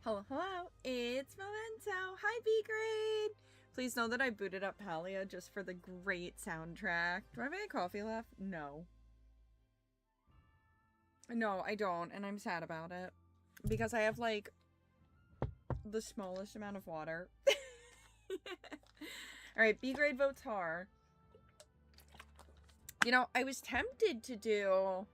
Hello, hello, it's Memento. Hi, B-Grade. Please know that I booted up Palia just for the great soundtrack. Do I have any coffee left? No. No, I don't, and I'm sad about it. Because I have, like, the smallest amount of water. Alright, B-Grade votes har. You know, I was tempted to do...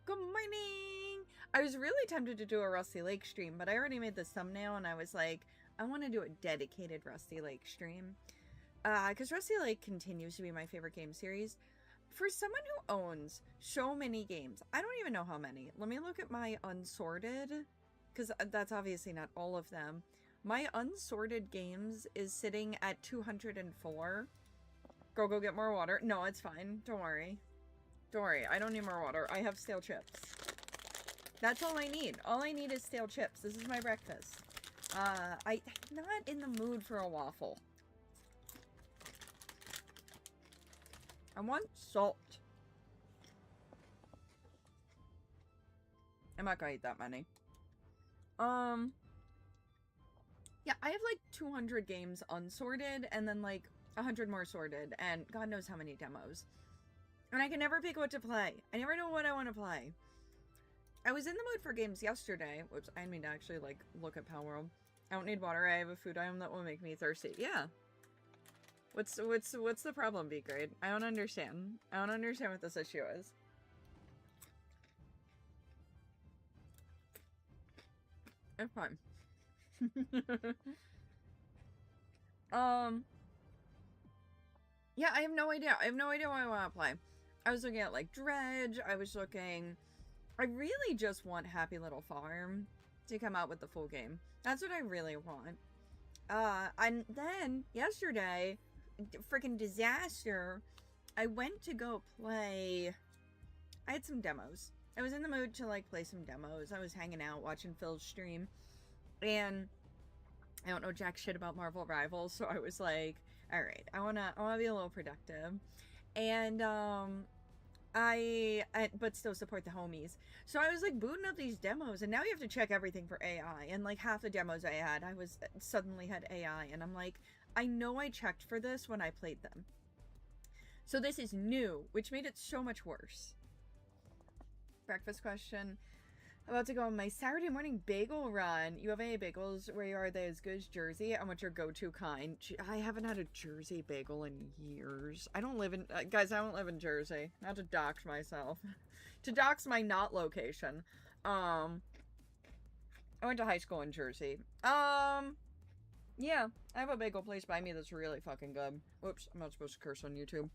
Good morning! I was really tempted to do a Rusty Lake stream, but I already made this thumbnail and I was like, I want to do a dedicated Rusty Lake stream. Because Rusty Lake continues to be my favorite game series. For someone who owns so many games, I don't even know how many. Let me look at my unsorted, because that's obviously not all of them. My unsorted games is sitting at 204. Go get more water. No, it's fine. Don't worry. Don't worry. I don't need more water. I have stale chips. That's all I need. All I need is stale chips. This is my breakfast. I'm not in the mood for a waffle. I want salt. I'm not gonna eat that many. Yeah, I have like 200 games unsorted and then like 100 more sorted and God knows how many demos. And I can never pick what to play. I never know what I want to play. I was in the mood for games yesterday. Whoops, I mean to actually like look at Power World. I don't need water. I have a food item that will make me thirsty. Yeah. What's the problem, B-Grade? I don't understand. I don't understand what this issue is. It's fine. Yeah, I have no idea. I have no idea what I want to play. I was looking at like Dredge. I really just want Happy Little Farm to come out with the full game. That's what I really want. And then yesterday, freaking disaster, I went to go play. I had some demos. I was in the mood to like play some demos. I was hanging out watching Phil's stream, and I don't know jack shit about Marvel Rivals, so I was like, all right, I wanna be a little productive, and but still support the homies. So I was like booting up these demos, and now you have to check everything for AI. And like half the demos I had, I was suddenly had AI, and I'm like, I know I checked for this when I played them. So this is new, which made it so much worse. Breakfast question. About to go on my Saturday morning bagel run. You have any bagels where you are they as good as Jersey? And what's your go-to kind? I haven't had a Jersey bagel in years. I don't live in... guys, I don't live in Jersey. Not to dox myself. To dox my not location. I went to high school in Jersey. Yeah. I have a bagel place by me that's really fucking good. Whoops, I'm not supposed to curse on YouTube.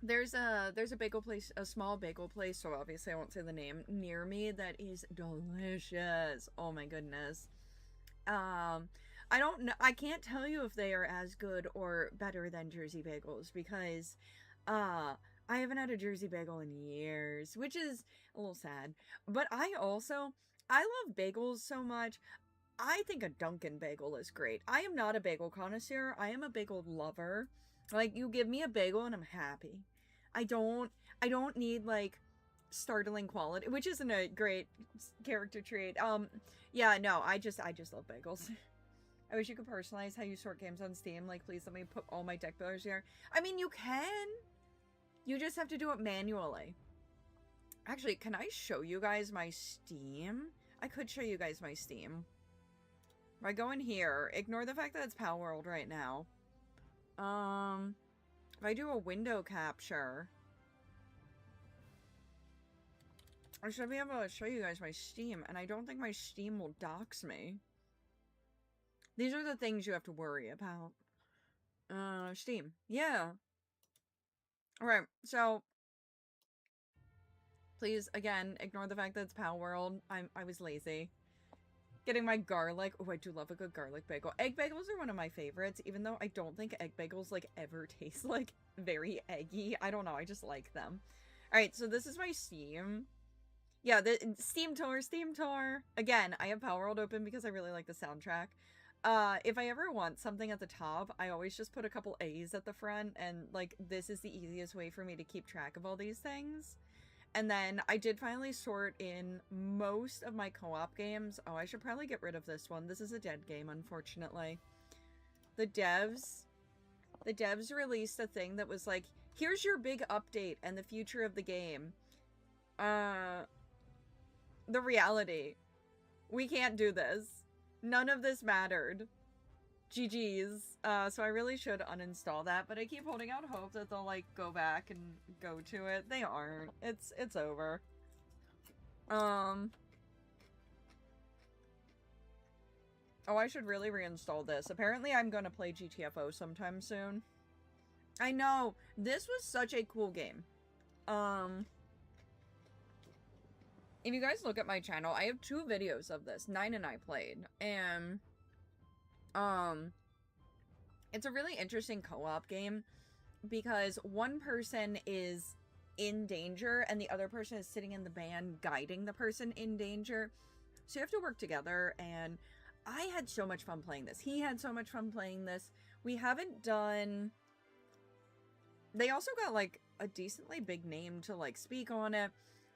There's a bagel place, a small bagel place, so obviously I won't say the name, near me that is delicious. Oh my goodness. I don't know, I can't tell you if they are as good or better than Jersey bagels because I haven't had a Jersey bagel in years, which is a little sad. But I love bagels so much. I think a Dunkin' bagel is great. I am not a bagel connoisseur. I am a bagel lover. Like, you give me a bagel and I'm happy. I don't need, like, startling quality, which isn't a great character trait. Yeah, no, I just love bagels. I wish you could personalize how you sort games on Steam. Like, please let me put all my deck builders here. I mean, you can. You just have to do it manually. Actually, can I show you guys my Steam? I could show you guys my Steam. If I go in here, ignore the fact that it's Pal World right now. If I do a window capture, I should be able to show you guys my Steam, and I don't think my Steam will dox me. These are the things you have to worry about. Steam. Yeah. Alright, so please, again, ignore the fact that it's Pal World. I was lazy. Getting my garlic. Oh, I do love a good garlic bagel. Egg bagels are one of my favorites, even though I don't think egg bagels, like, ever taste, like, very eggy. I don't know, I just like them. Alright, so this is my Steam. Yeah, the Steam Tour. Again, I have Power World open because I really like the soundtrack. If I ever want something at the top, I always just put a couple A's at the front, and, like, this is the easiest way for me to keep track of all these things. And then I did finally sort in most of my co-op games. Oh, I should probably get rid of this one. This is a dead game, unfortunately. The devs released a thing that was like, here's your big update and the future of the game. The reality. We can't do this. None of this mattered. GG's. So I really should uninstall that, but I keep holding out hope that they'll, like, go back and go to it. They aren't. It's over. Oh, I should really reinstall this. Apparently I'm gonna play GTFO sometime soon. I know. This was such a cool game. If you guys look at my channel, I have 2 videos of this. 9 and I played. And, it's a really interesting co-op game because one person is in danger and the other person is sitting in the van guiding the person in danger. So you have to work together, and I had so much fun playing this. He had so much fun playing this. We haven't done... They also got, like, a decently big name to, like, speak on it.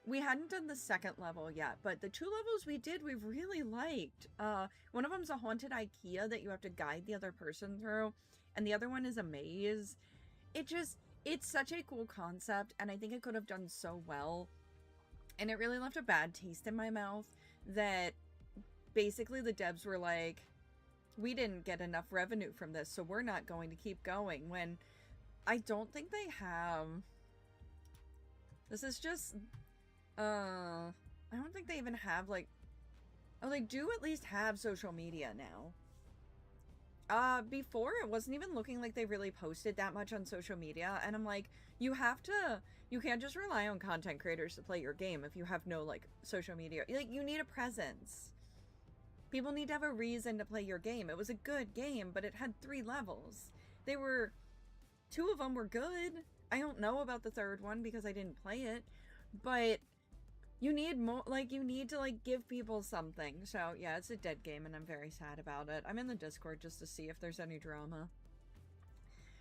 We hadn't done the 2nd level yet, but the 2 levels we did, we really liked. One of them's a haunted IKEA that you have to guide the other person through, and the other one is a maze. It's such a cool concept, and I think it could have done so well. And it really left a bad taste in my mouth that basically the devs were like, we didn't get enough revenue from this, so we're not going to keep going, when I don't think they have. This is just... I don't think they even have, like... Oh, they do at least have social media now. Before, it wasn't even looking like they really posted that much on social media, and I'm like, you can't just rely on content creators to play your game if you have no, like, social media. Like, you need a presence. People need to have a reason to play your game. It was a good game, but it had 3 levels. 2 of them were good. I don't know about the 3rd one because I didn't play it, but... You need more, like, you need to, like, give people something. So, yeah, it's a dead game, and I'm very sad about it. I'm in the Discord just to see if there's any drama.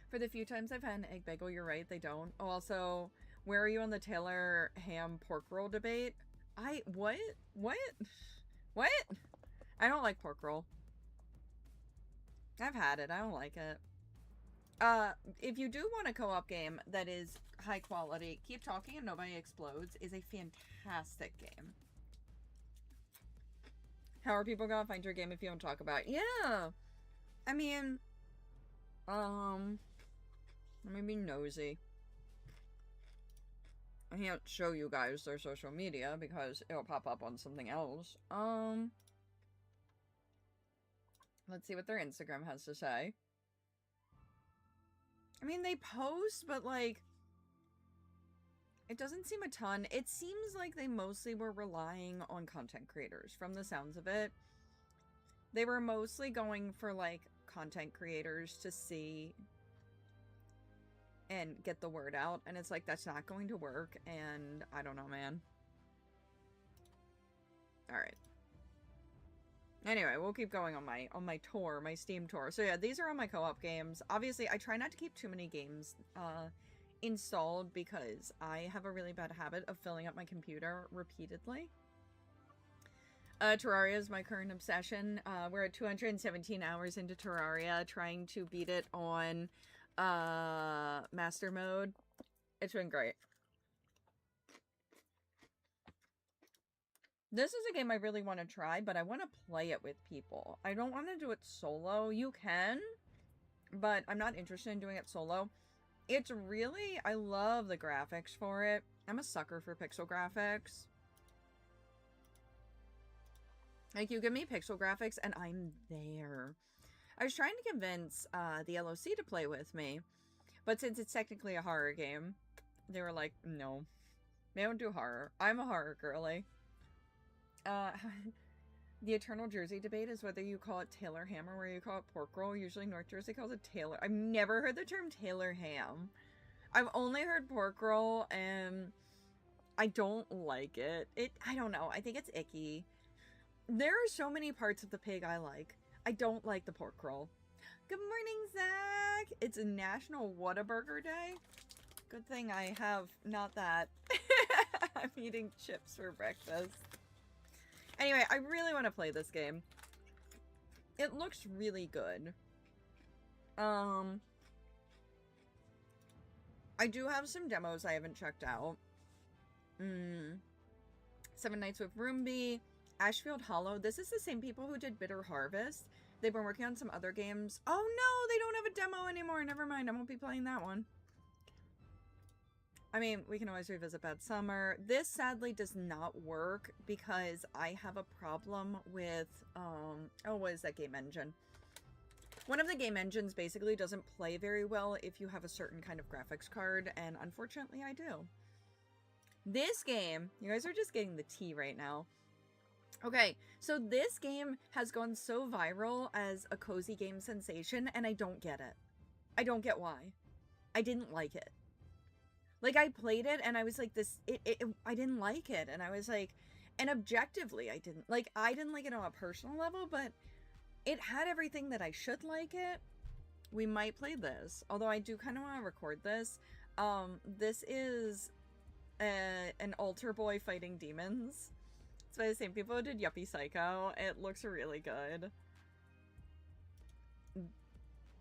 For the few times I've had an egg bagel, you're right, they don't. Oh, also, where are you on the Taylor ham pork roll debate? What? What? What? I don't like pork roll. I've had it. I don't like it. If you do want a co-op game that is high quality, Keep Talking and Nobody Explodes is a fantastic game. How are people gonna find your game if you don't talk about it? Yeah! I mean, let me be nosy. I can't show you guys their social media because it'll pop up on something else. Let's see what their Instagram has to say. I mean, they post, but, like, it doesn't seem a ton. It seems like they mostly were relying on content creators, from the sounds of it. They were mostly going for, like, content creators to see and get the word out, and it's like, that's not going to work, and I don't know, man. Alright. Anyway, we'll keep going on my tour, my Steam tour. So yeah, these are all my co-op games. Obviously, I try not to keep too many games installed because I have a really bad habit of filling up my computer repeatedly. Terraria is my current obsession. We're at 217 hours into Terraria, trying to beat it on Master Mode. It's been great. This is a game I really want to try, but I want to play it with people. I don't want to do it solo. You can, but I'm not interested in doing it solo. It's really... I love the graphics for it. I'm a sucker for pixel graphics. Like, you give me pixel graphics, and I'm there. I was trying to convince the LOC to play with me, but since it's technically a horror game, they were like, no. They don't do horror. I'm a horror girly. The eternal Jersey debate is whether you call it Taylor ham or whether you call it pork roll. Usually North Jersey calls it Taylor. I've never heard the term Taylor ham. I've only heard pork roll, and I don't like it. I don't know. I think it's icky. There are so many parts of the pig I like. I don't like the pork roll. Good morning, Zach! It's a National Whataburger Day. Good thing I have not that. I'm eating chips for breakfast. Anyway, I really want to play this game. It looks really good. I do have some demos I haven't checked out. 7 Nights with Roomby, Ashfield Hollow. This is the same people who did Bitter Harvest. They've been working on some other games. Oh no, they don't have a demo anymore. Never mind, I won't be playing that one. I mean, we can always revisit Bad Summer. This sadly does not work because I have a problem with, oh, what is that game engine? One of the game engines basically doesn't play very well if you have a certain kind of graphics card, and unfortunately I do. This game, you guys are just getting the tea right now. Okay, so this game has gone so viral as a cozy game sensation, and I don't get it. I don't get why. I didn't like it. Like, I played it, and I was like, I didn't like it, and I was like, and objectively, I didn't like it on a personal level, but it had everything that I should like it. We might play this, although I do kind of want to record this. This is an altar boy fighting demons. It's by the same people who did Yuppie Psycho. It looks really good.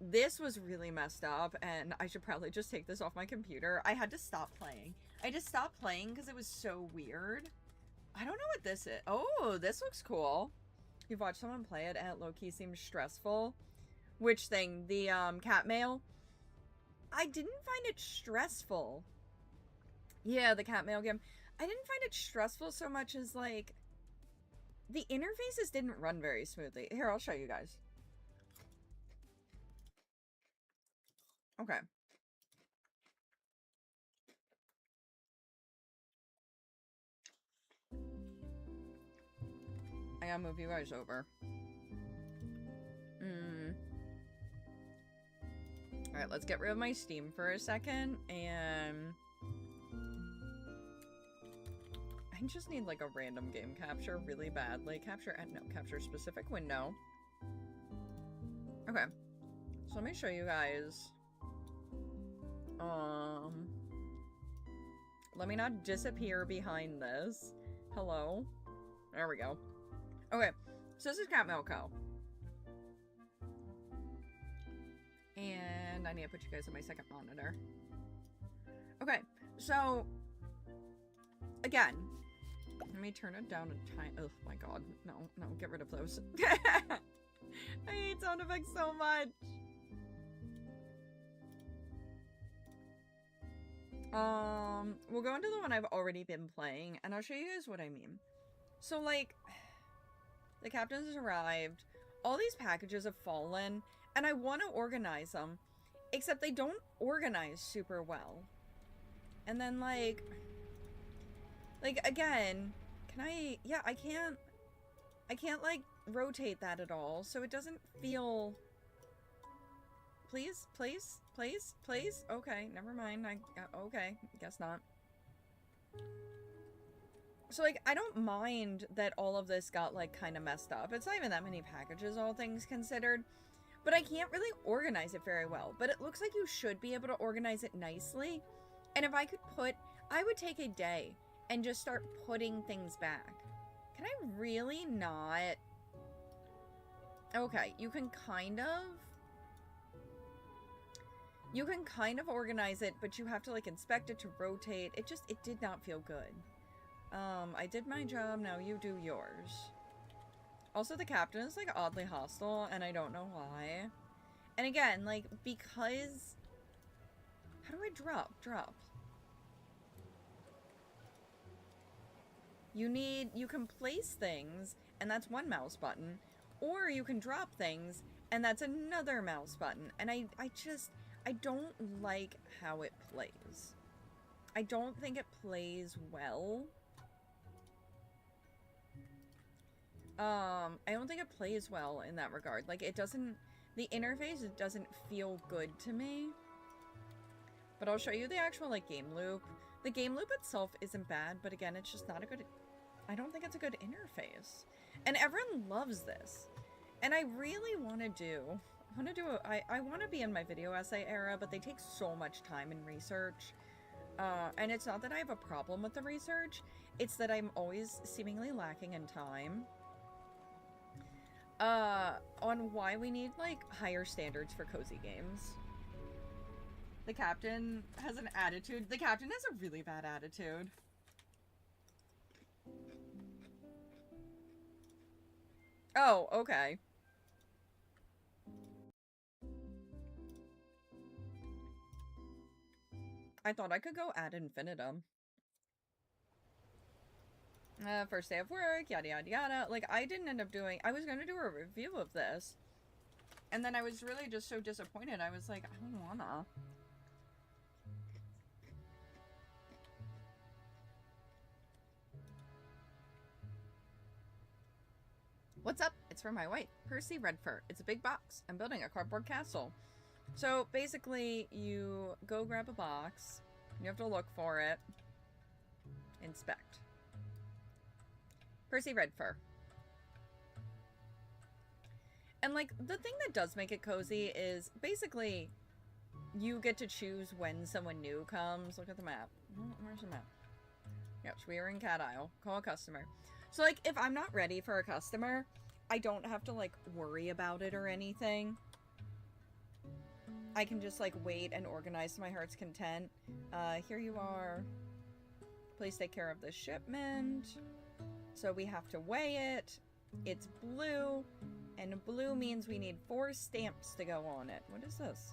This was really messed up, and I should probably just take this off my computer. I had to stop playing. I just stopped playing because it was so weird. I don't know what this is. Oh, this looks cool. You've watched someone play it, and it low-key seems stressful. Which thing? The cat mail? I didn't find it stressful. Yeah, the cat mail game. I didn't find it stressful so much as, like, the interfaces didn't run very smoothly. Here, I'll show you guys. Okay. I gotta move you guys over. Alright, let's get rid of my Steam for a second, and I just need, like, a random game capture really badly. Capture specific window. Okay. So let me show you guys. Let me not disappear behind this. Hello? There we go. Okay, so this is Cat Mail Co. And I need to put you guys on my second monitor. Okay, so again, let me turn it down a tiny. Oh my god, no, get rid of those. I hate sound effects so much. We'll go into the one I've already been playing, and I'll show you guys what I mean. So, like, the captains has arrived, all these packages have fallen, and I want to organize them, except they don't organize super well. And then, like, again, can I, yeah, I can't, like, rotate that at all, so it doesn't feel, please, okay, never mind, okay, guess not. So, like, I don't mind that all of this got, like, kind of messed up. It's not even that many packages, all things considered. But I can't really organize it very well. But it looks like you should be able to organize it nicely. And if I could I would take a day and just start putting things back. Can I really not? Okay, you can kind of organize it, but you have to, like, inspect it to rotate. It did not feel good. I did my job, now you do yours. Also, the captain is, like, oddly hostile, and I don't know why. And again, like, because... How do I drop? You can place things, and that's one mouse button, or you can drop things, and that's another mouse button. And I don't like how it plays. I don't think it plays well. I don't think it plays well in that regard. Like, the interface doesn't feel good to me. But I'll show you the actual, like, game loop. The game loop itself isn't bad, but again, it's just not a good, I don't think it's a good interface. And everyone loves this. And I really want to I want to be in my video essay era, but they take so much time and research. And it's not that I have a problem with the research, it's that I'm always seemingly lacking in time. On why we need, like, higher standards for cozy games. The captain has an attitude. The captain has a really bad attitude. Oh, okay. I thought I could go ad infinitum. First day of work, yada yada yada. Like, I didn't end up doing... I was gonna do a review of this. And then I was really just so disappointed. I was like, I don't wanna. What's up? It's for my wife, Percy Redfur. It's a big box. I'm building a cardboard castle. So, basically, you go grab a box. You have to look for it. Inspect. Percy Redfur. And, like, the thing that does make it cozy is, basically, you get to choose when someone new comes. Look at the map. Where's the map? Yep, we are in Cat Isle. Call a customer. So, like, if I'm not ready for a customer, I don't have to, like, worry about it or anything. I can just, like, wait and organize to my heart's content. Here you are. Please take care of this shipment. So we have to weigh it. It's blue. And blue means we need 4 stamps to go on it. What is this?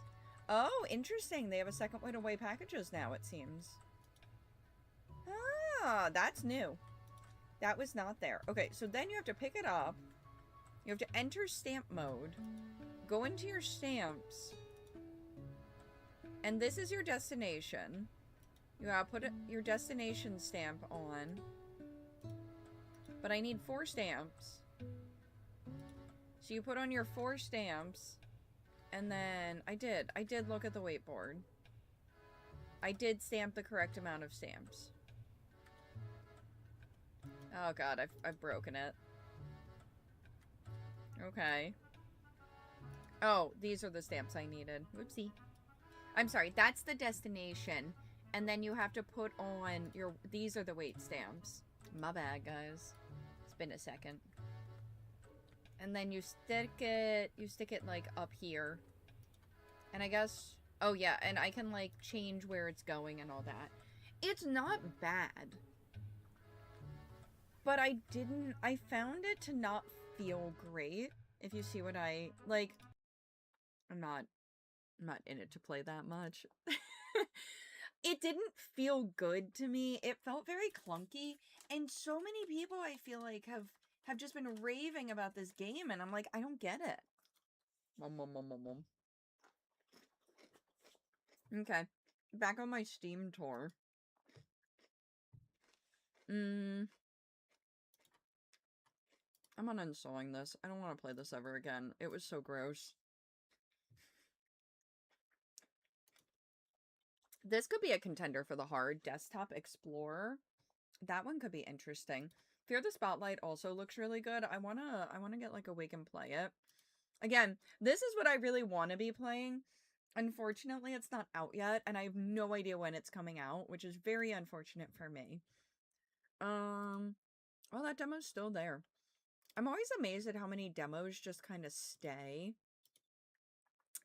Oh, interesting. They have a second way to weigh packages now, it seems. Ah, that's new. That was not there. Okay, so then you have to pick it up. You have to enter stamp mode. Go into your stamps. And this is your destination. You gotta put your destination stamp on. But I need 4 stamps. So you put on your 4 stamps. And then I did look at the weight board. I did stamp the correct amount of stamps. Oh god, I've broken it. Okay. Oh, these are the stamps I needed. Whoopsie. I'm sorry, that's the destination. And then you have to put on your... These are the weight stamps. My bad, guys. It's been a second. And then you stick it... You stick it, like, up here. And I guess... Oh, yeah, and I can, like, change where it's going and all that. It's not bad. But I found it to not feel great. If you see what I... Like, I'm not in it to play that much. It didn't feel good to me. It felt very clunky. And so many people, I feel like, have just been raving about this game. And I'm like, I don't get it. Okay. Back on my Steam tour. I'm uninstalling this. I don't want to play this ever again. It was so gross. This could be a contender for the hard Desktop Explorer. That one could be interesting. Fear the Spotlight also looks really good. I wanna get like awake and play it. Again, this is what I really want to be playing. Unfortunately, it's not out yet, and I have no idea when it's coming out, which is very unfortunate for me. Well, that demo's still there. I'm always amazed at how many demos just kind of stay.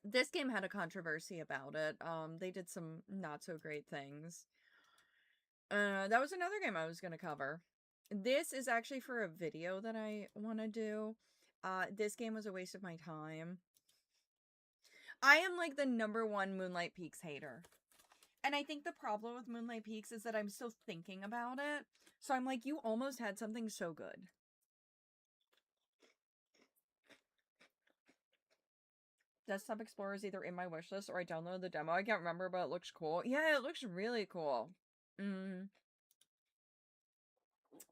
This game had a controversy about it. They did some not so great things. That was another game I was going to cover. This is actually for a video that I want to do. This game was a waste of my time. I am like the #1 Moonlight Peaks hater. And I think the problem with Moonlight Peaks is that I'm still thinking about it. So I'm like, you almost had something so good. Desktop Explorer is either in my wishlist or I downloaded the demo. I can't remember, but it looks cool. Yeah, it looks really cool.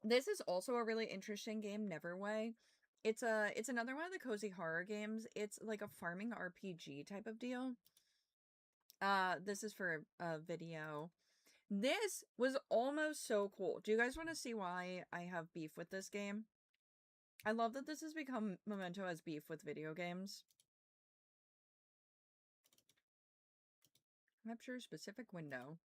This is also a really interesting game, Neverway. It's another one of the cozy horror games. It's like a farming RPG type of deal. This is for a video. This was almost so cool. Do you guys want to see why I have beef with this game? I love that this has become Memento has beef with video games. Capture specific window.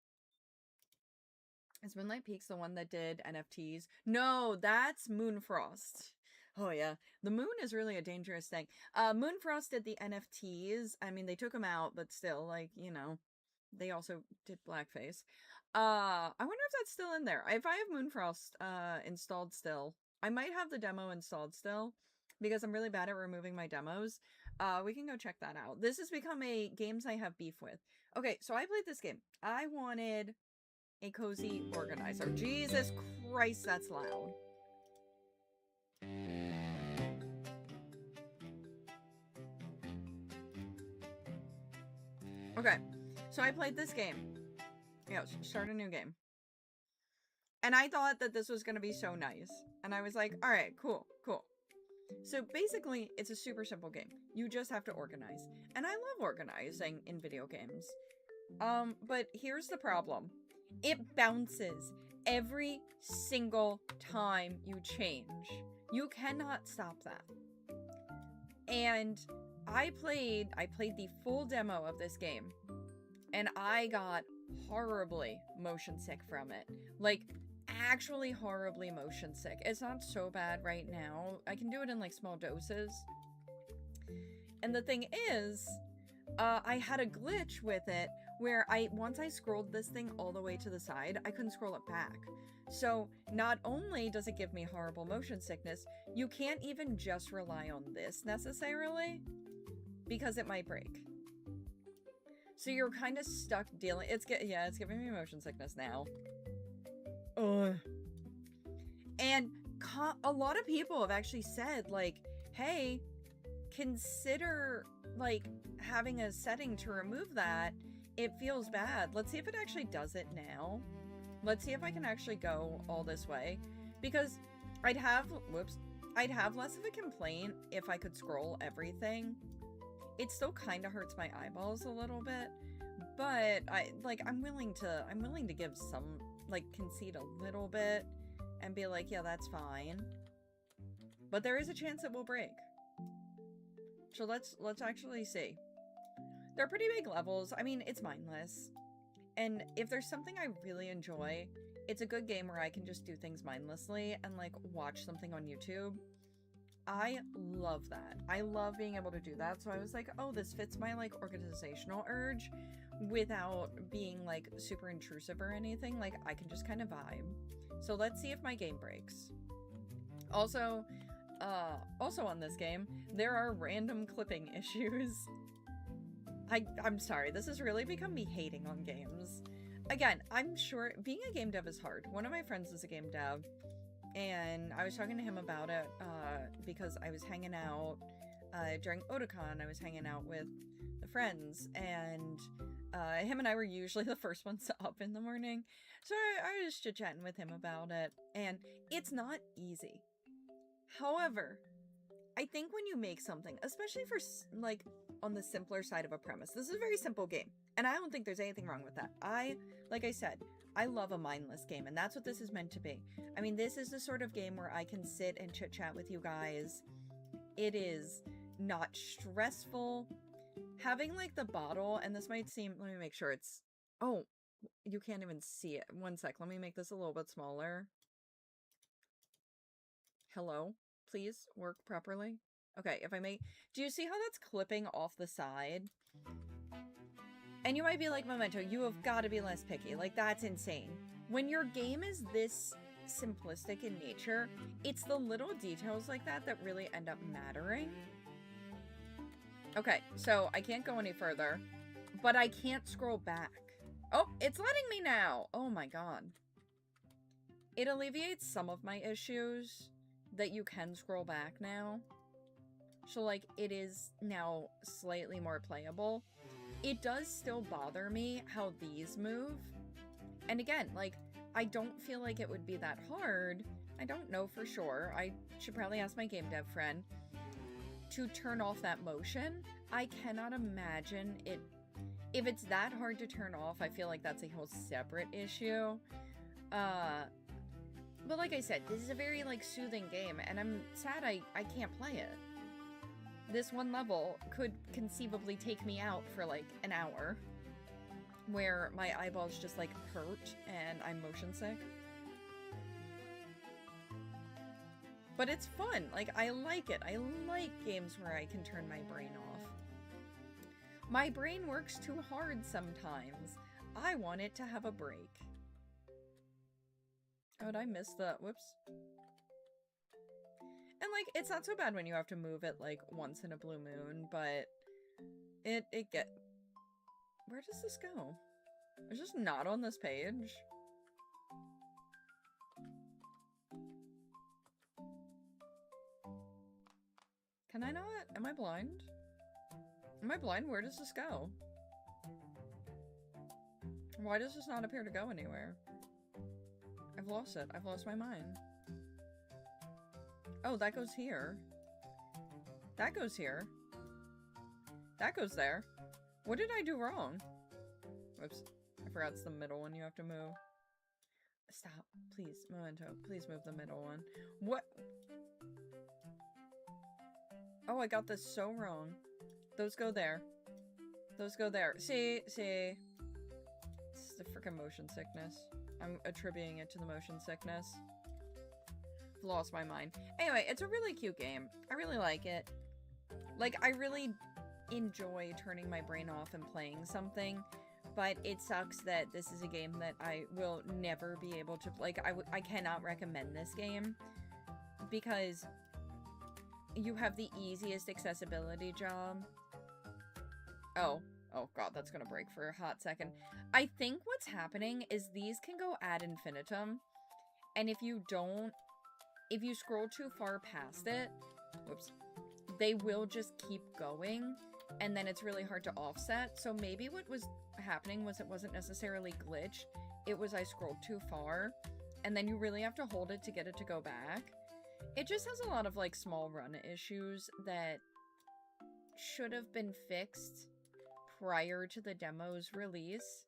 Is Moonlight Peaks the one that did NFTs? No, that's Moonfrost. Oh yeah, the moon is really a dangerous thing. Moonfrost did the NFTs. I mean, they took them out, but still, like, you know, they also did blackface. I wonder if that's still in there. If I have Moonfrost installed still, I might have the demo installed still because I'm really bad at removing my demos. We can go check that out. This has become a games I have beef with. Okay, so I played this game. I wanted a cozy organizer. Jesus Christ, that's loud. Okay, so I played this game. Yeah, start a new game. And I thought that this was going to be so nice. And I was like, all right, cool, cool. So basically, it's a super simple game. You just have to organize. And I love organizing in video games. But here's the problem. It bounces every single time you change. You cannot stop that. And I played the full demo of this game, and I got horribly motion sick from it. Like, actually horribly motion sick. It's not so bad right now. I can do it in like small doses. And the thing is, I had a glitch with it where once I scrolled this thing all the way to the side, I couldn't scroll it back. So not only does it give me horrible motion sickness, you can't even just rely on this necessarily because it might break. So you're kind of stuck dealing. It's giving me motion sickness now. Ugh. And a lot of people have actually said, like, hey, consider like having a setting to remove that. It feels bad. Let's see if it actually does it now. Let's see if I can actually go all this way, because I'd have less of a complaint if I could scroll everything. It still kind of hurts my eyeballs a little bit, but I'm willing to give some, like, concede a little bit and be like, yeah, that's fine. But there is a chance it will break. So let's actually see. They're pretty big levels. I mean, it's mindless. And if there's something I really enjoy, it's a good game where I can just do things mindlessly and, like, watch something on YouTube. I love that. I love being able to do that. So I was like, oh, this fits my, like, organizational urge without being, like, super intrusive or anything. Like, I can just kind of vibe. So let's see if my game breaks. Also on this game, there are random clipping issues. I'm sorry, this has really become me hating on games. Again, I'm sure being a game dev is hard. One of my friends is a game dev, and I was talking to him about it because I was hanging out during Otakon. I was hanging out with the friends, and him and I were usually the first ones up in the morning. So I was chit-chatting with him about it, and it's not easy. However, I think when you make something, especially for, like, on the simpler side of a premise, this is a very simple game, and I don't think there's anything wrong with that. Like I said, I love a mindless game, and that's what this is meant to be. I mean, this is the sort of game where I can sit and chit-chat with you guys. It is not stressful. Having, like, the bottle, and this might seem, let me make sure it's, oh, you can't even see it. One sec, let me make this a little bit smaller. Hello? Please work properly. Okay, if I may, do you see how that's clipping off the side? And you might be like, Memento, you have got to be less picky. Like, that's insane. When your game is this simplistic in nature, it's the little details like that that really end up mattering. Okay, so I can't go any further, but I can't scroll back. Oh, it's letting me now. Oh my god. It alleviates some of my issues that you can scroll back now. So, like, it is now slightly more playable. It does still bother me how these move. And again, like, I don't feel like it would be that hard. I don't know for sure. I should probably ask my game dev friend to turn off that motion. I cannot imagine it. If it's that hard to turn off, I feel like that's a whole separate issue. But like I said, this is a very, like, soothing game, and I'm sad I can't play it. This one level could conceivably take me out for, like, an hour. where my eyeballs just like hurt and I'm motion sick. But it's fun. Like, I like it. I like games where I can turn my brain off. My brain works too hard sometimes. I want it to have a break. Oh, did I miss the... Whoops. And, like, it's not so bad when you have to move it, like, once in a blue moon, but it get... Where does this go? It's just not on this page. Can I not? Am I blind? Am I blind? Where does this go? Why does this not appear to go anywhere? I've lost it. I've lost my mind. Oh, that goes here. That goes here. That goes there. What did I do wrong? Whoops. I forgot it's the middle one you have to move. Stop. Please, Memento. Please move the middle one. What? Oh, I got this so wrong. Those go there. Those go there. See? See? It's the freaking motion sickness. I'm attributing it to the motion sickness. I've lost my mind. Anyway, it's a really cute game. I really like it. Like, I really enjoy turning my brain off and playing something, but it sucks that this is a game that I will never be able to... Like, I cannot recommend this game because you have the easiest accessibility job. Oh god, that's gonna break for a hot second. I think what's happening is these can go ad infinitum, and if you scroll too far past it, whoops, they will just keep going, and then it's really hard to offset. So maybe what was happening was it wasn't necessarily glitched, it was I scrolled too far, and then you really have to hold it to get it to go back. It just has a lot of, like, small run issues that should have been fixed prior to the demo's release,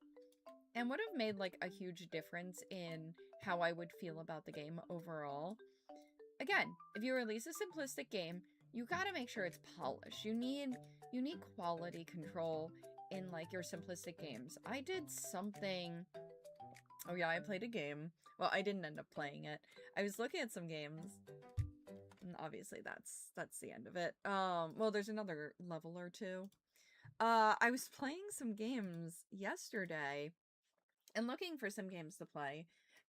and would have made, like, a huge difference in how I would feel about the game overall. Again, if you release a simplistic game, you gotta make sure it's polished. You need quality control in, like, your simplistic games. I did something... Oh yeah, I played a game. Well, I didn't end up playing it. I was looking at some games. And obviously, that's the end of it. Well, there's another level or two. I was playing some games yesterday and looking for some games to play,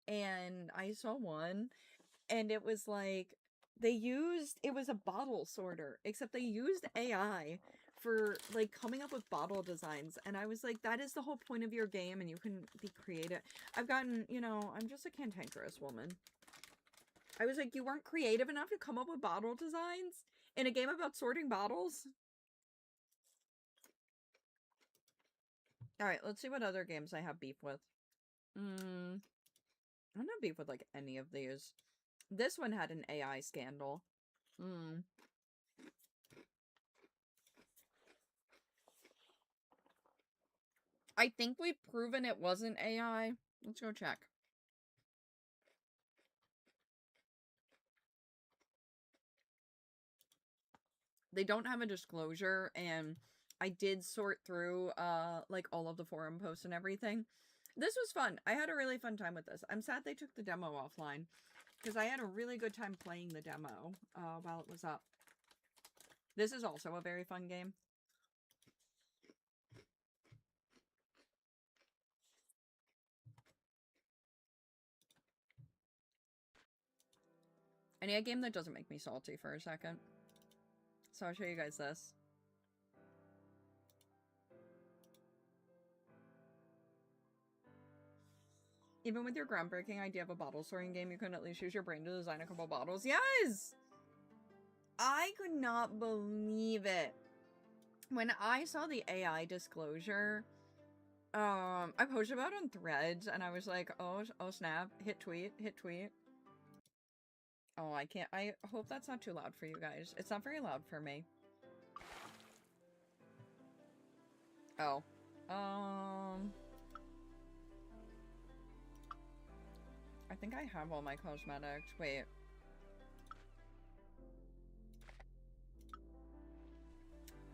and I saw one, and it was like, it was a bottle sorter, except they used AI for, like, coming up with bottle designs, and I was like, that is the whole point of your game, and you can be creative. I've gotten, you know, I'm just a cantankerous woman. I was like, you weren't creative enough to come up with bottle designs in a game about sorting bottles? Alright, let's see what other games I have beef with. I don't have beef with, like, any of these. This one had an AI scandal. I think we've proven it wasn't AI. Let's go check. They don't have a disclosure, and I did sort through, like, all of the forum posts and everything. This was fun. I had a really fun time with this. I'm sad they took the demo offline, because I had a really good time playing the demo, while it was up. This is also a very fun game. I need a game that doesn't make me salty for a second. So I'll show you guys this. Even with your groundbreaking idea of a bottle sorting game, you can at least use your brain to design a couple bottles. Yes! I could not believe it. When I saw the AI disclosure, I posted about it on Threads, and I was like, oh snap, hit tweet. Oh, I can't, I hope that's not too loud for you guys. It's not very loud for me. Oh. I think I have all my cosmetics. Wait.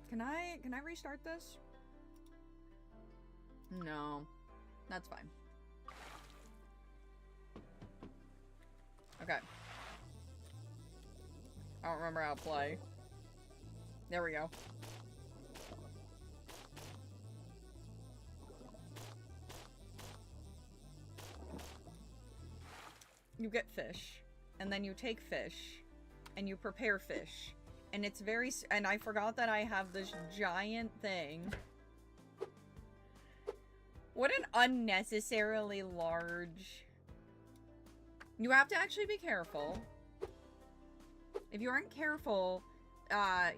Can I restart this? No. That's fine. Okay. I don't remember how to play. There we go. You get fish, and then you take fish, and you prepare fish. And it's very... And I forgot that I have this giant thing. What an unnecessarily large... You have to actually be careful. If you aren't careful,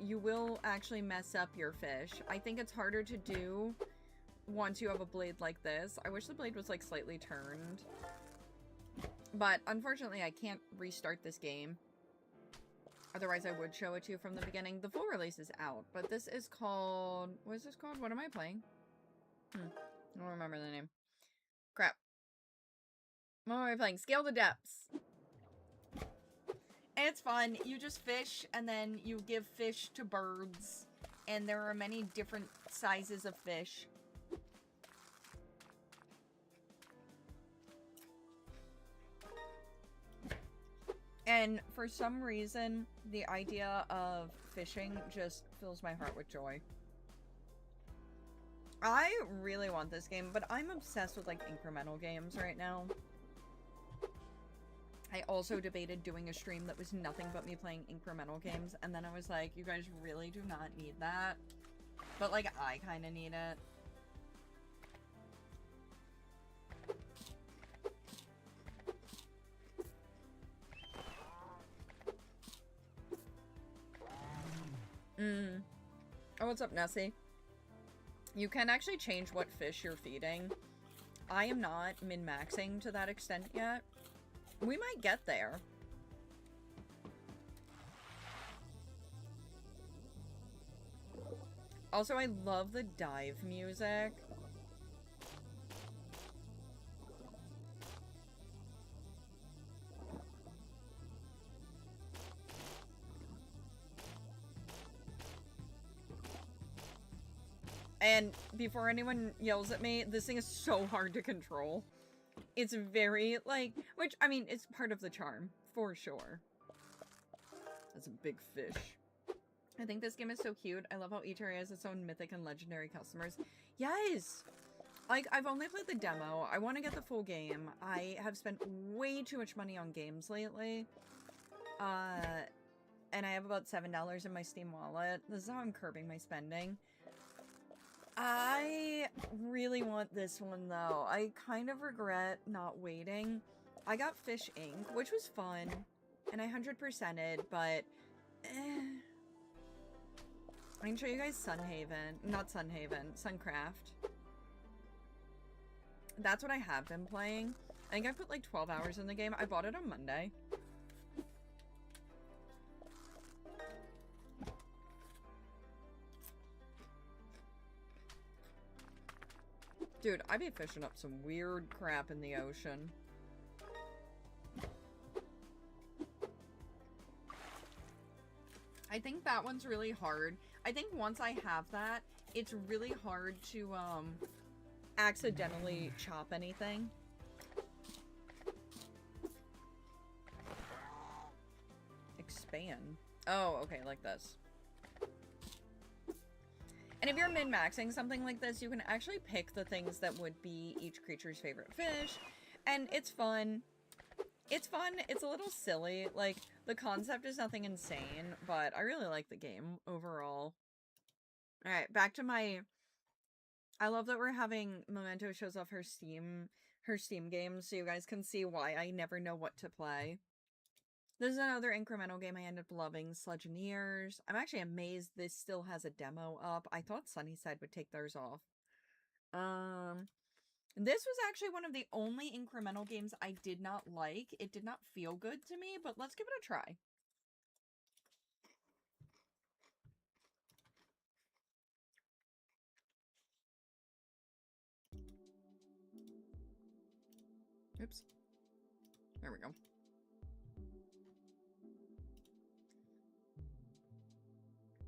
you will actually mess up your fish. I think it's harder to do once you have a blade like this. I wish the blade was, like, slightly turned. But, unfortunately, I can't restart this game. Otherwise, I would show it to you from the beginning. The full release is out, but this is called... What is this called? What am I playing? I don't remember the name. Crap. What am I playing? Scale the Depths. And it's fun. You just fish, and then you give fish to birds. And there are many different sizes of fish. And for some reason, the idea of fishing just fills my heart with joy. I really want this game, but I'm obsessed with, like, incremental games right now. I also debated doing a stream that was nothing but me playing incremental games, and then I was like, you guys really do not need that. But, like, I kind of need it. Oh, what's up, Nessie? You can actually change what fish you're feeding. I am not min-maxing to that extent yet. We might get there. Also, I love the dive music. And before anyone yells at me, this thing is so hard to control. It's very, like, which, I mean, it's part of the charm, for sure. That's a big fish. I think this game is so cute. I love how each area has its own mythic and legendary customers. Yes! Like, I've only played the demo. I want to get the full game. I have spent way too much money on games lately. And I have about $7 in my Steam wallet. This is how I'm curbing my spending. I really want this one, though. I kind of regret not waiting. I got Fish Inc., which was fun, and I 100%ed, but... I can show you guys Sunhaven. Not Sunhaven. Suncraft. That's what I have been playing. I think I put like 12 hours in the game. I bought it on Monday. Dude, I be fishing up some weird crap in the ocean. I think that one's really hard. I think once I have that, it's really hard to, accidentally chop anything. Expand. Oh, okay, like this. And if you're min-maxing something like this, you can actually pick the things that would be each creature's favorite fish. And it's fun. It's fun. It's a little silly. Like, the concept is nothing insane, but I really like the game overall. Alright, back to my... I love that we're having Memento shows off her Steam games so you guys can see why I never know what to play. This is another incremental game I ended up loving, Sledgeoneers. I'm actually amazed this still has a demo up. I thought Sunnyside would take theirs off. This was actually one of the only incremental games I did not like. It did not feel good to me, but let's give it a try. Oops. There we go.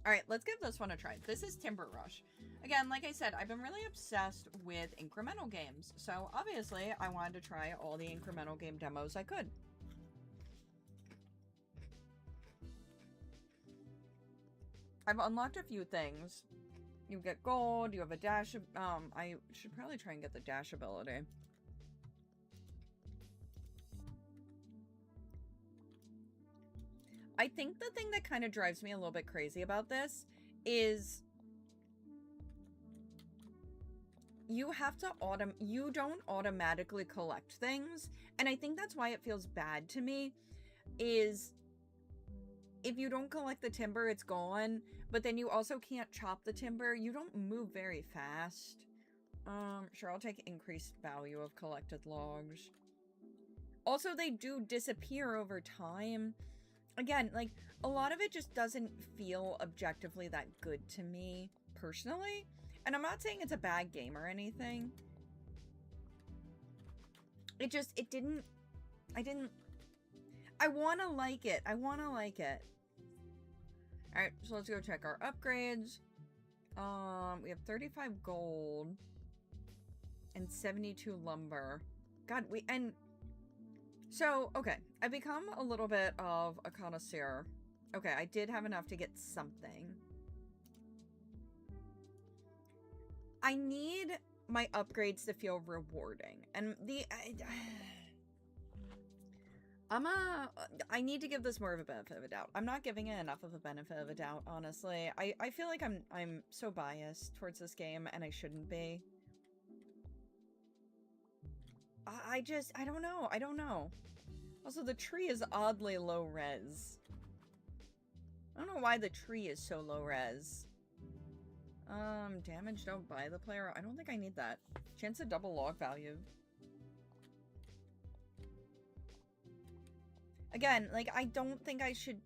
All right, let's give this one a try. This is Timber Rush. Again, like I said, I've been really obsessed with incremental games. So obviously, I wanted to try all the incremental game demos I could. I've unlocked a few things. You get gold, you have a dash. I should probably try and get the dash ability. I think the thing that kind of drives me a little bit crazy about this is you have to you don't automatically collect things. And I think that's why it feels bad to me is if you don't collect the timber, it's gone. But then you also can't chop the timber. You don't move very fast. Sure, I'll take increased value of collected logs. Also, they do disappear over time. Again, like, a lot of it just doesn't feel objectively that good to me, personally. And I'm not saying it's a bad game or anything. I want to like it. Alright, so let's go check our upgrades. We have 35 gold and 72 lumber. God, so, okay, I become a little bit of a connoisseur. Okay, I did have enough to get something. I need my upgrades to feel rewarding. And I need to give this more of a benefit of a doubt. I'm not giving it enough of a benefit of a doubt, honestly. I feel like I'm so biased towards this game, and I shouldn't be. I don't know. Also, the tree is oddly low res. I don't know why the tree is so low res. Damage don't buy the player. I don't think I need that. Chance of double log value. Again, like, I don't think I should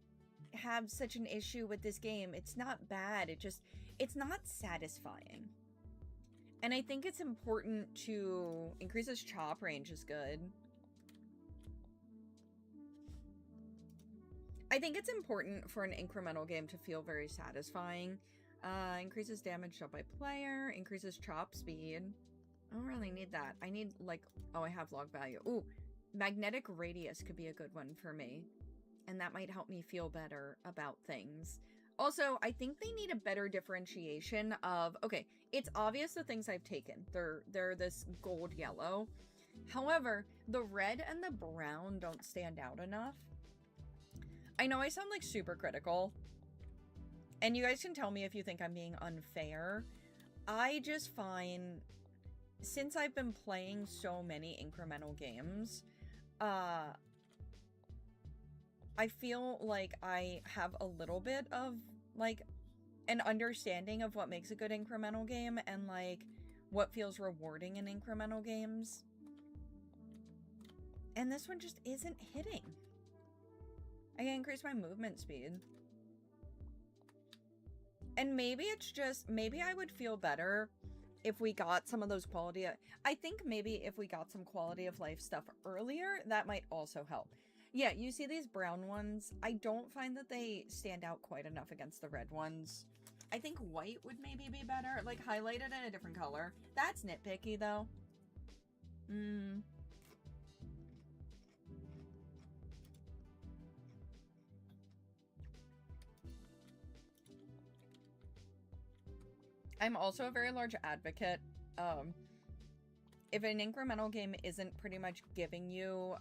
have such an issue with this game. It's not bad. It's not satisfying. And I think it's important to increase its chop range is good. I think it's important for an incremental game to feel very satisfying. Increases damage dealt by player, increases chop speed. I don't really need that. I need, like, oh, I have log value. Ooh, magnetic radius could be a good one for me. And that might help me feel better about things. Also, I think they need a better differentiation of, okay, it's obvious the things I've taken. They're this gold yellow. However, the red and the brown don't stand out enough. I know I sound like super critical. And you guys can tell me if you think I'm being unfair. I just find, since I've been playing so many incremental games, I feel like I have a little bit of, like, an understanding of what makes a good incremental game and, like, what feels rewarding in incremental games. And this one just isn't hitting. I can increase my movement speed. And maybe it's just, maybe I would feel better if we got some of those quality, I think maybe if we got some quality of life stuff earlier, that might also help. Yeah, you see these brown ones? I don't find that they stand out quite enough against the red ones. I think white would maybe be better, like highlighted in a different color. That's nitpicky though. I'm also a very large advocate. If an incremental game isn't pretty much giving you,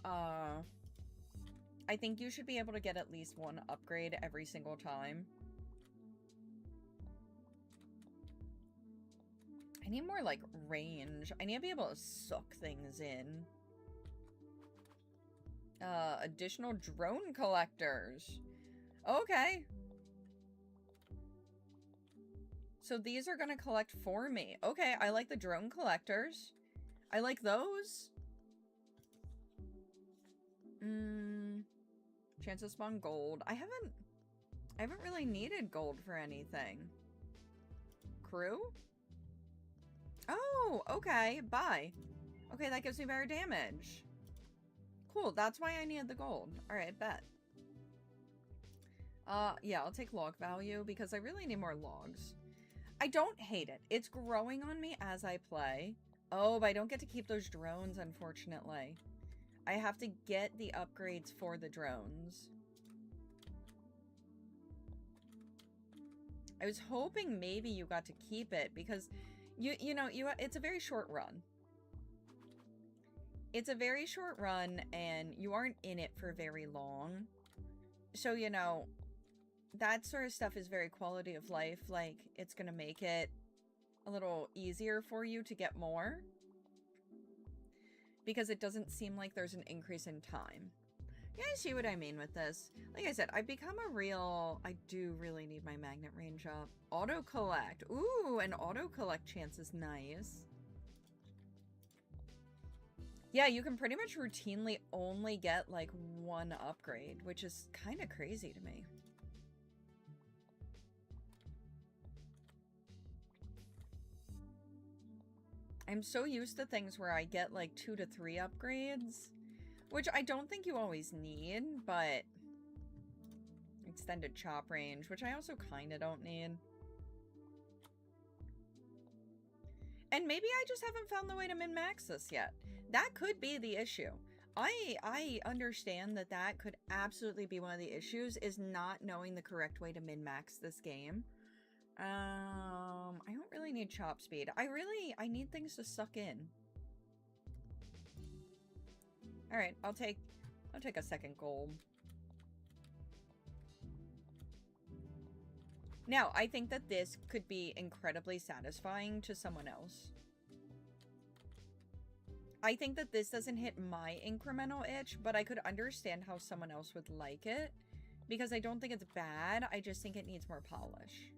I think you should be able to get at least one upgrade every single time. I need more, like, range. I need to be able to suck things in. Additional drone collectors. Okay. So these are gonna collect for me. Okay, I like the drone collectors. I like those. Chance to spawn gold. I haven't really needed gold for anything. Crew? Oh, okay. Bye. Okay, that gives me better damage. Cool, that's why I needed the gold. Alright, bet. Yeah, I'll take log value because I really need more logs. I don't hate it. It's growing on me as I play. Oh, but I don't get to keep those drones, unfortunately. I have to get the upgrades for the drones. I was hoping maybe you got to keep it because it's a very short run. It's a very short run and you aren't in it for very long. So, that sort of stuff is very quality of life. Like, it's going to make it a little easier for you to get more. Because it doesn't seem like there's an increase in time. Yeah, I see what I mean with this. Like I said, I've become I do really need my magnet range up. Auto collect. Ooh, an auto collect chance is nice. Yeah, you can pretty much routinely only get like one upgrade, which is kind of crazy to me. I'm so used to things where I get like 2 to 3 upgrades, which I don't think you always need, but extended chop range, which I also kind of don't need. And maybe I just haven't found the way to min-max this yet. That could be the issue. I understand that could absolutely be one of the issues, is not knowing the correct way to min-max this game. I don't really need chop speed. I need things to suck in. Alright, I'll take a second gold. Now, I think that this could be incredibly satisfying to someone else. I think that this doesn't hit my incremental itch, but I could understand how someone else would like it. Because I don't think it's bad, I just think it needs more polish.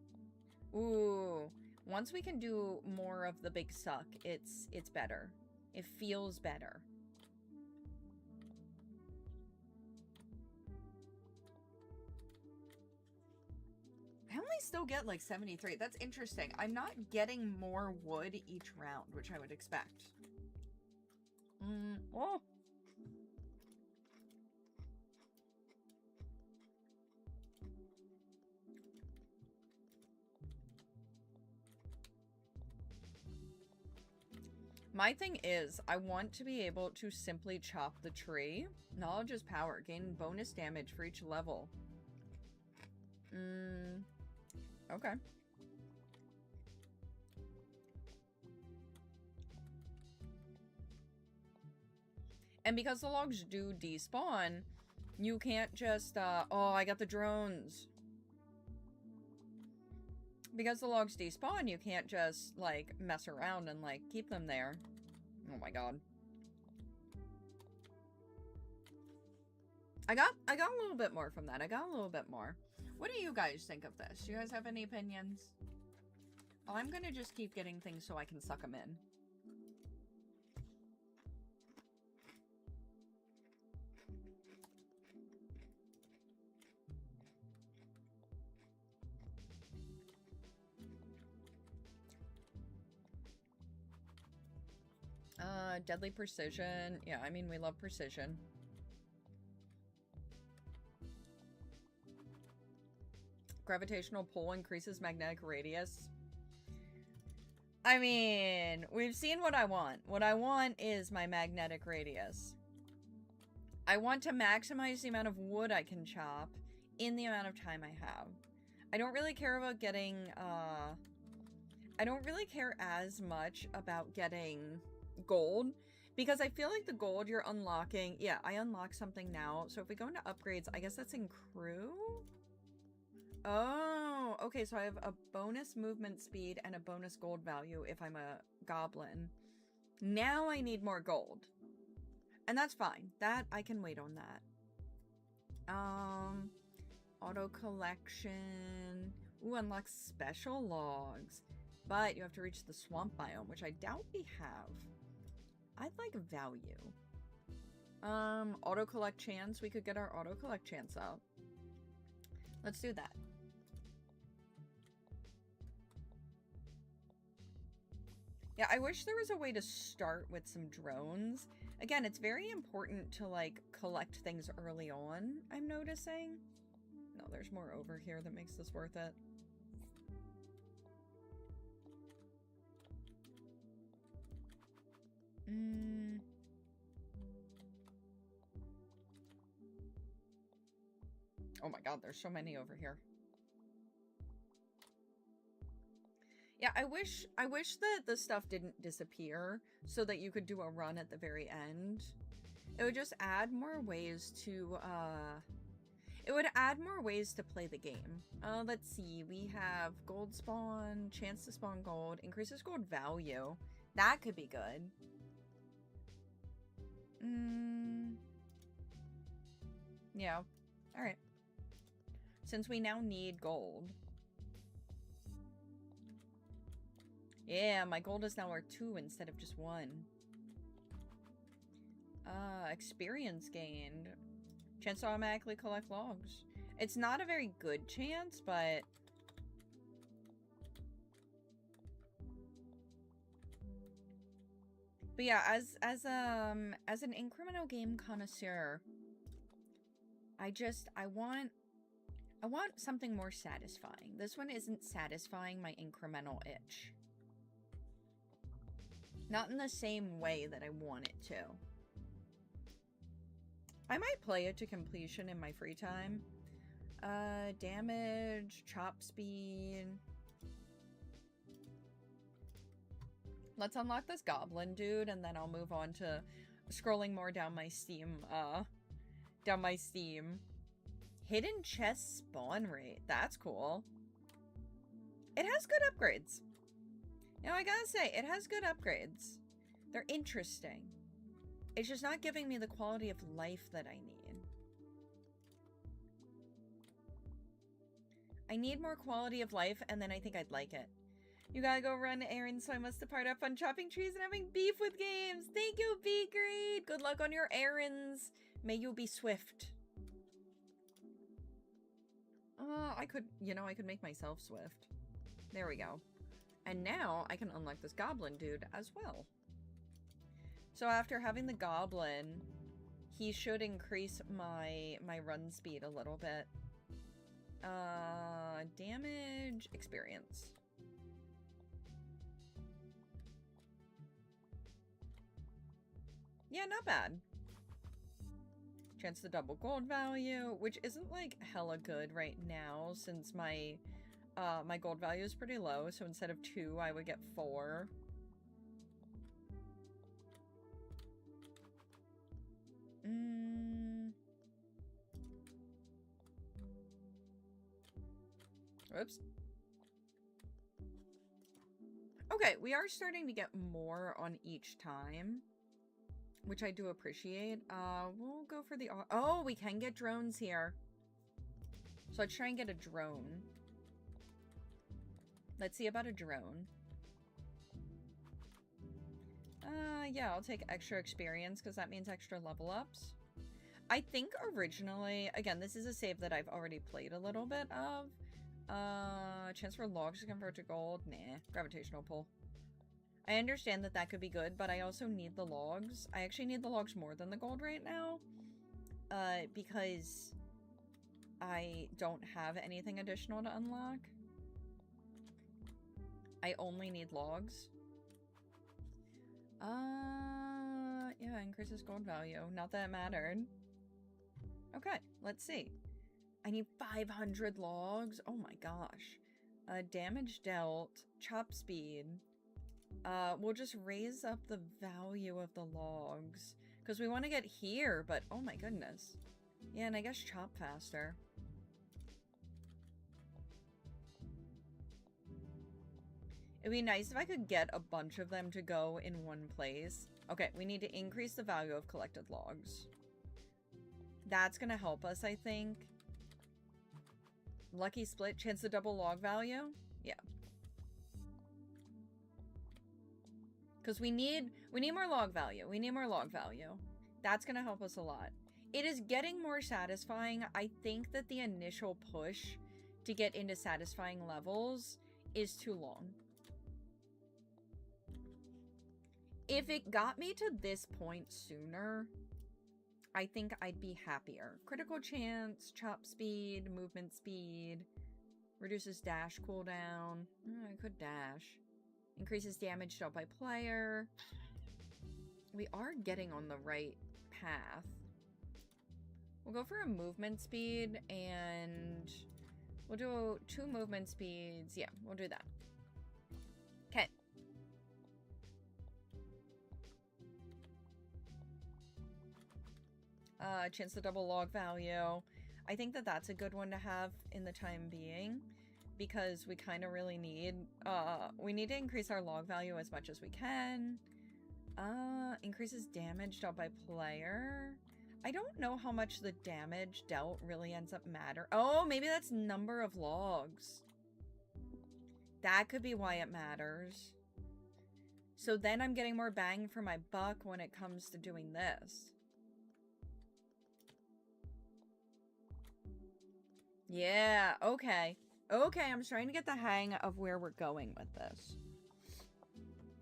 Ooh, once we can do more of the big suck, it's better. It feels better. I only still get like 73. That's interesting. I'm not getting more wood each round, which I would expect. Oh. My thing is, I want to be able to simply chop the tree. Knowledge is power. Gain bonus damage for each level. Okay. And because the logs do despawn, you can't just, oh, I got the drones. Because the logs despawn, you can't just, like, mess around and, like, keep them there. Oh my god. I got a little bit more from that. I got a little bit more. What do you guys think of this? Do you guys have any opinions? I'm gonna just keep getting things so I can suck them in. Deadly precision. Yeah, I mean, we love precision. Gravitational pull increases magnetic radius. I mean, we've seen what I want. What I want is my magnetic radius. I want to maximize the amount of wood I can chop in the amount of time I have. I don't really care about getting, I don't really care as much about getting gold, because I feel like the gold you're unlocking, yeah, I unlock something now. So if we go into upgrades, I guess that's in crew? Oh, okay, so I have a bonus movement speed and a bonus gold value if I'm a goblin. Now I need more gold. And that's fine. That, I can wait on that. Auto collection. Ooh, unlock special logs. But you have to reach the swamp biome, which I doubt we have. I'd like value. Auto collect chance. We could get our auto collect chance up. Let's do that. Yeah, I wish there was a way to start with some drones. Again, it's very important to, like, collect things early on, I'm noticing. No, there's more over here that makes this worth it. Oh my god, there's so many over here. Yeah, I wish that the stuff didn't disappear so that you could do a run at the very end. It would just add more ways to play the game. Let's see. We have gold spawn, chance to spawn gold, increases gold value. That could be good. Yeah. All right. Since we now need gold. Yeah, my gold is now worth 2 instead of just 1. Experience gained. Chance to automatically collect logs. It's not a very good chance, but... But yeah, as an incremental game connoisseur, I want something more satisfying. This one isn't satisfying my incremental itch. Not in the same way that I want it to. I might play it to completion in my free time. Damage, chop speed. Let's unlock this goblin dude, and then I'll move on to scrolling more down my Steam, Hidden chest spawn rate. That's cool. It has good upgrades. You know, I gotta say, it has good upgrades. They're interesting. It's just not giving me the quality of life that I need. I need more quality of life, and then I think I'd like it. You gotta go run errands, so I must depart. Have fun chopping trees and having beef with games. Thank you, Be Great. Good luck on your errands. May you be swift. I could make myself swift. There we go. And now I can unlock this goblin dude as well. So after having the goblin, he should increase my run speed a little bit. Damage, experience. Yeah, not bad. Chance to double gold value, which isn't like hella good right now since my my gold value is pretty low, so instead of 2, I would get 4. Oops. Okay, we are starting to get more on each time, which I do appreciate. We'll go for the... Oh, we can get drones here. So let's try and get a drone. Let's see about a drone. Yeah, I'll take extra experience because that means extra level ups. I think originally, again, this is a save that I've already played a little bit of. Chance for logs to convert to gold. Nah, gravitational pull. I understand that that could be good, but I also need the logs. I actually need the logs more than the gold right now. Because I don't have anything additional to unlock. I only need logs. Yeah, increases gold value. Not that it mattered. Okay, let's see. I need 500 logs. Oh my gosh. Damage dealt. Chop speed. We'll just raise up the value of the logs. Because we want to get here, but oh my goodness. Yeah, and I guess chop faster. It'd be nice if I could get a bunch of them to go in one place. Okay, we need to increase the value of collected logs. That's gonna help us, I think. Lucky split, chance to double log value? Yeah. Because we need more log value. We need more log value. That's gonna help us a lot. It is getting more satisfying. I think that the initial push to get into satisfying levels is too long. If it got me to this point sooner, I think I'd be happier. Critical chance, chop speed, movement speed, reduces dash cooldown. I could dash. Increases damage dealt by player. We are getting on the right path. We'll go for a movement speed, and we'll do 2 movement speeds. Yeah, we'll do that. Okay. Chance to double log value. I think that that's a good one to have in the time being, because we kind of really need, we need to increase our log value as much as we can. Increases damage dealt by player. I don't know how much the damage dealt really ends up matter. Oh, maybe that's number of logs. That could be why it matters. So then I'm getting more bang for my buck when it comes to doing this. Yeah, okay. Okay, I'm trying to get the hang of where we're going with this.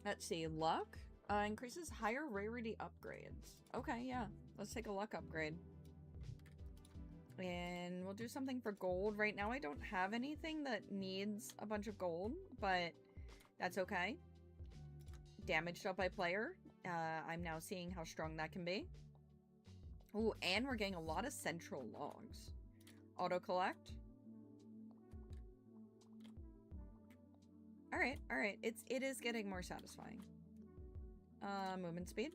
Let's see, luck increases higher rarity upgrades. Okay, yeah, let's take a luck upgrade. And we'll do something for gold. Right now I don't have anything that needs a bunch of gold, but that's okay. Damage dealt by player. I'm now seeing how strong that can be. Ooh, and we're getting a lot of central logs. Auto collect. Alright, alright. It is getting more satisfying. Movement speed.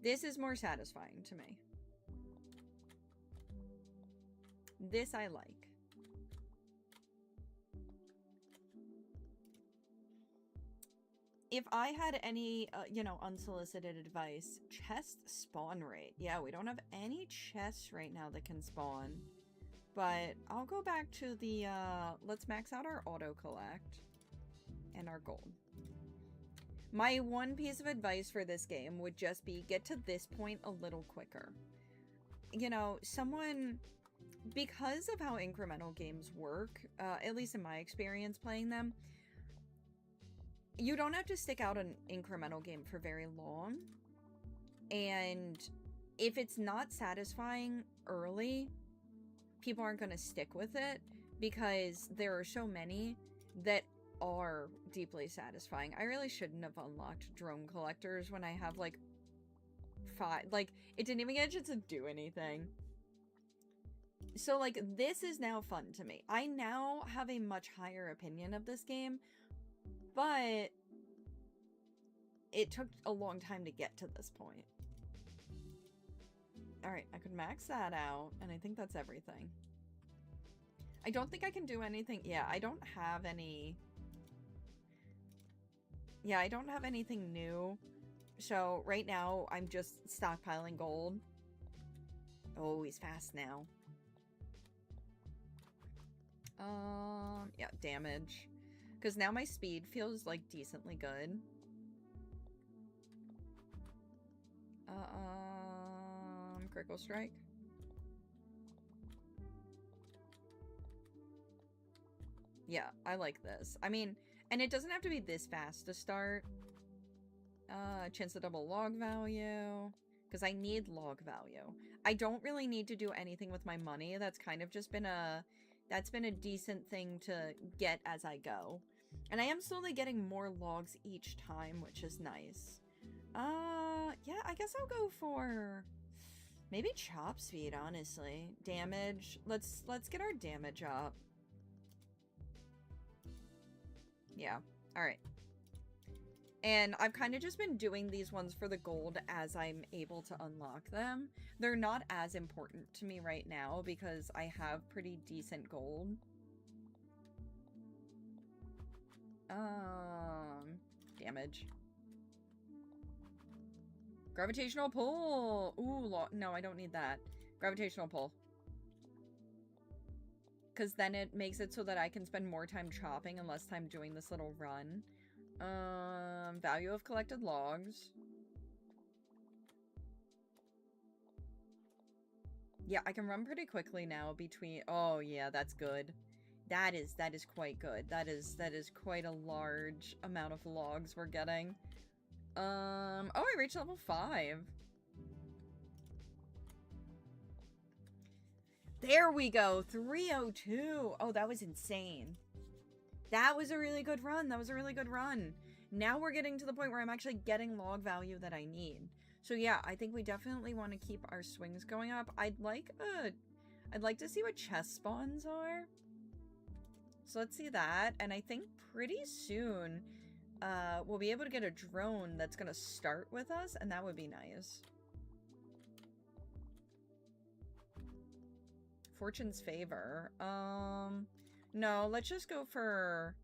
This is more satisfying to me. This I like. If I had any, you know, unsolicited advice, chest spawn rate. Yeah, we don't have any chests right now that can spawn. But I'll go back to the, let's max out our auto collect and our gold. My one piece of advice for this game would just be get to this point a little quicker. You know, someone, because of how incremental games work, at least in my experience playing them, you don't have to stick out an incremental game for very long. And if it's not satisfying early, people aren't going to stick with it, because there are so many that are deeply satisfying. I really shouldn't have unlocked drone collectors when I have like 5. Like, it didn't even get a chance to do anything. So like, this is now fun to me. I now have a much higher opinion of this game, but it took a long time to get to this point. Alright, I could max that out, and I think that's everything. I don't think I can do anything. Yeah, I don't have any... Yeah, I don't have anything new. So, right now, I'm just stockpiling gold. Oh, he's fast now. Yeah, damage. Because now my speed feels, like, decently good. Critical strike. Yeah, I like this. I mean, and it doesn't have to be this fast to start. Chance to double log value. Because I need log value. I don't really need to do anything with my money. That's kind of just been a... That's been a decent thing to get as I go. And I am slowly getting more logs each time, which is nice. Yeah, I guess I'll go for... maybe chop speed, honestly. Damage. Let's get our damage up. Yeah. Alright. And I've kind of just been doing these ones for the gold as I'm able to unlock them. They're not as important to me right now because I have pretty decent gold. Damage. Gravitational pull! Ooh, no, I don't need that. Gravitational pull. Because then it makes it so that I can spend more time chopping and less time doing this little run. Value of collected logs. Yeah, I can run pretty quickly now between... Oh, yeah, that's good. That is quite good. That is quite a large amount of logs we're getting. Oh, I reached level 5. There we go. 302. Oh, that was insane. That was a really good run. That was a really good run. Now we're getting to the point where I'm actually getting log value that I need. So yeah, I think we definitely want to keep our swings going up. I'd like to see what chest spawns are. So let's see that. And I think pretty soon we'll be able to get a drone that's going to start with us, and that would be nice. Fortune's favor. No, let's just go for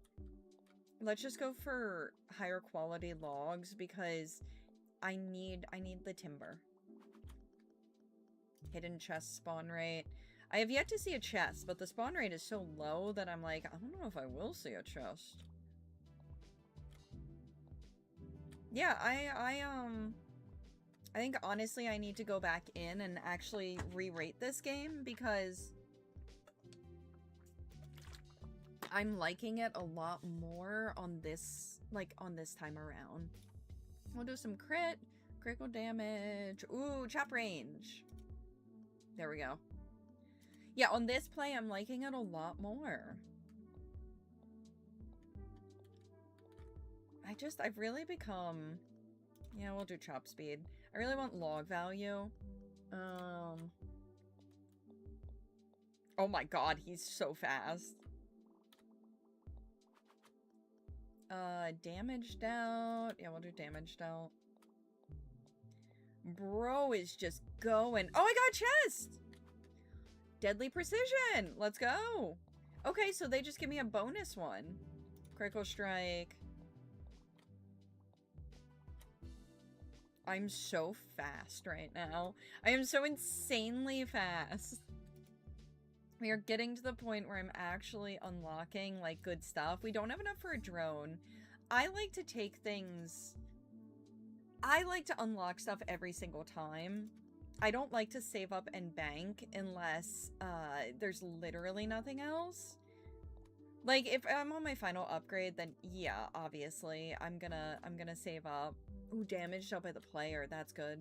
higher quality logs because I need the timber. Hidden chest spawn rate. I have yet to see a chest, but the spawn rate is so low that I'm like, I don't know if I will see a chest. Yeah, I think honestly I need to go back in and actually re-rate this game because I'm liking it a lot more on this, on this time around. We'll do some critical damage. Ooh, chop range. There we go. Yeah, on this play, I'm liking it a lot more. I've really become... Yeah, we'll do chop speed. I really want log value. Oh my god, he's so fast. Damaged out. Yeah, we'll do damaged out. Bro is just going. Oh, I got a chest! Deadly precision! Let's go! Okay, so they just give me a bonus one. Critical strike. I'm so fast right now. I am so insanely fast. We are getting to the point where I'm actually unlocking, good stuff. We don't have enough for a drone. I like to take things... I like to unlock stuff every single time. I don't like to save up and bank unless there's literally nothing else. If I'm on my final upgrade, then yeah, obviously, I'm gonna save up. Ooh, damaged out by the player. That's good.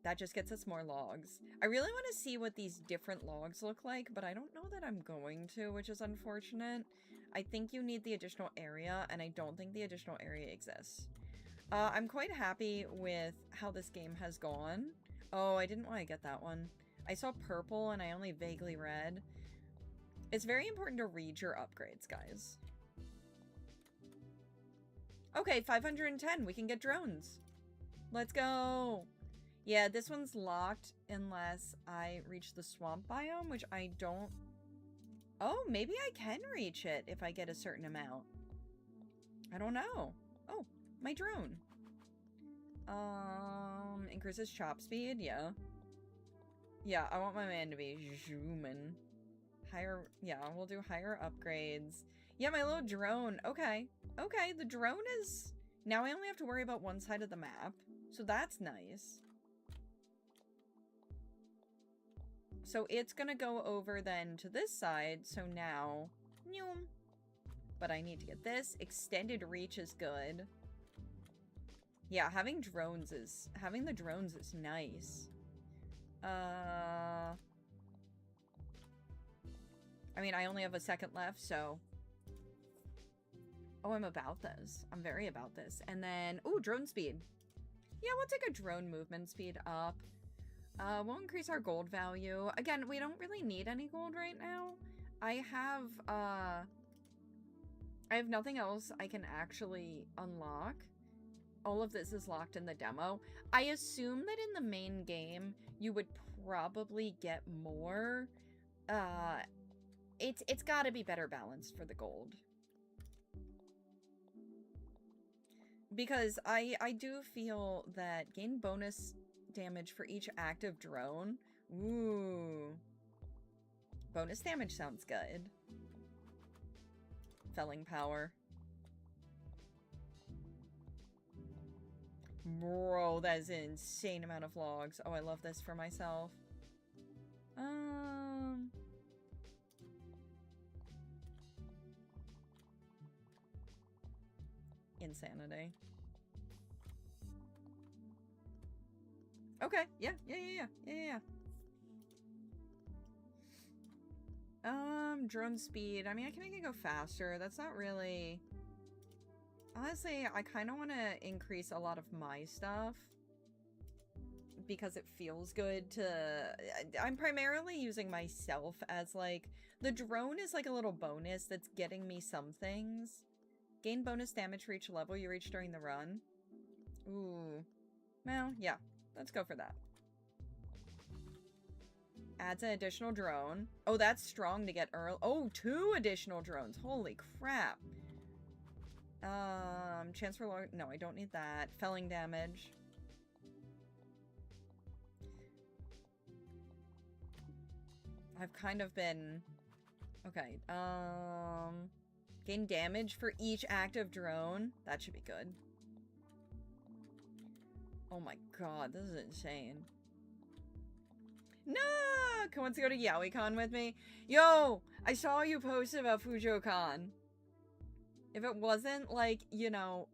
That just gets us more logs. I really want to see what these different logs look like, but I don't know that I'm going to, which is unfortunate. I think you need the additional area, and I don't think the additional area exists. I'm quite happy with how this game has gone. Oh, I didn't want to get that one. I saw purple, and I only vaguely read. It's very important to read your upgrades, guys. Okay, 510. We can get drones. Let's go. Yeah, this one's locked unless I reach the swamp biome, which I don't... Oh, maybe I can reach it if I get a certain amount. I don't know. Oh, my drone. Increases chop speed, yeah. Yeah, I want my man to be zooming. Higher, yeah, we'll do higher upgrades. Yeah, my little drone. Okay. Okay, the drone is... Now I only have to worry about one side of the map. So that's nice. So it's gonna go over then to this side. So now... But I need to get this. Extended reach is good. Yeah, having the drones is nice. I mean, I only have a second left, so... Oh, I'm about this. I'm very about this. And then, ooh, drone speed. Yeah, we'll take a drone movement speed up. We'll increase our gold value. Again, we don't really need any gold right now. I have nothing else I can actually unlock. All of this is locked in the demo. I assume that in the main game, you would probably get more. It's gotta be better balanced for the gold. Because I do feel that gain bonus damage for each active drone. Ooh. Bonus damage sounds good. Felling power. Bro, that is an insane amount of logs. Oh, I love this for myself. Insanity. Okay, yeah. Drone speed. I mean, I can make it go faster. That's not really... Honestly, I kind of want to increase a lot of my stuff because it feels good to... I'm primarily using myself as, like... The drone is like a little bonus that's getting me some things. Gain bonus damage for each level you reach during the run. Ooh. Well, yeah. Let's go for that. Adds an additional drone. Oh, that's strong to get early. Oh, 2 additional drones. Holy crap. Chance for long... No, I don't need that. Felling damage. I've kind of been... Okay, gain damage for each active drone. That should be good. Oh my god, this is insane. No! Who wants to go to YaoiCon with me? Yo! I saw you posted about FujoCon. If it wasn't, like, you know,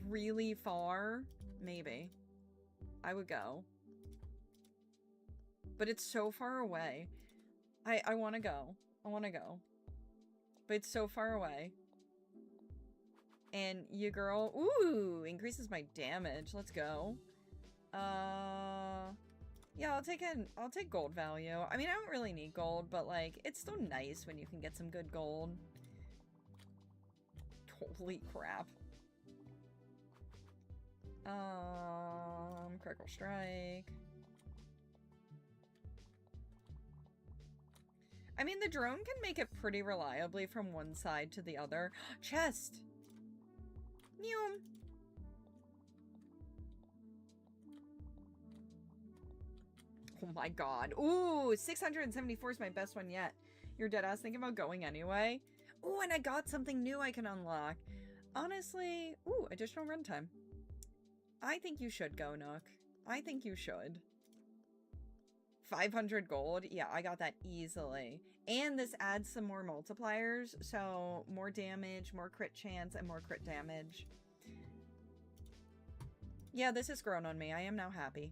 really far, maybe. I would go. But it's so far away. I want to go. I want to go. But it's so far away. And you girl... Ooh! Increases my damage. Let's go. Yeah, I'll take gold value. I mean, I don't really need gold, but, like, it's still nice when you can get some good gold. Holy crap. Critical strike. I mean, the drone can make it pretty reliably from one side to the other. Chest! Mew! Oh my god. Ooh, 674 is my best one yet. You're deadass thinking about going anyway? Ooh, and I got something new I can unlock. Honestly, ooh, additional runtime. I think you should go, Nook. I think you should. 500 gold? Yeah, I got that easily. And this adds some more multipliers, so more damage, more crit chance, and more crit damage. Yeah, this has grown on me. I am now happy.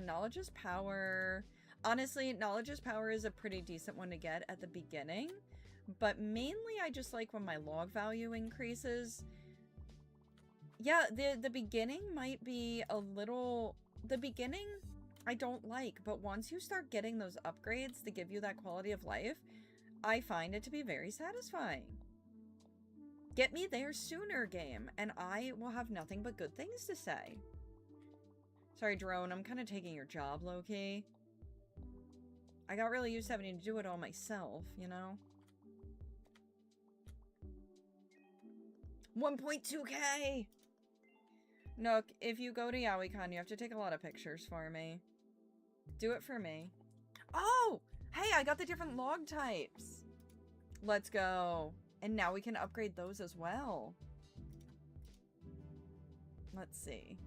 Knowledge is power. Honestly, knowledge is power is a pretty decent one to get at the beginning, but mainly I just like when my log value increases. Yeah, the beginning might be a little... The beginning, I don't like, but once you start getting those upgrades to give you that quality of life, I find it to be very satisfying. Get me there sooner, game, and I will have nothing but good things to say. Sorry, drone, I'm kind of taking your job, low-key. I got really used to having to do it all myself, you know? 1.2k! Nook, if you go to YaoiCon, you have to take a lot of pictures for me. Do it for me. Oh! Hey, I got the different log types! Let's go. And now we can upgrade those as well. Let's see.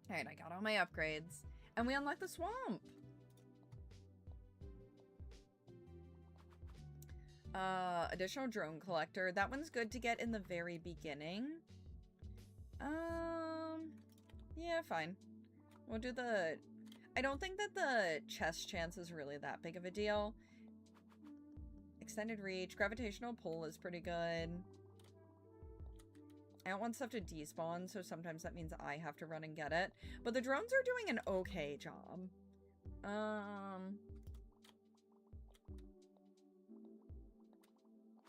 Alright, I got all my upgrades. And we unlocked the swamp! Additional drone collector. That one's good to get in the very beginning. Yeah, fine. We'll do the... I don't think that the chest chance is really that big of a deal. Extended reach. Gravitational pull is pretty good. I don't want stuff to despawn, so sometimes that means I have to run and get it. But the drones are doing an okay job.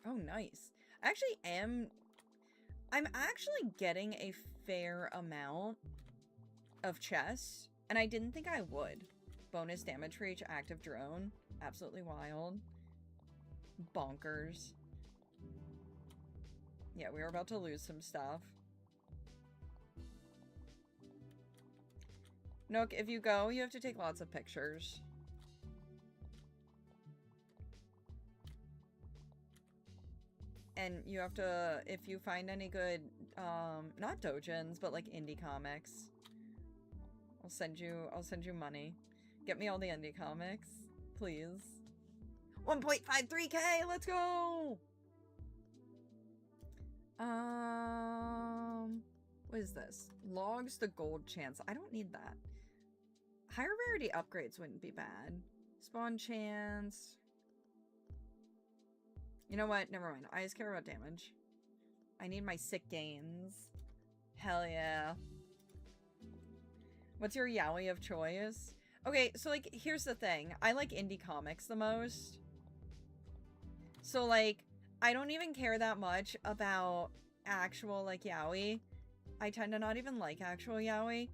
Oh, nice. I'm actually getting a fair amount of chests, and I didn't think I would. Bonus damage for each active drone. Absolutely wild. Bonkers. Yeah, we were about to lose some stuff. Nook, if you go, you have to take lots of pictures. And you have to, if you find any good, not dojins, but like indie comics, I'll send you money. Get me all the indie comics, please. 1.53k, let's go! What is this? Logs the gold chance. I don't need that. Higher rarity upgrades wouldn't be bad. Spawn chance. You know what? Never mind. I just care about damage. I need my sick gains. Hell yeah. What's your yaoi of choice? Okay, so, like, here's the thing. I like indie comics the most. So, like, I don't even care that much about actual, like, yaoi. I tend to not even like actual yaoi.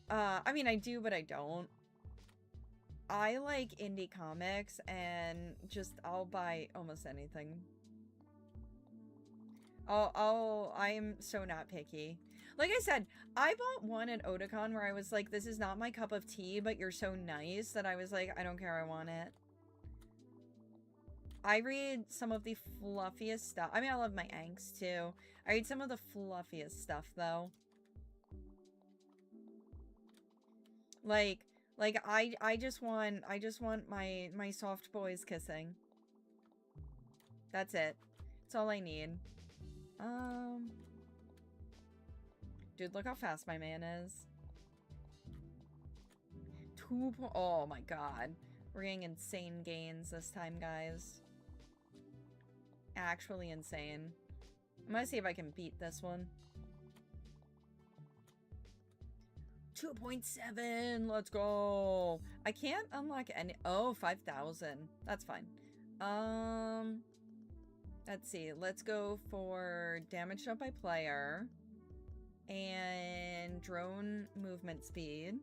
I mean, I do, but I don't. I like indie comics, and just, I'll buy almost anything. I'm so not picky. Like I said, I bought one at Otakon where I was like, this is not my cup of tea, but you're so nice that I was like, I don't care, I want it. I read some of the fluffiest stuff. I mean, I love my angst too. I read some of the fluffiest stuff though. Like I just want my soft boys kissing. That's it. That's all I need. Dude, look how fast my man is. Oh my god. We're getting insane gains this time, guys. Actually insane. I'm gonna see if I can beat this one. 2.7. Let's go. I can't unlock any. Oh, 5,000. That's fine. Let's see. Let's go for damage up by player and drone movement speed.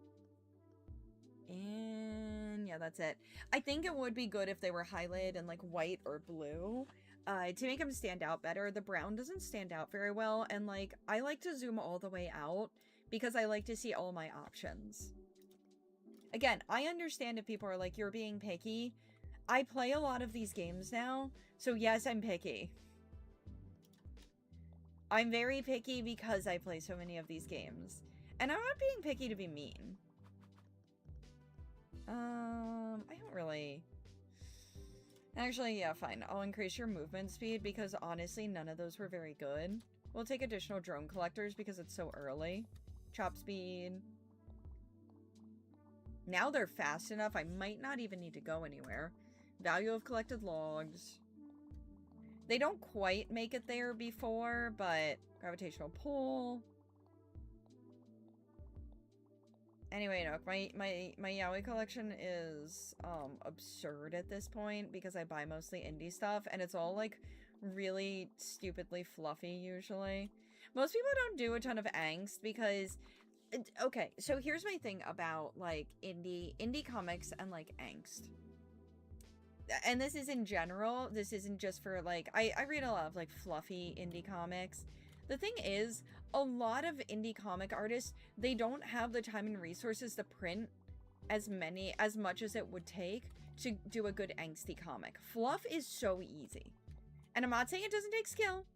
And yeah, that's it. I think it would be good if they were highlighted in like white or blue to make them stand out better. The brown doesn't stand out very well, and like I like to zoom all the way out because I like to see all my options. Again, I understand if people are like, you're being picky. I play a lot of these games now, so yes, I'm picky. I'm very picky because I play so many of these games. And I'm not being picky to be mean. I don't really... Actually, yeah, fine. I'll increase your movement speed because honestly, none of those were very good. We'll take additional drone collectors because it's so early. Chop speed. Now they're fast enough, I might not even need to go anywhere. Value of collected logs. They don't quite make it there before, but gravitational pull. Anyway, no, my yaoi collection is absurd at this point because I buy mostly indie stuff and it's all like really stupidly fluffy usually. Most people don't do a ton of angst because okay, so here's my thing about like indie comics and like angst. And this is in general, this isn't just for like, I read a lot of like fluffy indie comics. The thing is, a lot of indie comic artists, they don't have the time and resources to print as much as it would take to do a good angsty comic. Fluff is so easy. And I'm not saying it doesn't take skill.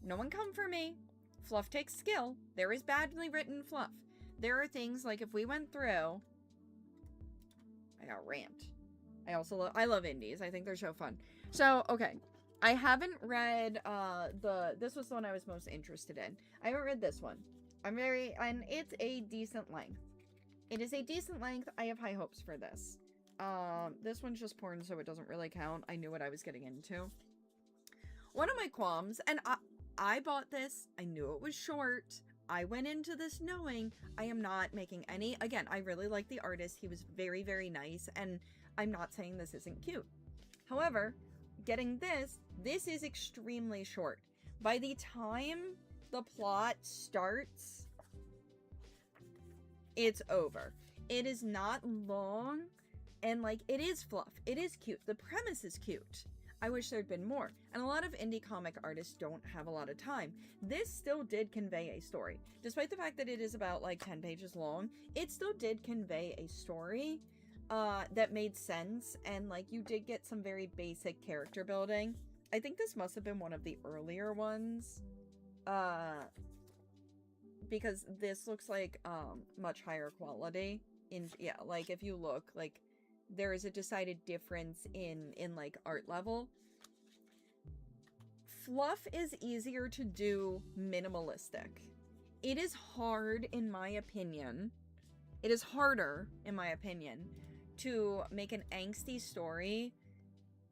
No one come for me. Fluff takes skill. There is badly written fluff. There are things like if we went through, I got rant. I love indies. I think they're so fun. So, okay. I haven't read, this was the one I was most interested in. I haven't read this one. and it's a decent length. It is a decent length. I have high hopes for this. This one's just porn, so it doesn't really count. I knew what I was getting into. One of my qualms, and I bought this. I knew it was short. I went into this knowing I am not making any. Again, I really like the artist. He was very, very nice, and I'm not saying this isn't cute. However, getting this is extremely short. By the time the plot starts, it's over. It is not long, and like, it is fluff. It is cute. The premise is cute. I wish there'd been more. And a lot of indie comic artists don't have a lot of time. This still did convey a story. Despite the fact that it is about like 10 pages long, it still did convey a story that made sense. And like, you did get some very basic character building. I think this must have been one of the earlier ones. Because this looks like much higher quality. Yeah, like if you look, like there is a decided difference in like art level. Fluff is easier to do minimalistic. it is hard, in my opinion. It is harder, in my opinion, to make an angsty story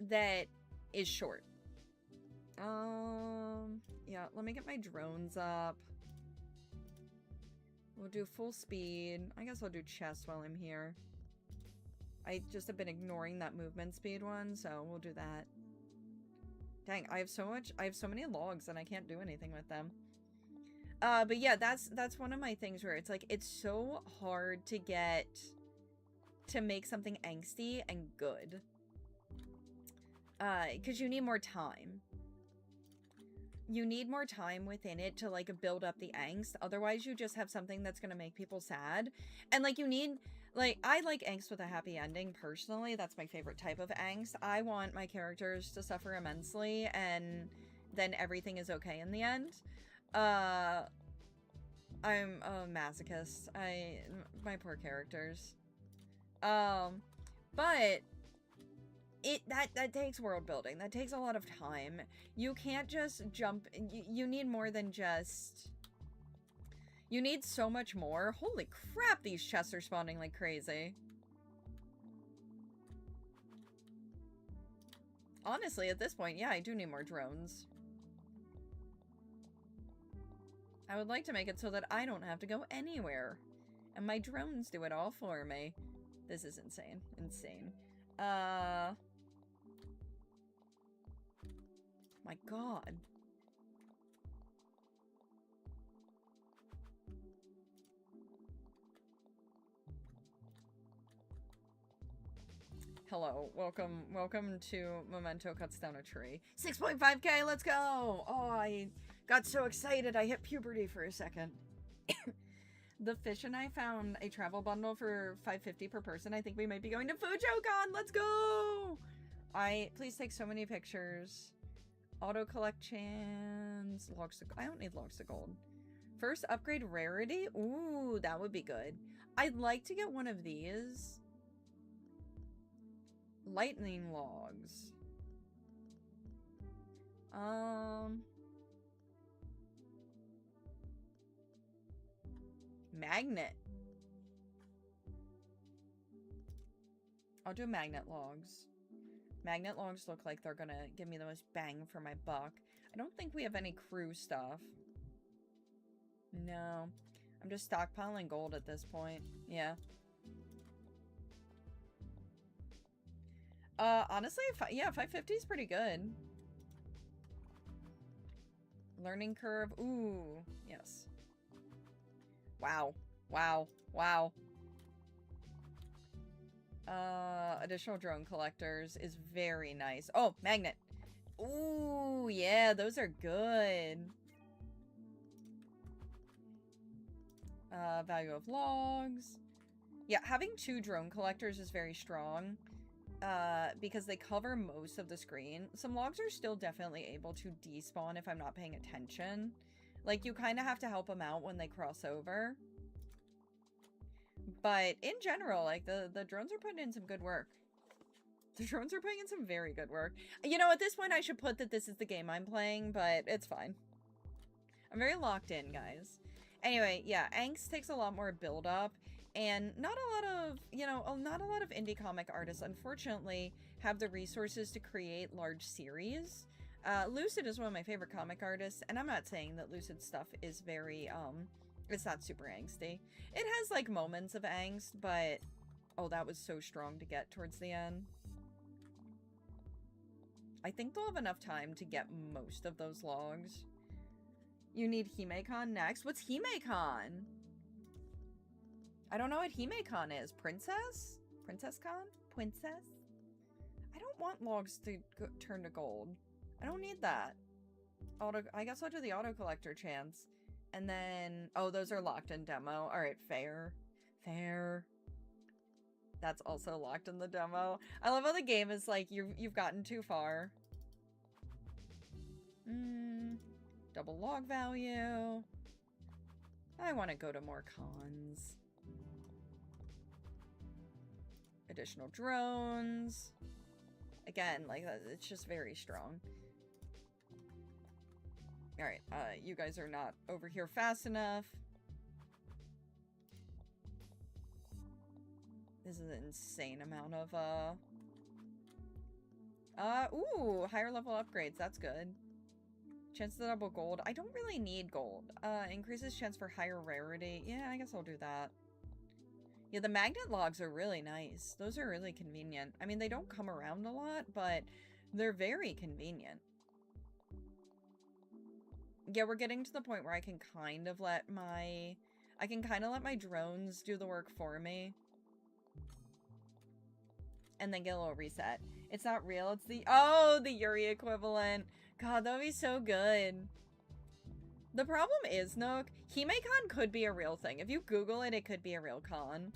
that is short. Yeah, let me get my drones up. We'll do full speed. I guess I'll do chest while I'm here. I just have been ignoring that movement speed one, so we'll do that. Dang, I have so many logs and I can't do anything with them. But yeah, that's one of my things where it's like, it's so hard to make something angsty and good. Because you need more time. You need more time within it to, like, build up the angst. Otherwise, you just have something that's gonna make people sad. And, like, you need... Like, I like angst with a happy ending, personally. That's my favorite type of angst. I want my characters to suffer immensely, and then everything is okay in the end. I'm a masochist. My poor characters. But... that takes world building. That takes a lot of time. You can't just jump... You need more than just... You need so much more. Holy crap, these chests are spawning like crazy. Honestly, at this point, yeah, I do need more drones. I would like to make it so that I don't have to go anywhere. And my drones do it all for me. This is insane. Insane. My god. Hello, welcome to Memento Cuts Down a Tree. 6.5k, let's go! Oh, I got so excited, I hit puberty for a second. The Fish and I found a travel bundle for $5.50 per person. I think we might be going to FujoCon, let's go! Please take so many pictures. Auto collect chance, logs to, I don't need logs to gold. First upgrade rarity, ooh, that would be good. I'd like to get one of these. Lightning logs. Magnet. I'll do magnet logs. Magnet logs look like they're gonna give me the most bang for my buck. I don't think we have any crew stuff. No. I'm just stockpiling gold at this point. Yeah. Honestly, yeah, 550 is pretty good. Learning curve. Ooh, yes. Wow. Wow. Wow. Additional drone collectors is very nice. Oh, magnet. Ooh, yeah, those are good. Value of logs. Yeah, having 2 drone collectors is very strong. Because they cover most of the screen. Some logs are still definitely able to despawn if I'm not paying attention. Like, you kind of have to help them out when they cross over. But in general, like, the drones are putting in some good work. The drones are putting in some very good work. You know, at this point, I should put that this is the game I'm playing, but it's fine. I'm very locked in, guys. Anyway, yeah, angst takes a lot more build-up. And not a lot of, you know, not a lot of indie comic artists, unfortunately, have the resources to create large series. Lucid is one of my favorite comic artists, and I'm not saying that Lucid's stuff is very, it's not super angsty. It has, like, moments of angst, but, oh, that was so strong to get towards the end. I think they'll have enough time to get most of those logs. You need HimeCon next? What's HimeCon? I don't know what HimeCon is. Princess? Princess Con? Princess? I don't want logs to turn to gold. I don't need that. I guess I'll do the auto collector chance. And then... Oh, those are locked in demo. Alright, fair. Fair. That's also locked in the demo. I love how the game is like, you've gotten too far. Double log value. I want to go to more cons. Additional drones. Again, like, it's just very strong. Alright, you guys are not over here fast enough. This is an insane amount of, ooh, higher level upgrades. That's good. Chance to double gold. I don't really need gold. Increases chance for higher rarity. Yeah, I guess I'll do that. Yeah, the magnet logs are really nice. Those are really convenient. I mean, they don't come around a lot, but they're very convenient. Yeah, we're getting to the point where I can kind of let my drones do the work for me. And then get a little reset. It's not real, it's the Yuri equivalent. God, that would be so good. The problem is, Nook, Hime-con could be a real thing. If you Google it, it could be a real con.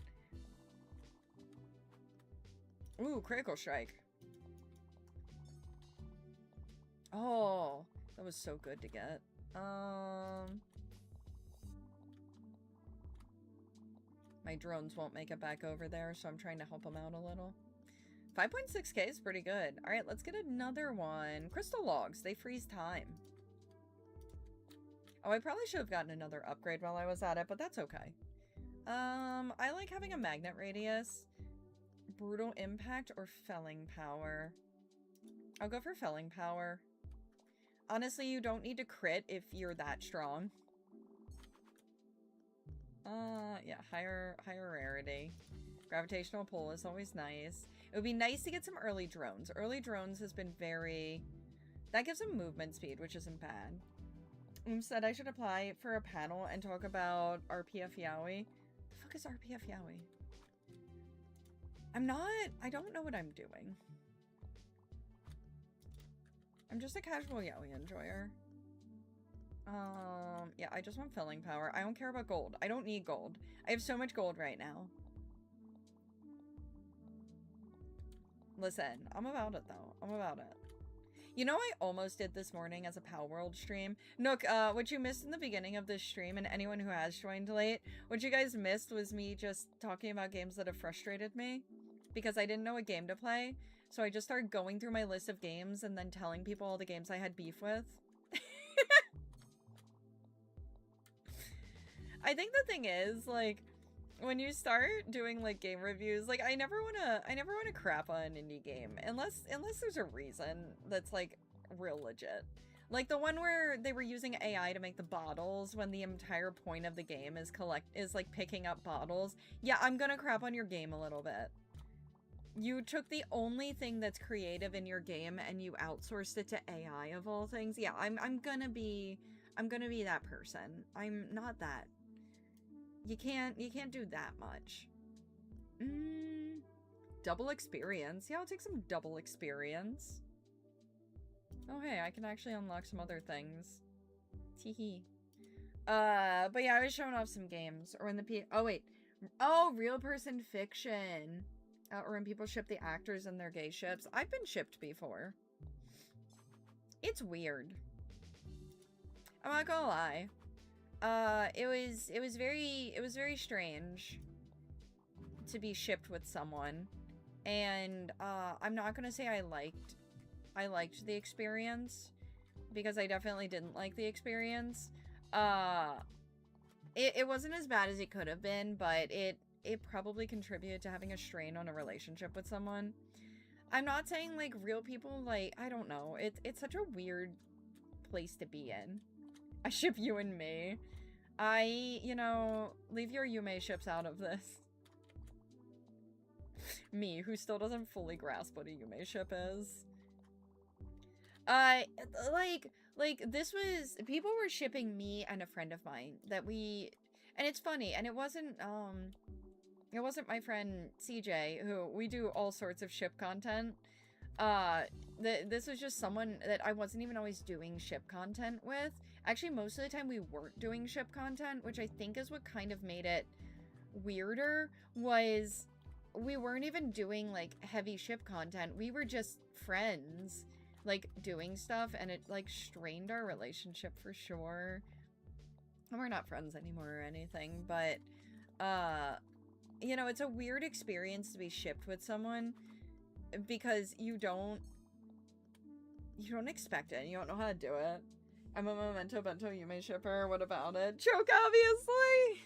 Ooh, critical strike. Oh, that was so good to get. My drones won't make it back over there, so I'm trying to help them out a little. 5.6k is pretty good. All right, let's get another one. Crystal logs, they freeze time. Oh, I probably should have gotten another upgrade while I was at it, but that's okay. I like having a magnet radius. Brutal impact or felling power. I'll go for felling power. Honestly, you don't need to crit if you're that strong. Yeah, higher rarity. Gravitational pull is always nice. It would be nice to get some early drones. Early drones has been very... That gives them movement speed, which isn't bad. Said I should apply for a panel and talk about RPF Yaoi. The fuck is RPF Yaoi? I don't know what I'm doing. I'm just a casual yaoi enjoyer. Yeah, I just want filling power. I don't care about gold. I don't need gold. I have so much gold right now. Listen, I'm about it though. I'm about it. You know, I almost did this morning as a Pal World stream. Nook, what you missed in the beginning of this stream, and anyone who has joined late, what you guys missed was me just talking about games that have frustrated me. Because I didn't know what game to play. So I just started going through my list of games and then telling people all the games I had beef with. I think the thing is, like, when you start doing like game reviews, like I never wanna crap on an indie game unless there's a reason that's like real legit. Like the one where they were using AI to make the bottles when the entire point of the game is like picking up bottles. Yeah, I'm gonna crap on your game a little bit. You took the only thing that's creative in your game and you outsourced it to AI of all things. Yeah, I'm gonna be that person. I'm not that. You can't do that much. Double experience. Yeah, I'll take some double experience. Oh hey, I can actually unlock some other things. Teehee. But yeah, I was showing off some games. Or when the oh wait. Oh, real person fiction. Or when people ship the actors in their gay ships. I've been shipped before. It's weird. I'm not gonna lie. It was very strange to be shipped with someone. And I'm not gonna say I liked the experience, because I definitely didn't like the experience. It wasn't as bad as it could have been, but it probably contributed to having a strain on a relationship with someone. I'm not saying, like, real people, like, I don't know. It's such a weird place to be in. I ship you and me. You know, leave your Yume ships out of this. Me, who still doesn't fully grasp what a Yume ship is. Like, this was... People were shipping me and a friend of mine that we... And it's funny, and it wasn't my friend CJ, who we do all sorts of ship content. This was just someone that I wasn't even always doing ship content with. Actually, most of the time we weren't doing ship content, which I think is what kind of made it weirder, was we weren't even doing, like, heavy ship content. We were just friends, like, doing stuff, and it, like, strained our relationship for sure. And we're not friends anymore or anything, but, you know, it's a weird experience to be shipped with someone because you don't expect it. You don't know how to do it. I'm a Memento Bento Yume shipper. What about it? Joke, obviously!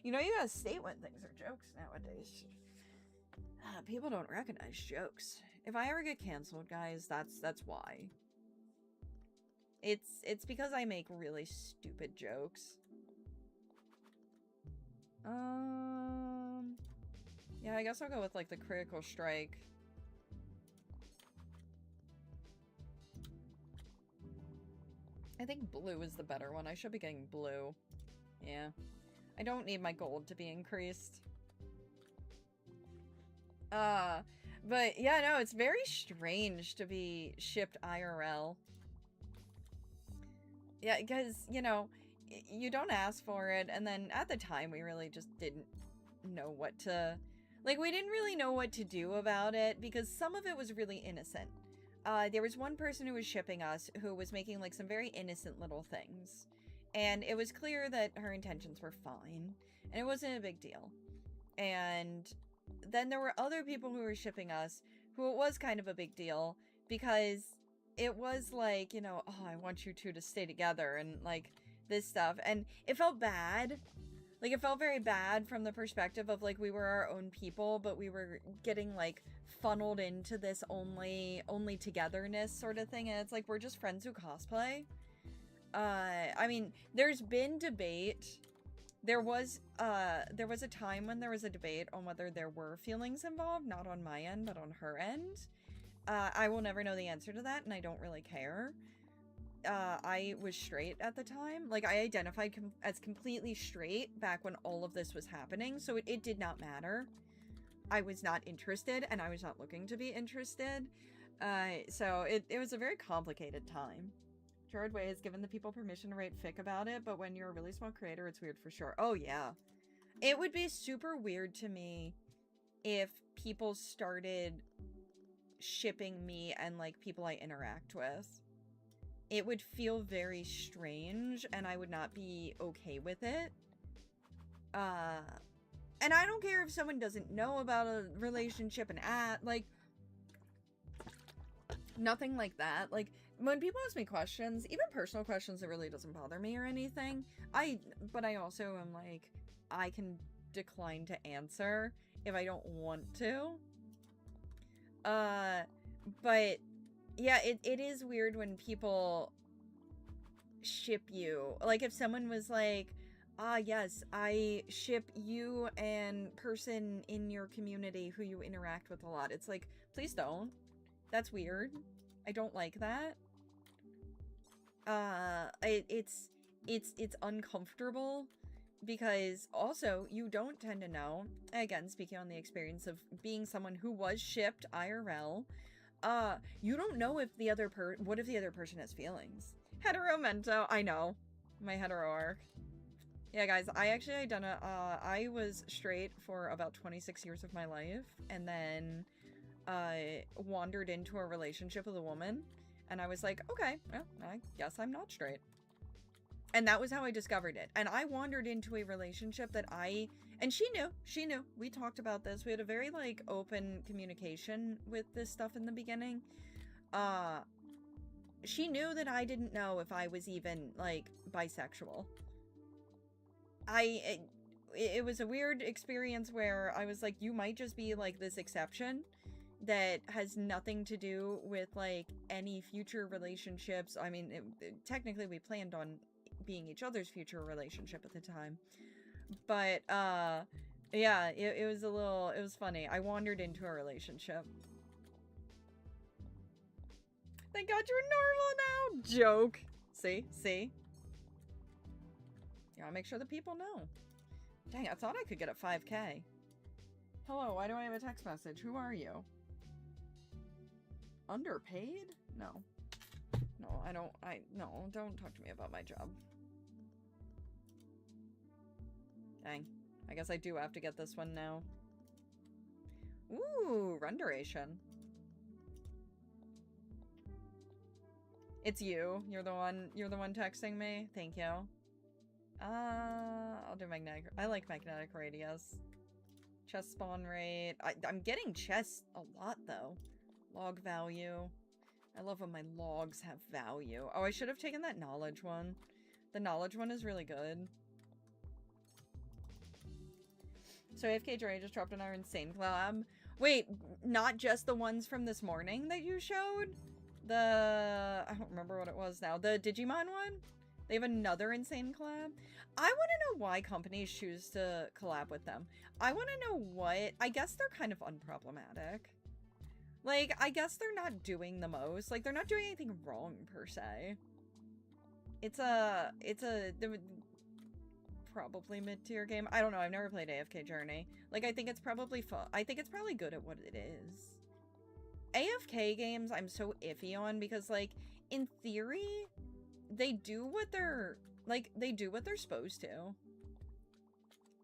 You know, you gotta state when things are jokes nowadays. People don't recognize jokes. If I ever get canceled, guys, that's why. It's because I make really stupid jokes. Yeah, I guess I'll go with, like, the critical strike. I think blue is the better one. I should be getting blue. Yeah. I don't need my gold to be increased. But yeah, no, it's very strange to be shipped IRL. Yeah, because, you know, you don't ask for it, and then at the time we really just didn't know what to... Like, we didn't really know what to do about it, because some of it was really innocent. There was one person who was shipping us who was making, like, some very innocent little things. And it was clear that her intentions were fine, and it wasn't a big deal. And then there were other people who were shipping us who it was kind of a big deal, because it was like, you know, oh, I want you two to stay together, and, like, this stuff. And it felt bad. Like, it felt very bad from the perspective of, like, we were our own people, but we were getting, like, funneled into this only togetherness sort of thing. And it's like, we're just friends who cosplay. I mean, there's been debate. There was a time when there was a debate on whether there were feelings involved, not on my end, but on her end. I will never know the answer to that, and I don't really care. I was straight at the time. Like, I identified as completely straight back when all of this was happening, so it did not matter. I was not interested, and I was not looking to be interested. So it was a very complicated time. Jared Way has given the people permission to write fic about it, but when you're a really small creator, it's weird for sure. Oh, yeah. It would be super weird to me if people started shipping me and, like, people I interact with. It would feel very strange, and I would not be okay with it. And I don't care if someone doesn't know about a relationship and like, nothing like that. Like, when people ask me questions, even personal questions, it really doesn't bother me or anything. But I also am like, I can decline to answer if I don't want to. But yeah, it is weird when people ship you. Like, if someone was like, yes, I ship you and person in your community who you interact with a lot. It's like, please don't. That's weird. I don't like that. It's uncomfortable, because also you don't tend to know, again, speaking on the experience of being someone who was shipped IRL, you don't know if what if the other person has feelings. Heteromento, I know. My hetero arc. Yeah, guys, I was straight for about 26 years of my life, and then wandered into a relationship with a woman, and I was like, okay, well, I guess I'm not straight. And that was how I discovered it. And I wandered into a relationship that and she knew, we talked about this. We had a very, like, open communication with this stuff in the beginning. She knew that I didn't know if I was even, like, bisexual. It was a weird experience where I was like, you might just be, like, this exception that has nothing to do with, like, any future relationships. I mean, technically we planned on being each other's future relationship at the time. But, yeah, it was funny. I wandered into a relationship. Thank God you're normal now! Joke. See? Yeah, I'll make sure the people know. Dang, I thought I could get a 5K. Hello, why do I have a text message? Who are you? Underpaid? No. No, no, don't talk to me about my job. Dang. I guess I do have to get this one now. Ooh, run duration. It's you. You're the one texting me? Thank you. I'll do magnetic. I like magnetic radius. Chest spawn rate. I'm getting chests a lot, though. Log value. I love when my logs have value. Oh, I should have taken that knowledge one. The knowledge one is really good. So AFK Journey just dropped on our insane collab. Wait, not just the ones from this morning that you showed? I don't remember what it was now. The Digimon one? They have another insane collab? I want to know why companies choose to collab with them. I want to know what... I guess they're kind of unproblematic. Like, I guess they're not doing the most. Like, they're not doing anything wrong, per se. It's a probably mid-tier game. I don't know. I've never played AFK Journey. Like, I think it's probably fun. I think it's probably good at what it is. AFK games, I'm so iffy on because, like, in theory, they do what they're supposed to.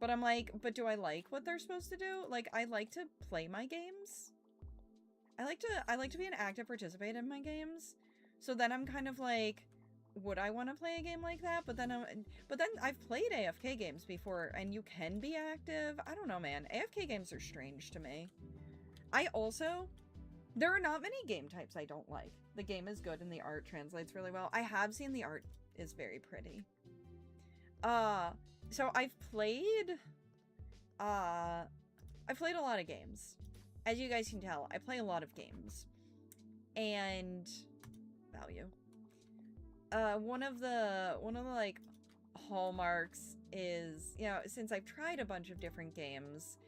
But I'm like, but do I like what they're supposed to do? Like, I like to play my games. I like to be an active participant in my games. So then I'm kind of like, would I want to play a game like that? But then I've played AFK games before, and you can be active. I don't know, man. AFK games are strange to me. There are not many game types I don't like. The game is good and the art translates really well. I have seen the art is very pretty. So I've played a lot of games. As you guys can tell, I play a lot of games. And value. One of the like hallmarks is, you know, since I've tried a bunch of different games,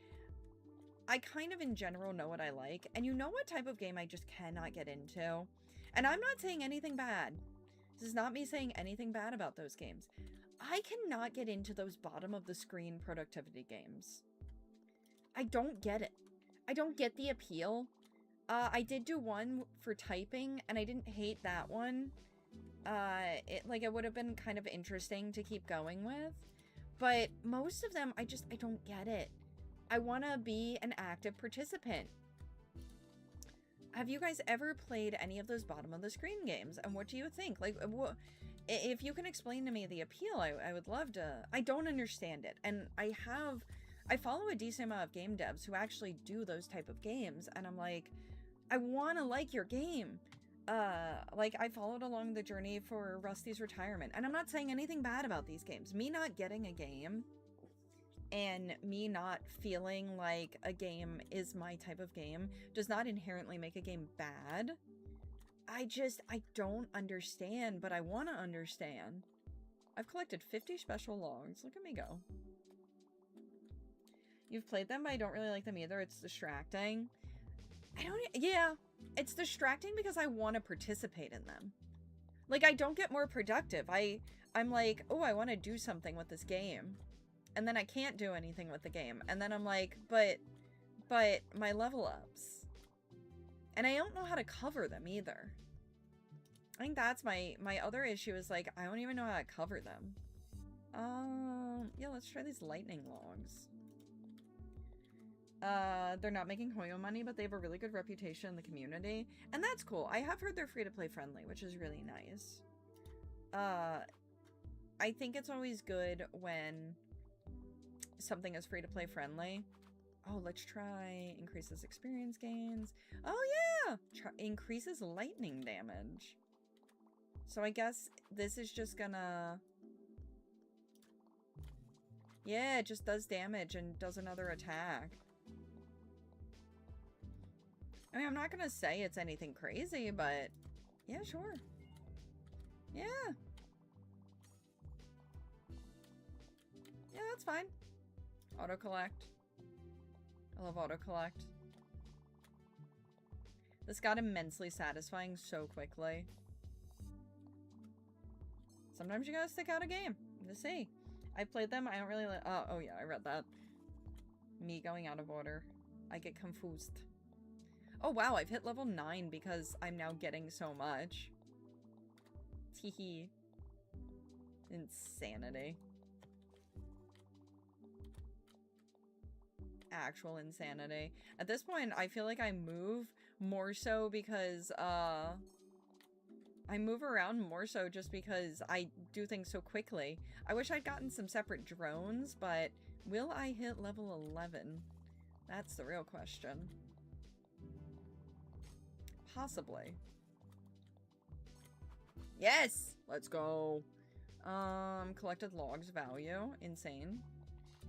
I kind of in general know what I like, and you know what type of game I just cannot get into. And I'm not saying anything bad. This is not me saying anything bad about those games. I cannot get into those bottom of the screen productivity games. I don't get it. I don't get the appeal. I did do one for typing, and I didn't hate that one. It would have been kind of interesting to keep going with, but most of them, I don't get it. I want to be an active participant. Have you guys ever played any of those bottom of the screen games? And what do you think? Like, if you can explain to me the appeal, I would love to. I don't understand it. And I follow a decent amount of game devs who actually do those type of games. And I'm like, I want to like your game. Like, I followed along the journey for Rusty's retirement. And I'm not saying anything bad about these games. Me not getting a game and me not feeling like a game is my type of game does not inherently make a game bad. I don't understand, but I want to understand. I've collected 50 special logs. Look at me go. You've played them, but I don't really like them either. It's distracting. Yeah, it's distracting because I want to participate in them. Like, I don't get more productive. I'm like, oh, I want to do something with this game. And then I can't do anything with the game. And then I'm like, but my level ups. And I don't know how to cover them either. I think that's my other issue is, like, I don't even know how to cover them. Yeah, let's try these lightning logs. They're not making Hoyo money, but they have a really good reputation in the community. And that's cool. I have heard they're free-to-play friendly, which is really nice. I think it's always good when something is free-to-play friendly. Oh, let's try increases experience gains. Oh, yeah! Increases lightning damage. So I guess this is just gonna... Yeah, it just does damage and does another attack. I mean, I'm not gonna say it's anything crazy, but yeah, sure. Yeah. Yeah, that's fine. Auto-collect. I love auto-collect. This got immensely satisfying so quickly. Sometimes you gotta stick out a game to see. I played them, I don't really like- oh yeah, I read that. Me going out of order. I get confused. Oh wow, I've hit level 9 because I'm now getting so much. Teehee. Insanity. Actual insanity. At this point, I feel like I move more so because, I move around more so just because I do things so quickly. I wish I'd gotten some separate drones, but will I hit level 11? That's the real question. Possibly. Yes! Let's go. Collected logs value. Insane.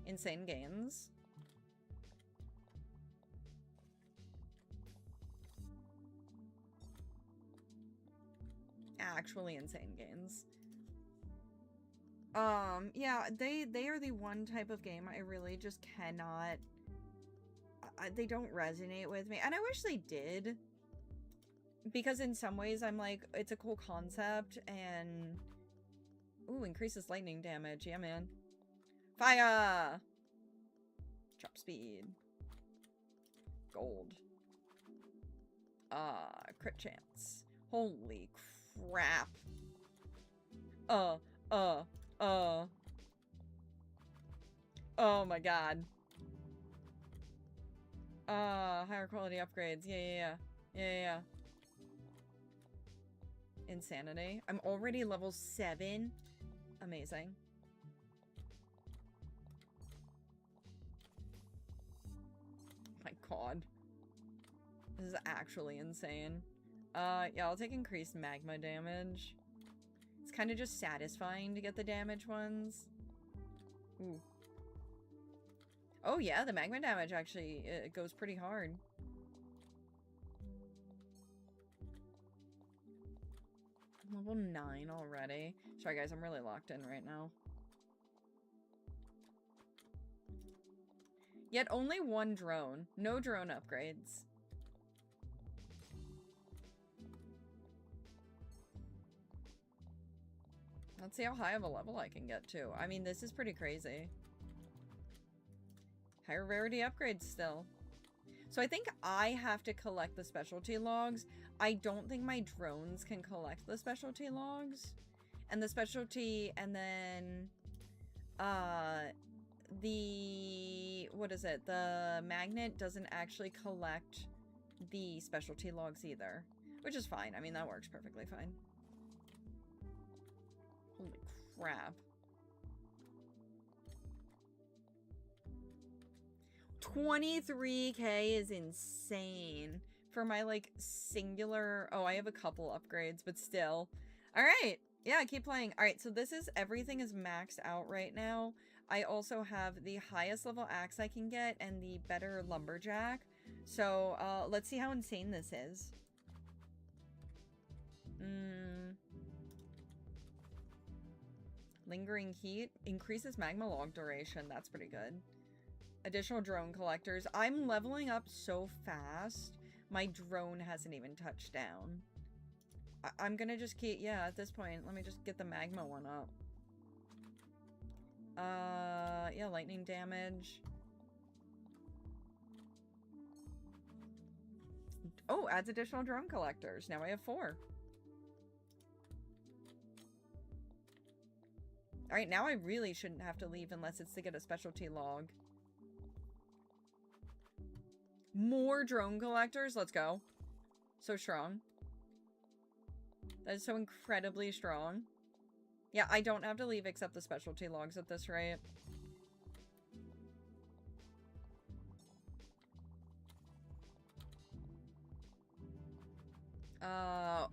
Insane gains. Actually insane gains. Yeah, they are the one type of game I really just cannot... they don't resonate with me. And I wish they did. Because in some ways I'm like, it's a cool concept and... Ooh, increases lightning damage. Yeah, man. Fire! Chop speed. Gold. Crit chance. Holy crap. Oh my god. Higher quality upgrades. Yeah. Insanity. I'm already level 7. Amazing. My god. This is actually insane. Yeah, I'll take increased magma damage. It's kind of just satisfying to get the damage ones. Ooh. Oh yeah, the magma damage actually it goes pretty hard. Level 9 already. Sorry guys, I'm really locked in right now. Yet only one drone. No drone upgrades. Let's see how high of a level I can get to. I mean, this is pretty crazy. Higher rarity upgrades still. So I think I have to collect the specialty logs. I don't think my drones can collect the specialty logs. And the specialty, and then, what is it? The magnet doesn't actually collect the specialty logs either. Which is fine. I mean, that works perfectly fine. Holy crap. 23k is insane for my like singular... Oh, I have a couple upgrades, but still. All right. Yeah, keep playing. All right, so this is... Everything is maxed out right now. I also have the highest level axe I can get and the better lumberjack. So let's see how insane this is. Lingering heat increases magma log duration. That's pretty good. Additional drone collectors. I'm leveling up so fast. My drone hasn't even touched down. I'm gonna just keep... Yeah, at this point, let me just get the magma one up. Yeah, lightning damage. Oh, adds additional drone collectors. Now I have 4. Alright, now I really shouldn't have to leave unless it's to get a specialty log. More drone collectors? Let's go. So strong. That is so incredibly strong. Yeah, I don't have to leave except the specialty logs at this rate.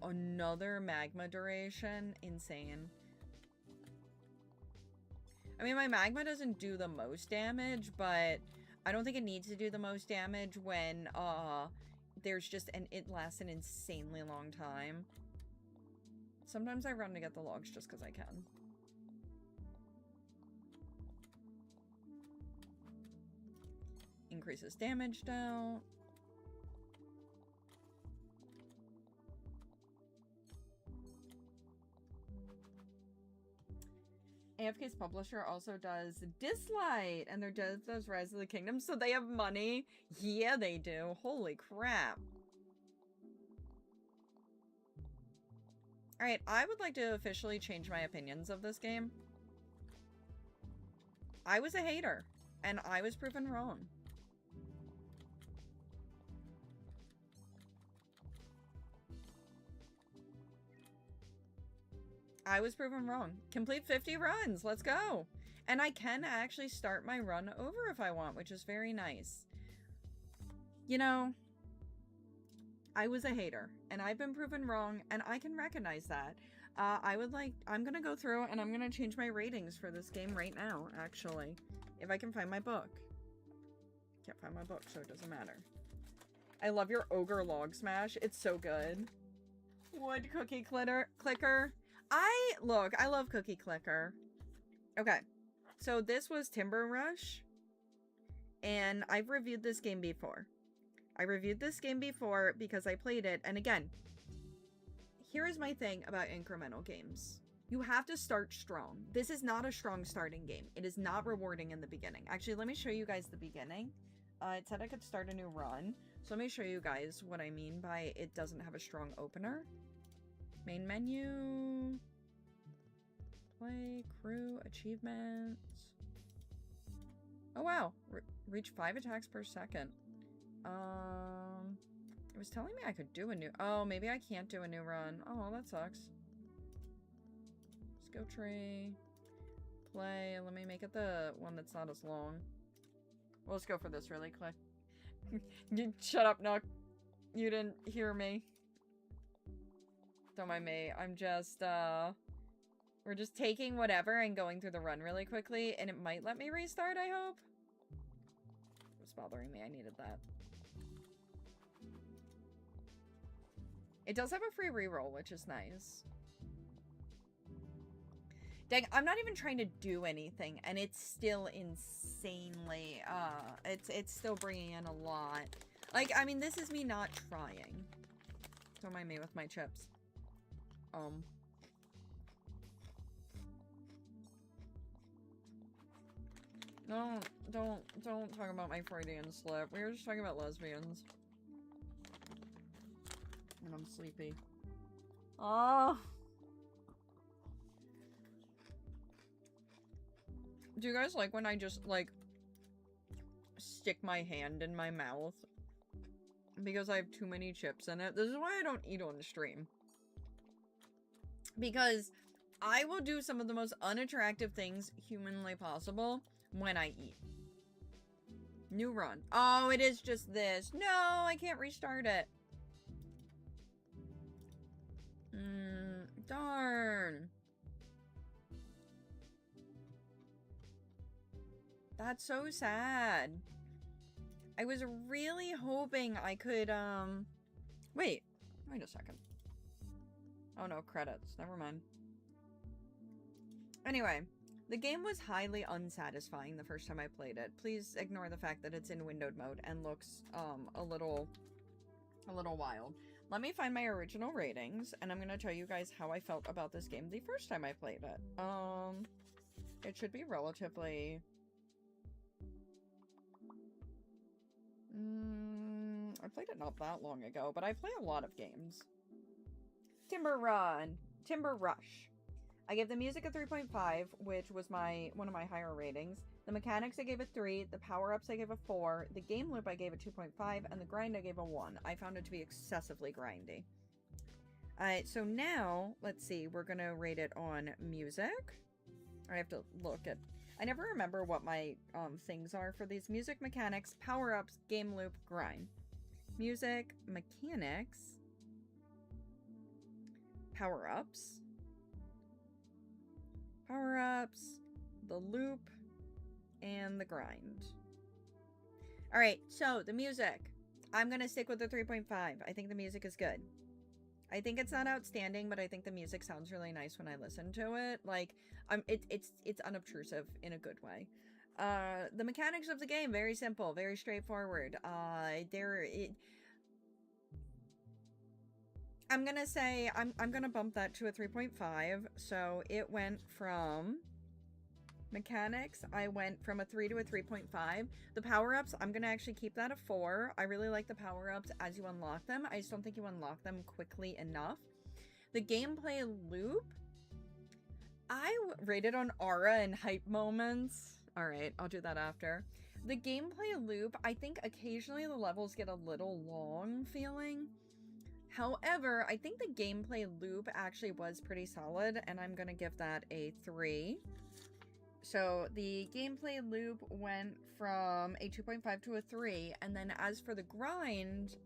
Another magma duration? Insane. I mean, my magma doesn't do the most damage, but I don't think it needs to do the most damage when, there's just it lasts an insanely long time. Sometimes I run to get the logs just because I can. Increases damage down. AFK's publisher also does Dislight, and does Rise of the Kingdom, so they have money. Yeah, they do. Holy crap. Alright, I would like to officially change my opinions of this game. I was a hater, and I was proven wrong. I was proven wrong. Complete 50 runs. Let's go. And I can actually start my run over if I want, which is very nice. You know, I was a hater, and I've been proven wrong, and I can recognize that. I'm gonna go through and I'm gonna change my ratings for this game right now, actually. If I can find my book. Can't find my book, so it doesn't matter. I love your ogre log smash. It's so good. Wood cookie clicker. I love cookie clicker. Okay. So this was Timber Rush. And I've reviewed this game before. I reviewed this game before because I played it. And again, here is my thing about incremental games. You have to start strong. This is not a strong starting game. It is not rewarding in the beginning. Actually, let me show you guys the beginning. It said I could start a new run. So let me show you guys what I mean by it doesn't have a strong opener. Main menu. Play, crew, achievements. Oh wow, reach 5 attacks per second. It was telling me I could do a new, oh, maybe I can't do a new run. Oh, that sucks. Skill tree. Play, let me make it the one that's not as long. Well, let's go for this really quick. You shut up, Nook. You didn't hear me. Don't mind me. I'm just, we're just taking whatever and going through the run really quickly, and it might let me restart, I hope. It was bothering me. I needed that. It does have a free reroll, which is nice. Dang, I'm not even trying to do anything, and it's still insanely, it's still bringing in a lot. Like, I mean, this is me not trying. Don't mind me with my chips. Don't talk about my Freudian slip. We were just talking about lesbians. And I'm sleepy. Oh. Do you guys like when I just, like, stick my hand in my mouth? Because I have too many chips in it. This is why I don't eat on the stream. Because I will do some of the most unattractive things humanly possible when I eat. New run. Oh, it is just this. No, I can't restart it. Darn. That's so sad. I was really hoping I could, wait a second. Oh no, credits. Never mind. Anyway, the game was highly unsatisfying the first time I played it. Please ignore the fact that it's in windowed mode and looks, a little wild. Let me find my original ratings, and I'm gonna tell you guys how I felt about this game the first time I played it. It should be relatively... I played it not that long ago, but I play a lot of games. Timber Rush. I gave the music a 3.5, which was one of my higher ratings. The mechanics I gave a 3, the power-ups I gave a 4, the game loop I gave a 2.5, and the grind I gave a 1. I found it to be excessively grindy. Alright, so now, let's see, we're gonna rate it on music. I have to look at... I never remember what my things are for these. Music, mechanics, power-ups, game loop, grind. Music, mechanics, power-ups, the loop, and the grind. Alright, so the music. I'm gonna stick with the 3.5. I think the music is good. I think it's not outstanding, but I think the music sounds really nice when I listen to it. Like, it's unobtrusive in a good way. The mechanics of the game, very simple, very straightforward. I'm gonna say, I'm gonna bump that to a 3.5. So it went from mechanics, I went from a 3 to a 3.5. The power-ups, I'm gonna actually keep that a 4. I really like the power-ups as you unlock them. I just don't think you unlock them quickly enough. The gameplay loop, I rated on aura and hype moments. Alright, I'll do that after. The gameplay loop, I think occasionally the levels get a little long feeling. However, I think the gameplay loop actually was pretty solid, and I'm gonna give that a 3. So the gameplay loop went from a 2.5 to a 3, and then as for the grind,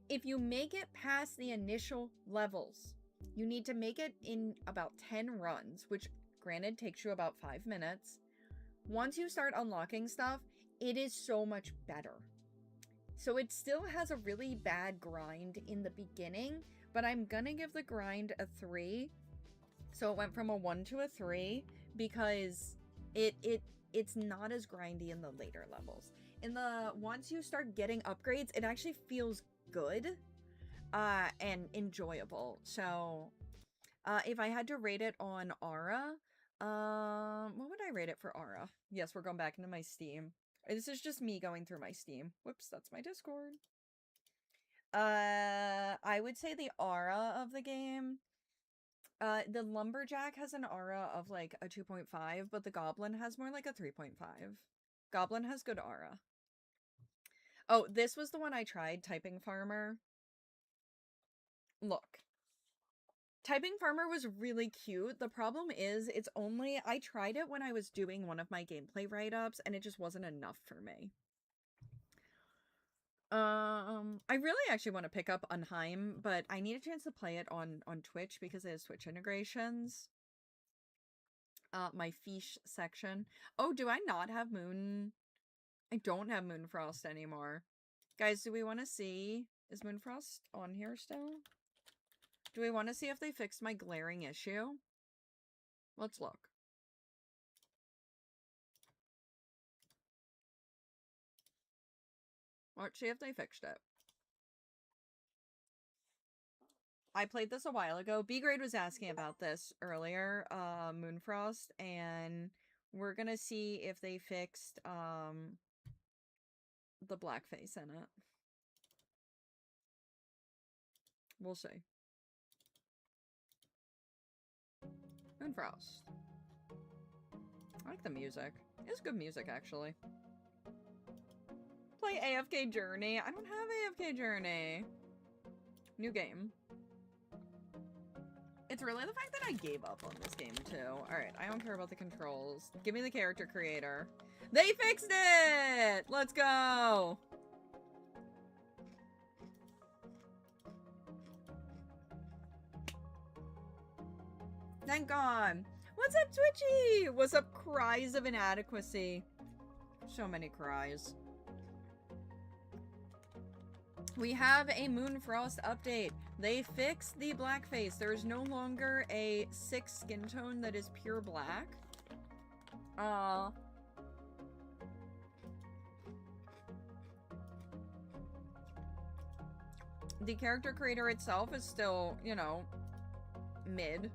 if you make it past the initial levels, You need to make it in about 10 runs, which granted takes you about 5 minutes. Once you start unlocking stuff, it is so much better. So it still has a really bad grind in the beginning, but I'm gonna give the grind a 3. So it went from a 1 to a 3 because it's not as grindy in the later levels. Once you start getting upgrades, it actually feels good and enjoyable. So if I had to rate it on Aura, what would I rate it for Aura? Yes, we're going back into my Steam. This is just me going through my Steam. Whoops, that's my Discord. I would say the aura of the game. The Lumberjack has an aura of like a 2.5, but the Goblin has more like a 3.5. Goblin has good aura. Oh, this was the one I tried, Typing Farmer. Look. Typing Farmer was really cute. The problem is, I tried it when I was doing one of my gameplay write-ups, and it just wasn't enough for me. I really actually want to pick up Unheim, but I need a chance to play it on Twitch because it has Twitch integrations. My fiche section. Oh, do I not have Moon? I don't have Moonfrost anymore. Guys, do we want to see? Is Moonfrost on here still? Do we want to see if they fixed my glaring issue? Let's look. Let's see if they fixed it. I played this a while ago. B-Grade was asking about this earlier, Moonfrost, and we're gonna see if they fixed, the blackface in it. We'll see. Moonfrost. I like the music. It's good music, actually. Play AFK Journey. I don't have AFK Journey. New game. It's really the fact that I gave up on this game, too. Alright, I don't care about the controls. Give me the character creator. They fixed it! Let's go! Thank God. What's up, Twitchy? What's up, cries of inadequacy? So many cries. We have a Moonfrost update. They fixed the blackface. There is no longer a 6 skin tone that is pure black. The character creator itself is still, you know, mid.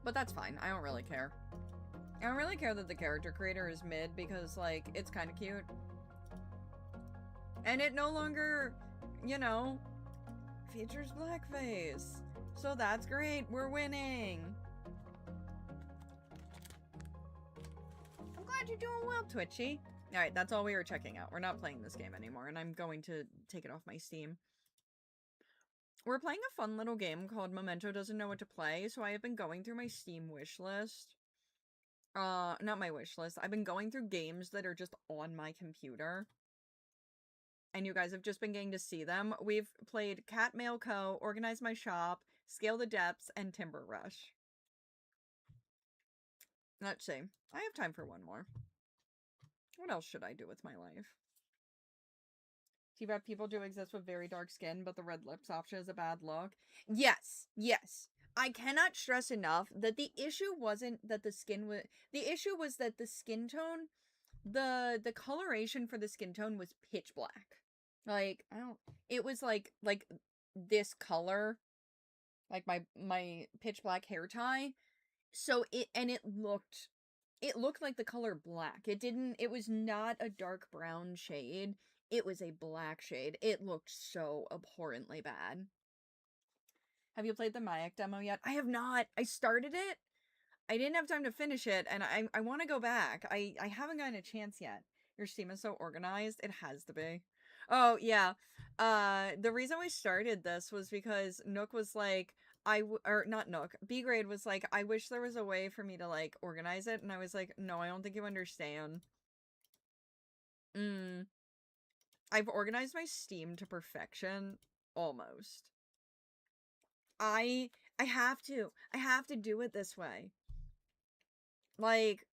But that's fine. I don't really care. I don't really care that the character creator is mid because, like, it's kind of cute. And it no longer, you know, features blackface. So that's great. We're winning. I'm glad you're doing well, Twitchy. Alright, that's all we were checking out. We're not playing this game anymore, and I'm going to take it off my Steam. We're playing a fun little game called Memento Doesn't Know What to Play, so I have been going through my Steam wishlist. Not my wish list. I've been going through games that are just on my computer. And you guys have just been getting to see them. We've played Cat Mail Co., Organize My Shop, Scale the Depths, and Timber Rush. Let's see. I have time for one more. What else should I do with my life? T-Rev people do exist with very dark skin, but the red lips option is a bad look. Yes, yes. I cannot stress enough that the issue wasn't that the skin was... The issue was that the skin tone... The coloration for the skin tone was pitch black. Like, I don't... It was like this color. Like my pitch black hair tie. So it looked like the color black. It was not a dark brown shade. It was a black shade. It looked so abhorrently bad. Have you played the Mayak demo yet? I have not. I started it. I didn't have time to finish it, and I want to go back. I haven't gotten a chance yet. Your Steam is so organized. It has to be. Oh, yeah. The reason we started this was because Nook was like, or not Nook, B-Grade was like, I wish there was a way for me to, like, organize it, and I was like, no, I don't think you understand. I've organized my Steam to perfection, almost. I I have to. I have to do it this way. Like,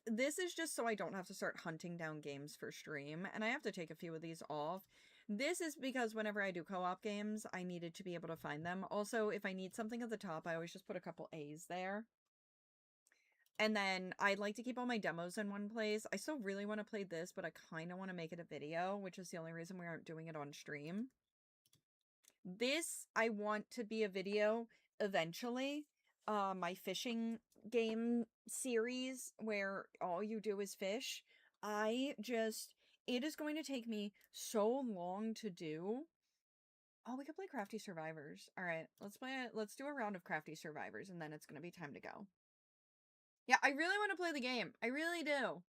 this is just so I don't have to start hunting down games for stream, and I have to take a few of these off. This is because whenever I do co-op games, I needed to be able to find them. Also, if I need something at the top, I always just put a couple A's there. And then I'd like to keep all my demos in one place. I still really want to play this, but I kind of want to make it a video, which is the only reason we aren't doing it on stream. This, I want to be a video eventually. My fishing game series where all you do is fish. It is going to take me so long to do. Oh, we could play Crafty Survivors. All right, let's do a round of Crafty Survivors, and then it's going to be time to go. Yeah, I really want to play the game. I really do.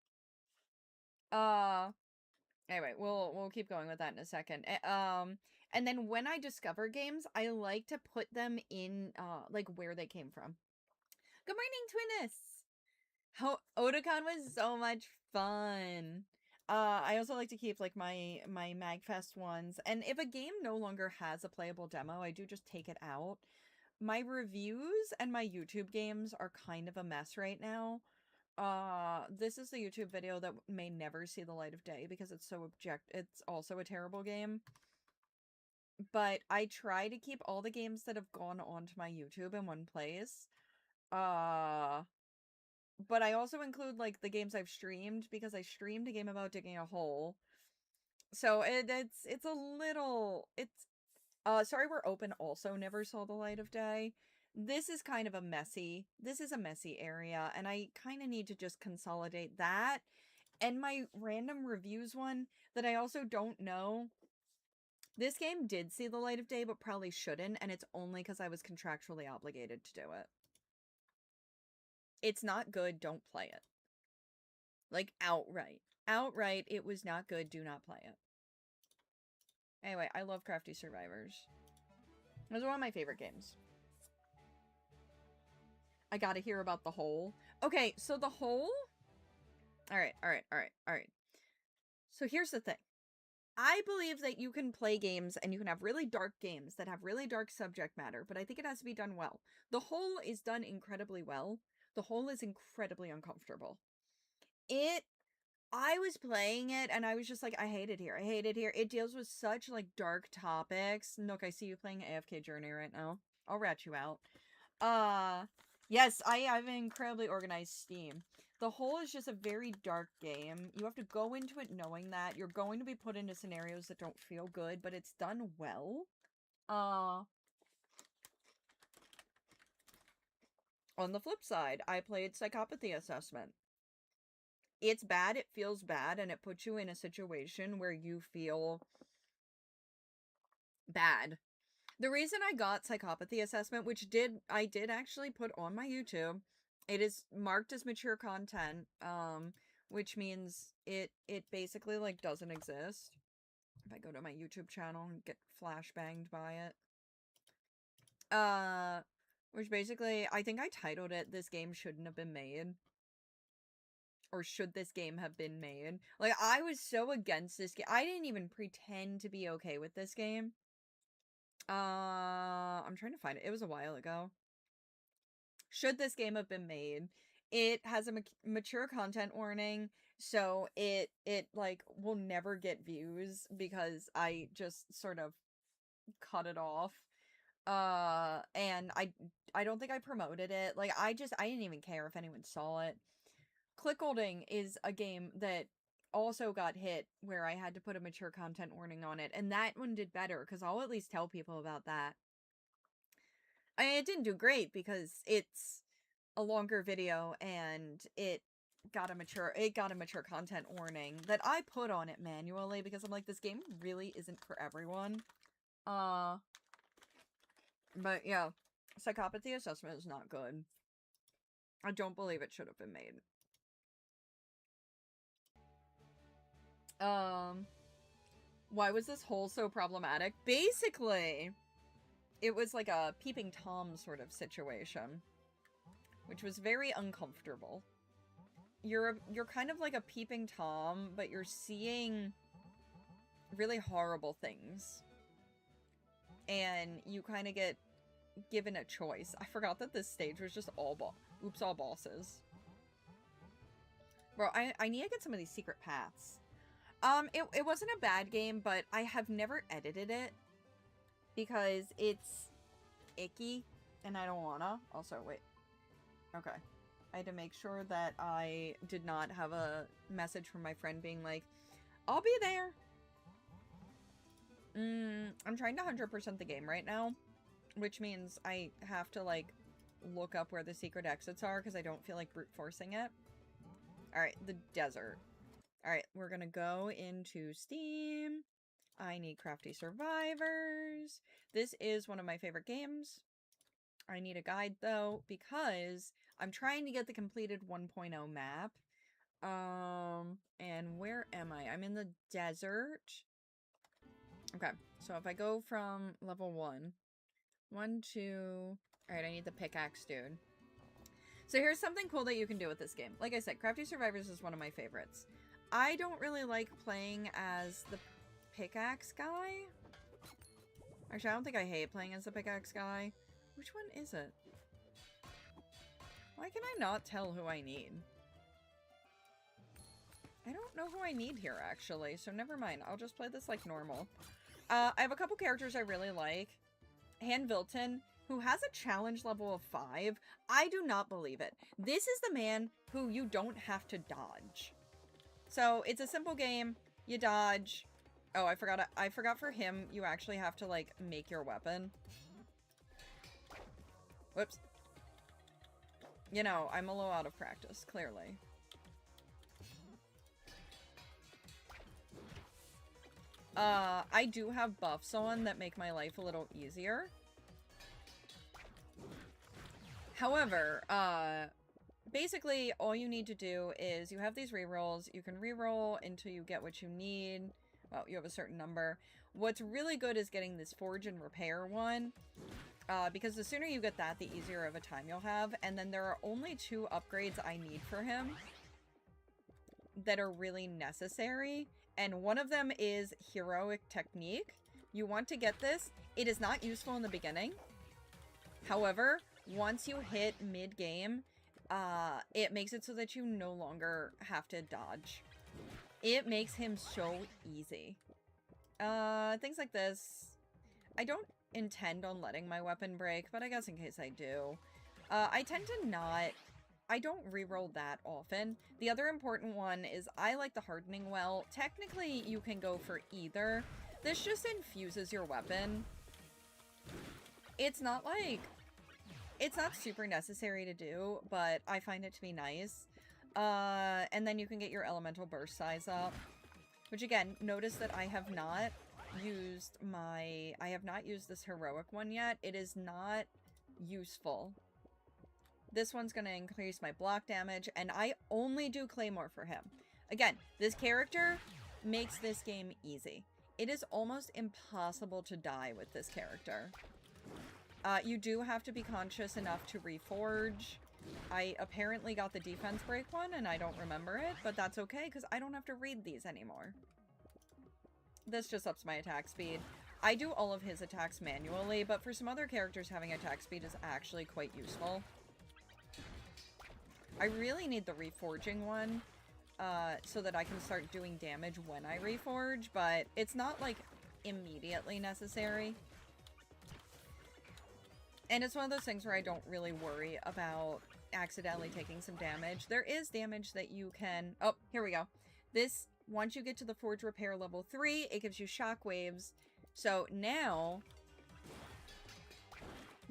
Anyway, we'll keep going with that in a second. And then when I discover games, I like to put them in like where they came from. Good morning, Twinnis. How Otakon was so much fun. I also like to keep like my Magfest ones. And if a game no longer has a playable demo, I do just take it out. My reviews and my YouTube games are kind of a mess right now. This is the YouTube video that may never see the light of day because it's it's also a terrible game. But I try to keep all the games that have gone onto my YouTube in one place. But I also include like the games I've streamed because I streamed a game about digging a hole. So it's a little Sorry We're Open also never saw the light of day. This is kind of a messy area, and I kind of need to just consolidate that. And my random reviews one that I also don't know. This game did see the light of day, but probably shouldn't, and it's only because I was contractually obligated to do it. It's not good, don't play it. Like, outright. Outright, it was not good, do not play it. Anyway, I love Crafty Survivors. It was one of my favorite games. I gotta hear about the hole. Okay, so the hole... Alright. So here's the thing. I believe that you can play games and you can have really dark games that have really dark subject matter, but I think it has to be done well. The Hole is done incredibly well. The Hole is incredibly uncomfortable. I was playing it and I was just like, I hate it here. I hate it here. It deals with such like dark topics. Nook, I see you playing AFK Journey right now. I'll rat you out. Yes, I have an incredibly organized Steam. The Hole is just a very dark game. You have to go into it knowing that. You're going to be put into scenarios that don't feel good, but it's done well. On the flip side, I played Psychopathy Assessment. It's bad, it feels bad, and it puts you in a situation where you feel bad. The reason I got Psychopathy Assessment, which I did actually put on my YouTube, it is marked as mature content, which means it basically, like, doesn't exist. If I go to my YouTube channel and get flashbanged by it. Which basically, I think I titled it, This Game Shouldn't Have Been Made. Or should this game have been made? Like, I was so against this game. I didn't even pretend to be okay with this game. I'm trying to find it. It was a while ago. Should this game have been made? It has a mature content warning, so it like will never get views because I just sort of cut it off. And I don't think I promoted it. Like, I didn't even care if anyone saw it. Clickholding is a game that also got hit where I had to put a mature content warning on it, and that one did better because I'll at least tell people about that. I mean, it didn't do great because it's a longer video and it got a mature content warning that I put on it manually because I'm like, this game really isn't for everyone. But yeah, Psychopathy Assessment is not good. I don't believe it should have been made. Why was this hole so problematic? Basically, it was like a peeping Tom sort of situation, which was very uncomfortable. You're kind of like a peeping Tom, but you're seeing really horrible things. And you kind of get given a choice. I forgot that this stage was just all bosses. Bro, I need to get some of these secret paths. It wasn't a bad game, but I have never edited it because it's icky and I don't wanna. Also, wait. Okay. I had to make sure that I did not have a message from my friend being like, I'll be there. I'm trying to 100% the game right now, which means I have to, like, look up where the secret exits are because I don't feel like brute forcing it. Alright, the desert. Alright, we're gonna go into Steam. I need Crafty Survivors. This is one of my favorite games. I need a guide, though, because I'm trying to get the completed 1.0 map. And where am I? I'm in the desert. Okay, so if I go from level 1, 1, 2... Alright, I need the pickaxe, dude. So here's something cool that you can do with this game. Like I said, Crafty Survivors is one of my favorites. I don't really like playing as the pickaxe guy. Actually, I don't think I hate playing as the pickaxe guy. Which one is it? Why can I not tell who I need? I don't know who I need here, actually, so never mind. I'll just play this like normal. I have a couple characters I really like. Han Vilton, who has a challenge level of 5. I do not believe it. This is the man who you don't have to dodge. So, it's a simple game. You dodge. Oh, I forgot for him, you actually have to, like, make your weapon. Whoops. You know, I'm a little out of practice, clearly. I do have buffs on that make my life a little easier. However, basically, all you need to do is you have these rerolls. You can reroll until you get what you need. Well, you have a certain number. What's really good is getting this forge and repair one. Because the sooner you get that, the easier of a time you'll have. And then there are only 2 upgrades I need for him that are really necessary. And one of them is Heroic Technique. You want to get this. It is not useful in the beginning. However, once you hit mid-game, it makes it so that you no longer have to dodge. It makes him so easy. Things like this. I don't intend on letting my weapon break, but I guess in case I do. I tend to not... I don't reroll that often. The other important one is I like the Hardening Well. Technically, you can go for either. This just infuses your weapon. It's not like... It's not super necessary to do, but I find it to be nice. And then you can get your elemental burst size up. Which again, notice that I have not used this heroic one yet. It is not useful. This one's going to increase my block damage, and I only do Claymore for him. Again, this character makes this game easy. It is almost impossible to die with this character. You do have to be conscious enough to reforge. I apparently got the defense break one, and I don't remember it, but that's okay, because I don't have to read these anymore. This just ups my attack speed. I do all of his attacks manually, but for some other characters, having attack speed is actually quite useful. I really need the reforging one, so that I can start doing damage when I reforge, but it's not, like, immediately necessary. And it's one of those things where I don't really worry about accidentally taking some damage. There is damage that you can... Oh, here we go. This, once you get to the Forge Repair level 3, it gives you shockwaves. So now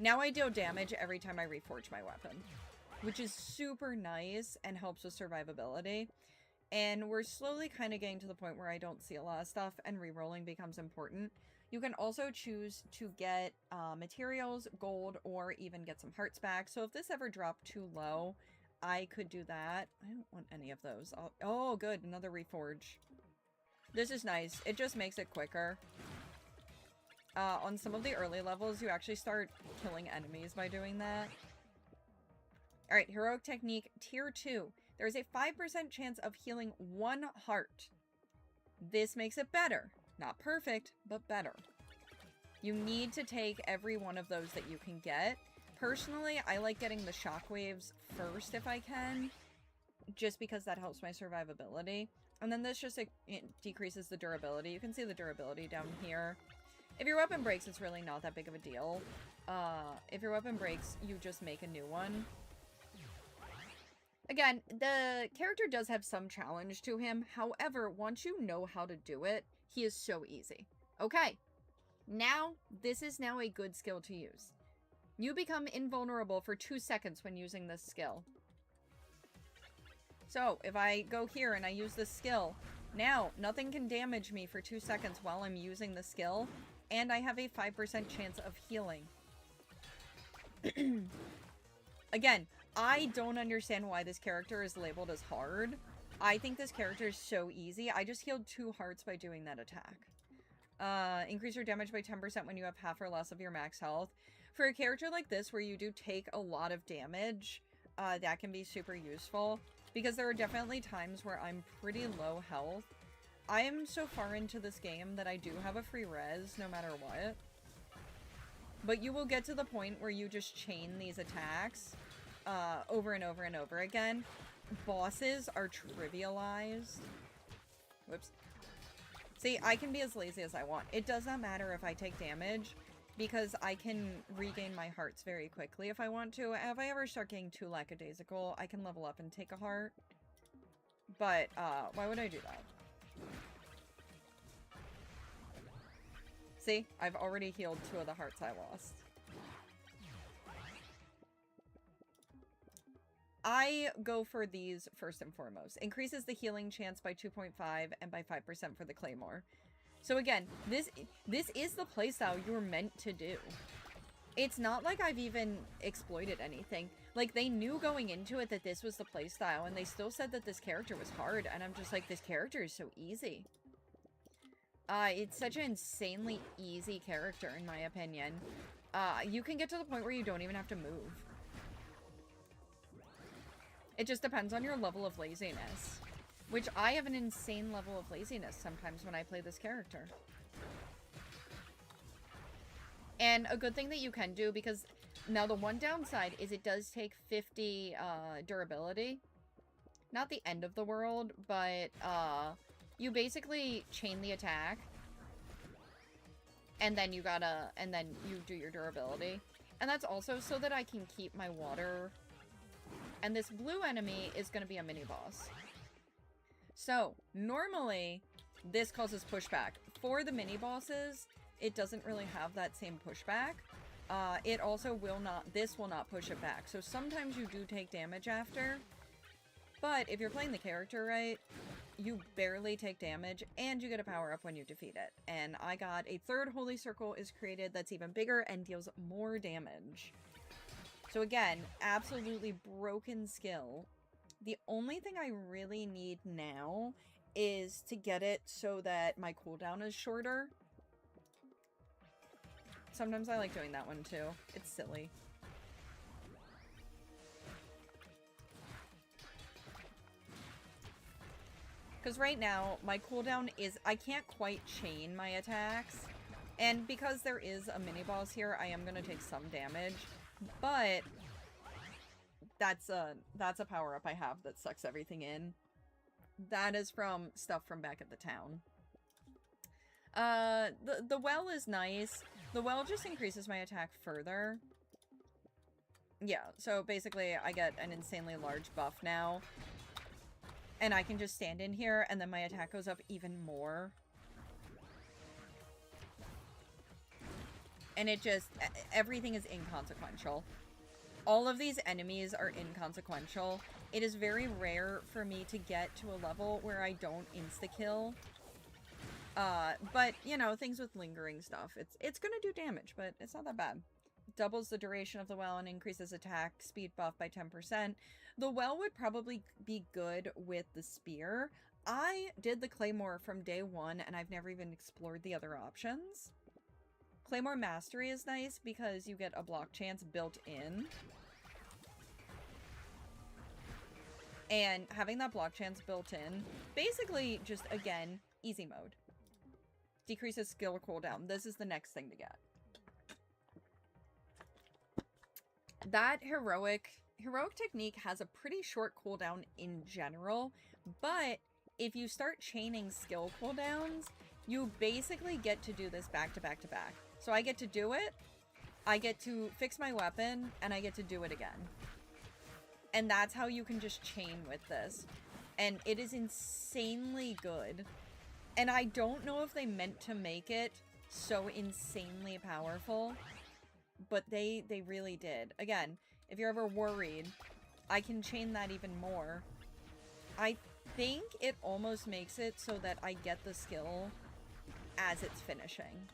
I deal damage every time I reforge my weapon, which is super nice and helps with survivability. And we're slowly kind of getting to the point where I don't see a lot of stuff and rerolling becomes important. You can also choose to get materials, gold, or even get some hearts back. So if this ever dropped too low, I could do that. I don't want any of those. Oh, good. Another reforge. This is nice. It just makes it quicker. On some of the early levels, you actually start killing enemies by doing that. Alright, Heroic Technique, Tier 2. There's a 5% chance of healing 1 heart. This makes it better. Not perfect, but better. You need to take every one of those that you can get. Personally, I like getting the shockwaves first if I can, just because that helps my survivability. And then this just it decreases the durability. You can see the durability down here. If your weapon breaks, it's really not that big of a deal. If your weapon breaks, you just make a new one. Again, the character does have some challenge to him. However, once you know how to do it, he is so easy. Okay, now, this is now a good skill to use. You become invulnerable for 2 seconds when using this skill. So, if I go here and I use this skill, now, nothing can damage me for 2 seconds while I'm using the skill, and I have a 5% chance of healing. Again, I don't understand why this character is labeled as hard. I think this character is so easy. I just healed 2 hearts by doing that attack. Increase your damage by 10% when you have half or less of your max health. For a character like this, where you do take a lot of damage, that can be super useful. Because there are definitely times where I'm pretty low health. I am so far into this game that I do have a free res, no matter what. But you will get to the point where you just chain these attacks over and over and over again. Bosses are trivialized. Whoops. See, I can be as lazy as I want. It does not matter if I take damage, because I can regain my hearts very quickly if I want to. If I ever start getting too lackadaisical, I can level up and take a heart. But, why would I do that? See? I've already healed 2 of the hearts I lost. I go for these first and foremost. Increases the healing chance by 2.5 and by 5% for the Claymore. So again, this is the playstyle you're meant to do. It's not like I've even exploited anything. Like, they knew going into it that this was the playstyle, and they still said that this character was hard, and I'm just like, this character is so easy. It's such an insanely easy character, in my opinion. You can get to the point where you don't even have to move. It just depends on your level of laziness. Which I have an insane level of laziness sometimes when I play this character. And a good thing that you can do, because now the one downside is it does take 50 durability. Not the end of the world, but you basically chain the attack. And then you do your durability. And that's also so that I can keep my water. And this blue enemy is going to be a mini-boss. So, normally, this causes pushback. For the mini-bosses, it doesn't really have that same pushback. It also will not, this will not push it back. So sometimes you do take damage after. But if you're playing the character right, you barely take damage, and you get a power-up when you defeat it. And I got a 3rd Holy Circle is created that's even bigger and deals more damage. So again, absolutely broken skill. The only thing I really need now is to get it so that my cooldown is shorter. Sometimes I like doing that one too. It's silly. Because right now, my cooldown is... I can't quite chain my attacks. And because there is a mini-boss here, I am going to take some damage. But that's a power-up I have that sucks everything in. That is from stuff from back at the town. The well is nice. The well just increases my attack further. Yeah, so basically I get an insanely large buff now. And I can just stand in here, and then my attack goes up even more. And it just... everything is inconsequential. All of these enemies are inconsequential. It is very rare for me to get to a level where I don't insta-kill. But, you know, things with lingering stuff. It's gonna do damage, but it's not that bad. Doubles the duration of the well and increases attack speed buff by 10%. The well would probably be good with the spear. I did the Claymore from day 1, and I've never even explored the other options. Claymore Mastery is nice because you get a block chance built in. And having that block chance built in, basically just, again, easy mode. decreases skill cooldown. This is the next thing to get. That heroic technique has a pretty short cooldown in general, but if you start chaining skill cooldowns, you basically get to do this back to back to back. So I get to do it, I get to fix my weapon, and I get to do it again. And that's how you can just chain with this. And it is insanely good. And I don't know if they meant to make it so insanely powerful, but they really did. Again, if you're ever worried, I can chain that even more. I think it almost makes it so that I get the skill as it's finishing.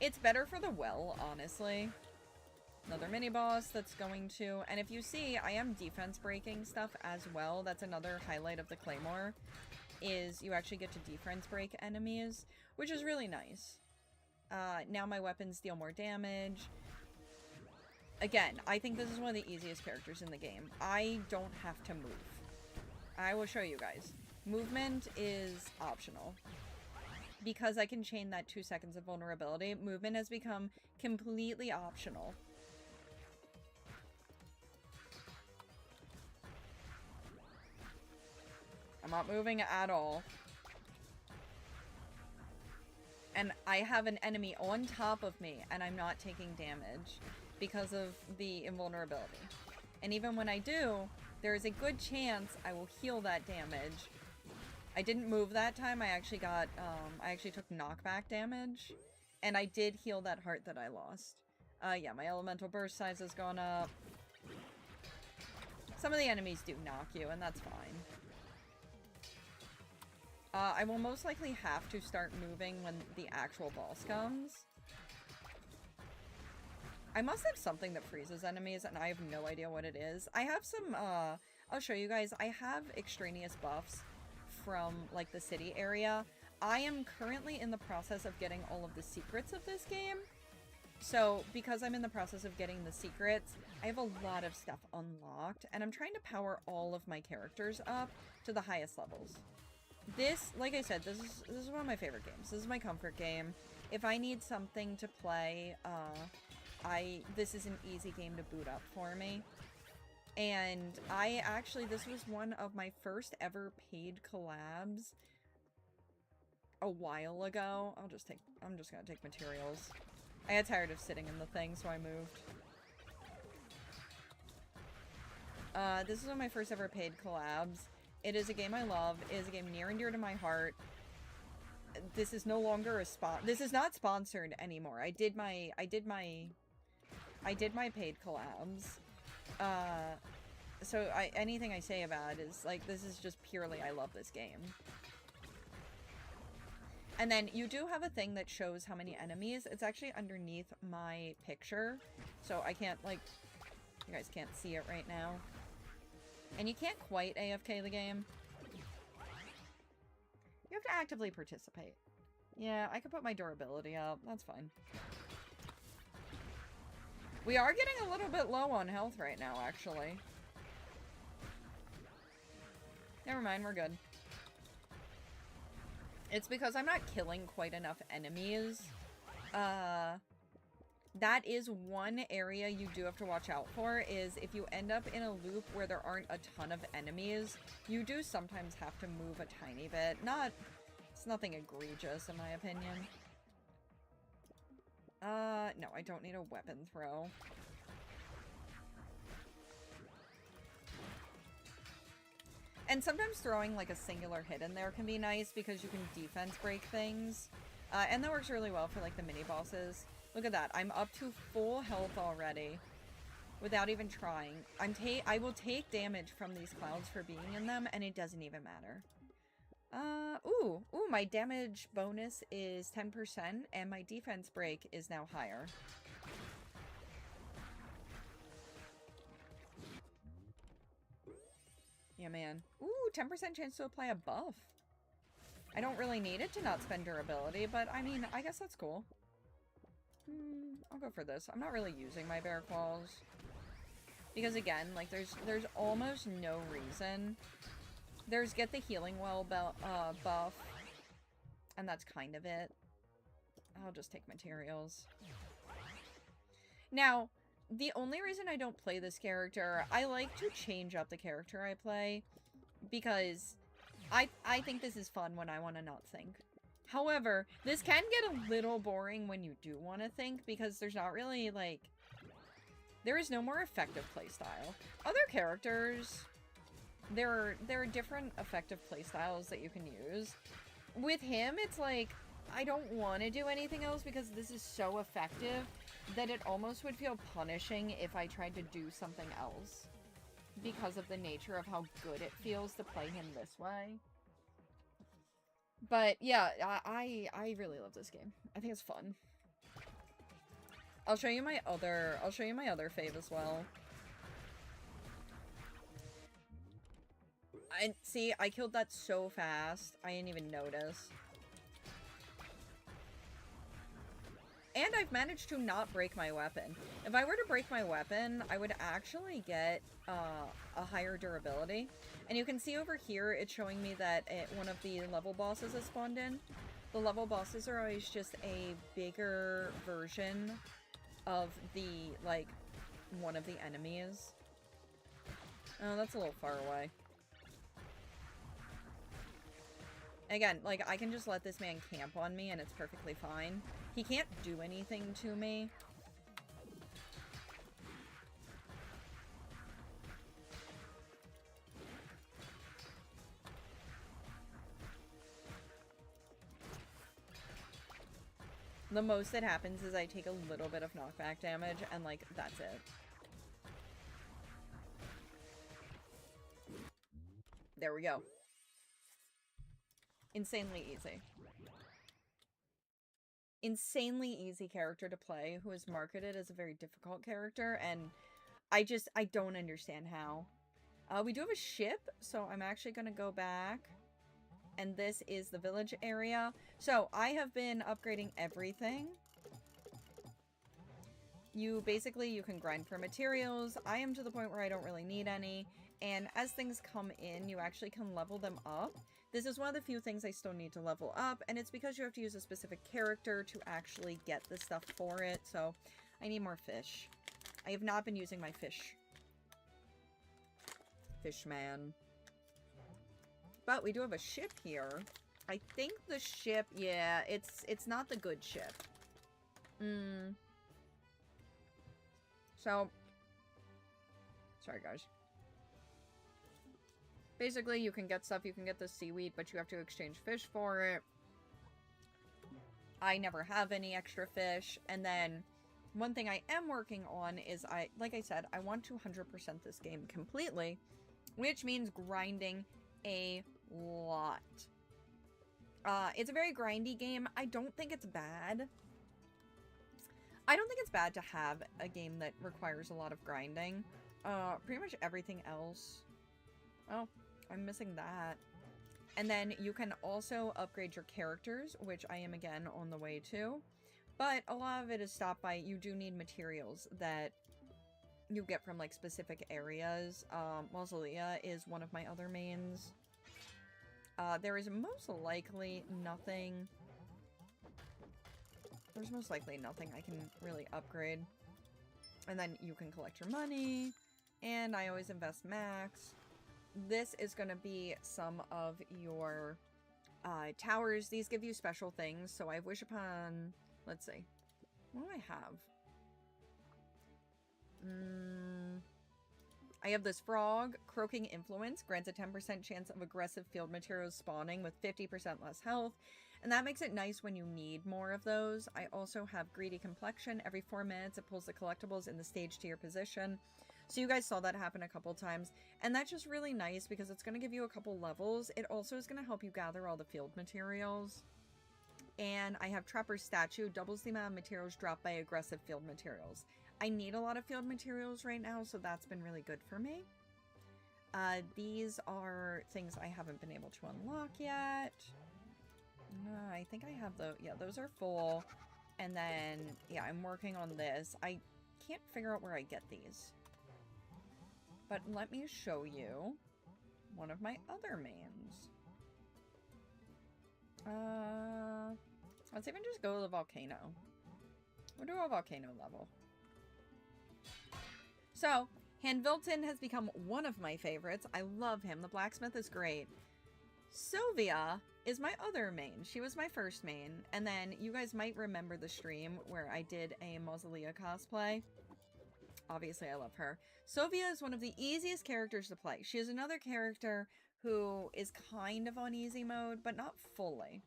It's better for the well, honestly. Another mini-boss that's going to... And if you see, I am defense breaking stuff as well. That's another highlight of the Claymore, is you actually get to defense break enemies, which is really nice. Now my weapons deal more damage. Again, I think this is one of the easiest characters in the game. I don't have to move. I will show you guys. Movement is optional. Because I can chain that 2 seconds of vulnerability, movement has become completely optional. I'm not moving at all. And I have an enemy on top of me, and I'm not taking damage because of the invulnerability. And even when I do, there is a good chance I will heal that damage. I didn't move that time. I actually got, I actually took knockback damage, and I did heal that heart that I lost. Yeah, my elemental burst size has gone up. Some of the enemies do knock you, and that's fine. I will most likely have to start moving when the actual boss comes. I must have something that freezes enemies, and I have no idea what it is. I have some, I'll show you guys. I have extraneous buffs from, like, the city area. I am currently in the process of getting all of the secrets of this game. So, because I'm in the process of getting the secrets, I have a lot of stuff unlocked, and I'm trying to power all of my characters up to the highest levels. This, like I said, this is one of my favorite games. This is my comfort game. If I need something to play, this is an easy game to boot up for me. And this was one of my first ever paid collabs a while ago. I'm just gonna take materials. I got tired of sitting in the thing, so I moved. This is one of my first ever paid collabs. It is a game I love. It is a game near and dear to my heart. This is no longer a this is not sponsored anymore. I did my paid collabs. So anything I say about it is, like, this is just purely I love this game. And then you do have a thing that shows how many enemies. It's actually underneath my picture. So I can't, like, you guys can't see it right now. And you can't quite AFK the game. You have to actively participate. Yeah, I could put my durability up. That's fine. We are getting a little bit low on health right now, actually. Never mind, we're good. It's because I'm not killing quite enough enemies. That is one area you do have to watch out for, is if you end up in a loop where there aren't a ton of enemies, you do sometimes have to move a tiny bit. It's nothing egregious, in my opinion. No, I don't need a weapon throw. And sometimes throwing, like, a singular hit in there can be nice, because you can defense break things. And that works really well for, like, the mini-bosses. Look at that. I'm up to full health already without even trying. I will take damage from these clouds for being in them, and it doesn't even matter. Ooh, my damage bonus is 10%, and my defense break is now higher. Yeah, man. Ooh, 10% chance to apply a buff. I don't really need it to not spend durability, but I mean, I guess that's cool. I'll go for this. I'm not really using my bear claws. Because again, like, there's almost no reason There's get the healing well buff, and that's kind of it. I'll just take materials. Now, the only reason I don't play this character, I like to change up the character I play, because I think this is fun when I want to not think. However, this can get a little boring when you do want to think, because there's not really, like... There is no more effective playstyle. Other characters, there are different effective playstyles that you can use. With him, it's like, I don't want to do anything else because this is so effective that it almost would feel punishing if I tried to do something else, because of the nature of how good it feels to play him this way. But yeah, I really love this game. I think it's fun. I'll show you my other fave as well. See, I killed that so fast, I didn't even notice. And I've managed to not break my weapon. If I were to break my weapon, I would actually get a higher durability. And you can see over here, it's showing me that one of the level bosses has spawned in. The level bosses are always just a bigger version of the, like, one of the enemies. Oh, that's a little far away. Again, like, I can just let this man camp on me and it's perfectly fine. He can't do anything to me. The most that happens is I take a little bit of knockback damage and, like, that's it. There we go. Insanely easy. Insanely easy character to play, who is marketed as a very difficult character, and I don't understand how. We do have a ship, so I'm actually gonna go back, and this is the village area. So I have been upgrading everything. You can grind for materials. I am to the point where I don't really need any, and as things come in, you actually can level them up. This is one of the few things I still need to level up, and it's because you have to use a specific character to actually get the stuff for it, so I need more fish. I have not been using my fish. Fishman. But we do have a ship here. I think the ship, yeah, it's not the good ship. So, sorry guys. Basically, you can get stuff, you can get the seaweed, but you have to exchange fish for it. I never have any extra fish. And then, one thing I am working on is, like I said, I want to 100% this game completely, which means grinding a lot. It's a very grindy game. I don't think it's bad. I don't think it's bad to have a game that requires a lot of grinding. Pretty much everything else. Oh, I'm missing that. And then you can also upgrade your characters, which I am again on the way to. But a lot of it is stopped by, you do need materials that you get from, like, specific areas. Mausolea is one of my other mains. There is most likely nothing... There's most likely nothing I can really upgrade. And then you can collect your money. And I always invest max. This is going to be some of your towers. These give you special things. So I wish upon... Let's see. What do I have? I have this frog. Croaking Influence grants a 10% chance of aggressive field materials spawning with 50% less health. And that makes it nice when you need more of those. I also have Greedy Complexion. Every 4 minutes, it pulls the collectibles in the stage to your position. So you guys saw that happen a couple times. And that's just really nice because it's going to give you a couple levels. It also is going to help you gather all the field materials. And I have Trapper's Statue. Doubles the amount of materials dropped by aggressive field materials. I need a lot of field materials right now, so that's been really good for me. These are things I haven't been able to unlock yet. I think I have yeah, those are full. And then, yeah, I'm working on this. I can't figure out where I get these. But let me show you one of my other mains. Let's even just go to the volcano. We'll do a volcano level. So, Hanvilton has become one of my favorites. I love him. The blacksmith is great. Sylvia is my other main. She was my first main. And then you guys might remember the stream where I did a Mausolea cosplay. Obviously, I love her. Sylvia is one of the easiest characters to play. She is another character who is kind of on easy mode, but not fully.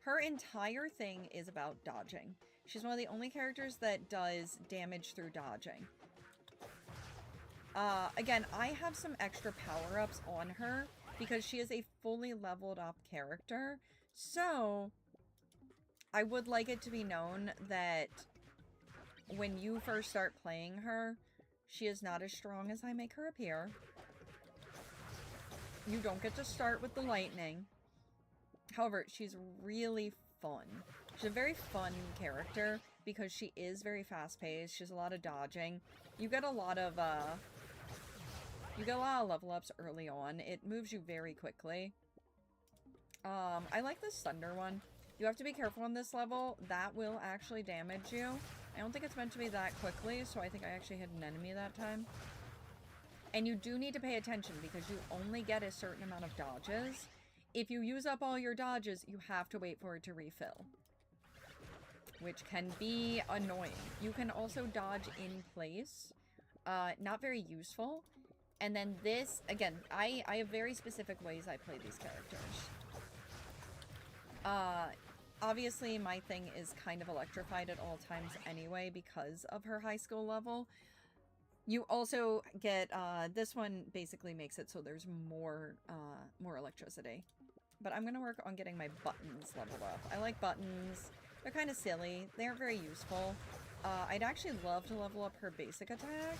Her entire thing is about dodging. She's one of the only characters that does damage through dodging. Again, I have some extra power-ups on her because she is a fully leveled up character. So, I would like it to be known that when you first start playing her, she is not as strong as I make her appear. You don't get to start with the lightning. However, she's really fun. She's a very fun character because she is very fast-paced. She has a lot of dodging. You get a lot of level ups early on. It moves you very quickly. I like this thunder one. You have to be careful on this level. That will actually damage you. I don't think it's meant to be that quickly, so I think I actually hit an enemy that time. And you do need to pay attention because you only get a certain amount of dodges. If you use up all your dodges, you have to wait for it to refill, which can be annoying. You can also dodge in place. Not very useful. And then this, again, I have very specific ways I play these characters. Obviously, my thing is kind of electrified at all times anyway because of her high skill level. You also get, this one basically makes it so there's more electricity. But I'm going to work on getting my buttons leveled up. I like buttons. They're kind of silly. They aren't very useful. I'd actually love to level up her basic attack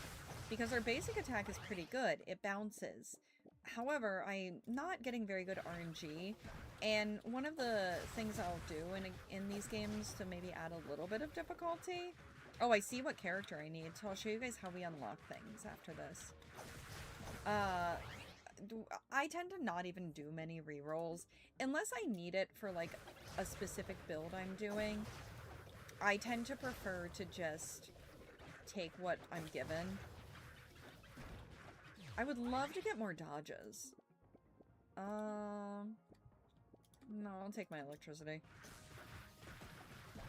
because her basic attack is pretty good. It bounces. However, I'm not getting very good RNG. And one of the things I'll do in these games to maybe add a little bit of difficulty... Oh, I see what character I need, so I'll show you guys how we unlock things after this. I tend to not even do many rerolls. Unless I need it for, like, a specific build I'm doing, I tend to prefer to just take what I'm given. I would love to get more dodges. No, I'll take my electricity.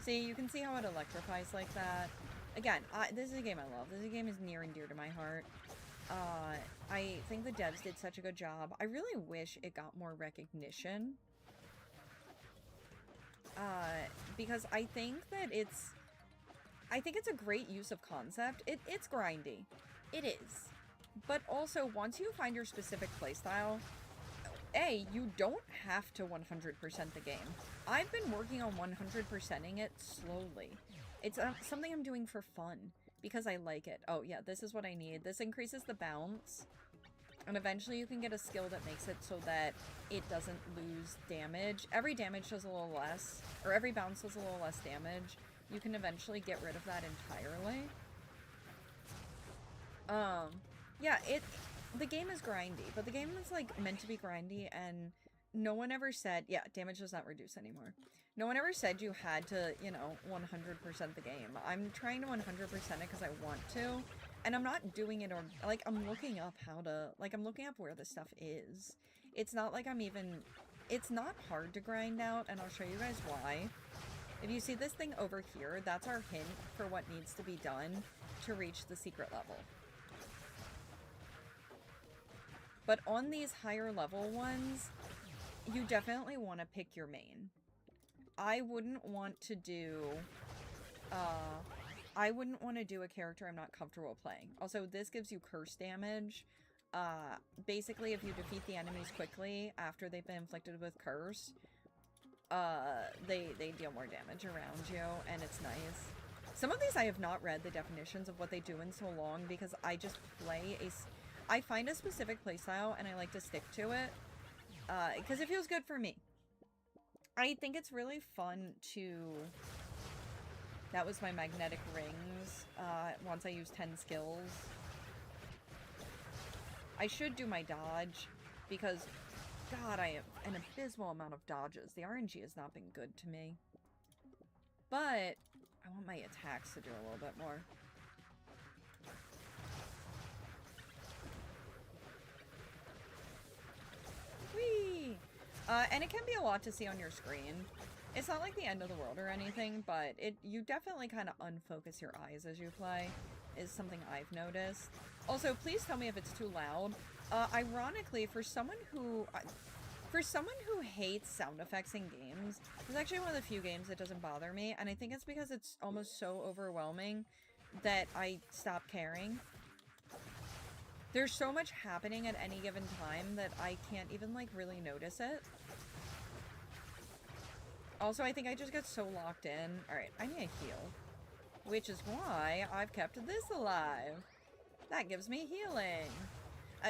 See, you can see how it electrifies like that. Again, this is a game I love. This game is near and dear to my heart. I think the devs did such a good job. I really wish it got more recognition. Because I think that it's a great use of concept. It's grindy. It is. But also, once you find your specific playstyle, you don't have to 100% the game. I've been working on 100%ing it slowly. It's something I'm doing for fun, because I like it. Oh yeah, this is what I need. This increases the bounce, and eventually you can get a skill that makes it so that it doesn't lose damage. Every damage does a little less, or every bounce does a little less damage. You can eventually get rid of that entirely. Yeah, the game is grindy, but the game is, like, meant to be grindy, and no one ever said... Yeah, damage does not reduce anymore. No one ever said you had to, you know, 100% the game. I'm trying to 100% it because I want to, and I'm not doing it, or, like, I'm looking up how to... Like, I'm looking up where this stuff is. It's not like I'm even... It's not hard to grind out, and I'll show you guys why. If you see this thing over here, that's our hint for what needs to be done to reach the secret level. But on these higher level ones, you definitely want to pick your main. I wouldn't want to do a character I'm not comfortable playing. Also, this gives you curse damage. Basically, if you defeat the enemies quickly after they've been inflicted with curse, they deal more damage around you, and it's nice. Some of these I have not read the definitions of what they do in so long because I just play I find a specific playstyle and I like to stick to it because it feels good for me. I think it's really fun to... That was my magnetic rings once I use 10 skills. I should do my dodge. because, God, I have an abysmal amount of dodges. The RNG has not been good to me. But I want my attacks to do a little bit more. Whee! And it can be a lot to see on your screen. It's not like the end of the world or anything, but you definitely kind of unfocus your eyes as you play, is something I've noticed. Also, please tell me if it's too loud. Ironically, for someone who hates sound effects in games, it's actually one of the few games that doesn't bother me, and I think it's because it's almost so overwhelming that I stop caring. There's so much happening at any given time that I can't even, like, really notice it. Also, I think I just got so locked in. Alright, I need a heal. Which is why I've kept this alive. That gives me healing.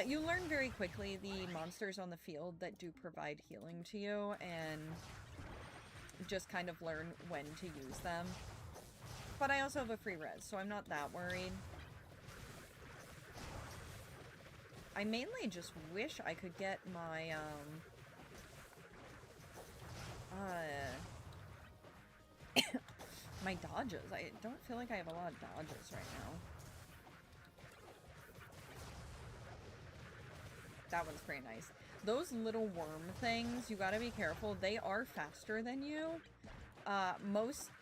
You learn very quickly the monsters on the field that do provide healing to you, and just kind of learn when to use them. But I also have a free res, so I'm not that worried. I mainly just wish I could get my, my dodges. I don't feel like I have a lot of dodges right now. That one's pretty nice. Those little worm things, you gotta be careful. They are faster than you.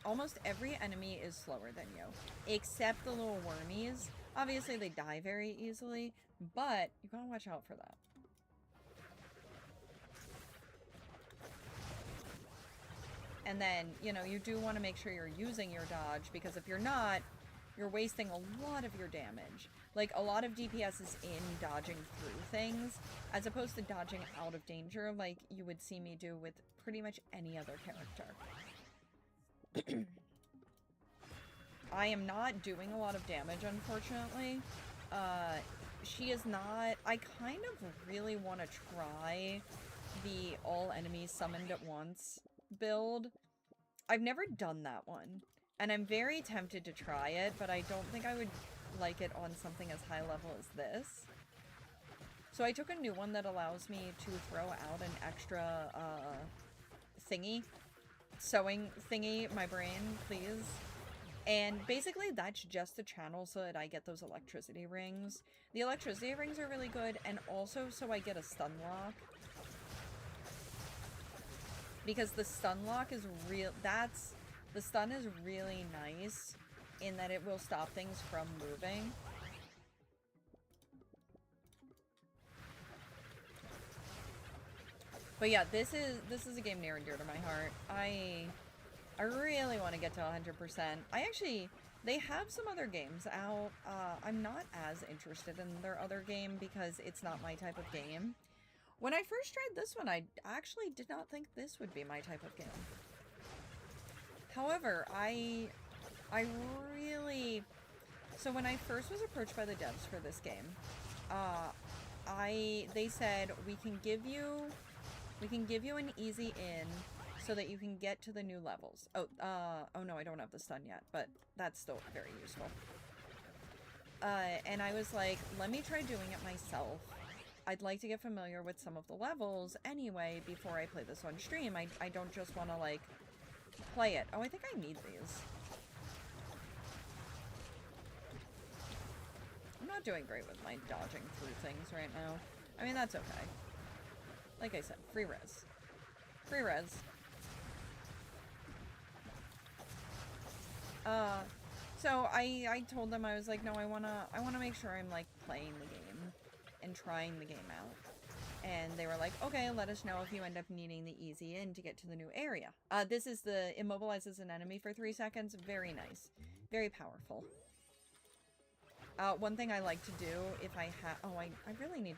Almost every enemy is slower than you, except the little wormies. Obviously, they die very easily, but you gotta watch out for that. And then, you know, you do want to make sure you're using your dodge, because if you're not, you're wasting a lot of your damage. Like, a lot of DPS is in dodging through things, as opposed to dodging out of danger, like you would see me do with pretty much any other character. I am not doing a lot of damage, unfortunately. She is not... I kind of really want to try the all enemies summoned at once build. I've never done that one, and I'm very tempted to try it, but I don't think I would like it on something as high level as this. So I took a new one that allows me to throw out an extra thingy, sewing thingy, my brain, please. And basically that's just a channel so that I get those electricity rings. The electricity rings are really good, and also so I get a stun lock. Because the stun lock is real, the stun is really nice in that it will stop things from moving. But yeah, this is a game near and dear to my heart. I really want to get to 100%. They have some other games out. I'm not as interested in their other game because it's not my type of game. When I first tried this one, I actually did not think this would be my type of game. However, I really... So when I first was approached by the devs for this game, they said, we can give you an easy in so that you can get to the new levels. Oh no, I don't have the stun yet, but that's still very useful. And I was like, let me try doing it myself. I'd like to get familiar with some of the levels anyway before I play this on stream. I don't just want to, like, play it. Oh, I think I need these. I'm not doing great with my dodging through things right now. I mean, that's okay. Like I said, free res. Free res. So I told them, I was like, no, I wanna make sure I'm, like, playing the game and trying the game out. And they were like, okay, let us know if you end up needing the easy in to get to the new area. This is the immobilizes an enemy for 3 seconds. Very nice. Very powerful. One thing I like to do if I have... Oh, I really need...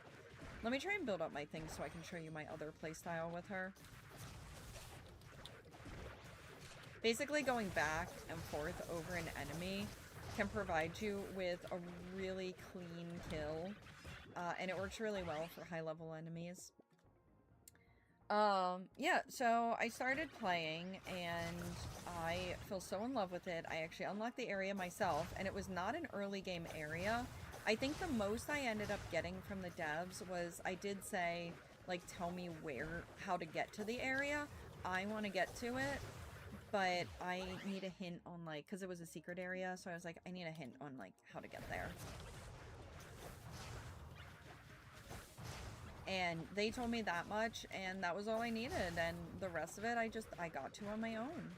Let me try and build up my things so I can show you my other playstyle with her. Basically, going back and forth over an enemy can provide you with a really clean kill. And it works really well for high-level enemies. Yeah, so I started playing, and I fell so in love with it. I actually unlocked the area myself, and it was not an early game area. I think the most I ended up getting from the devs was, I did say, like, tell me how to get to the area. I want to get to it, but I need a hint on, like, because it was a secret area, so I was like, I need a hint on, like, how to get there. And they told me that much, and that was all I needed, and the rest of it I got to on my own.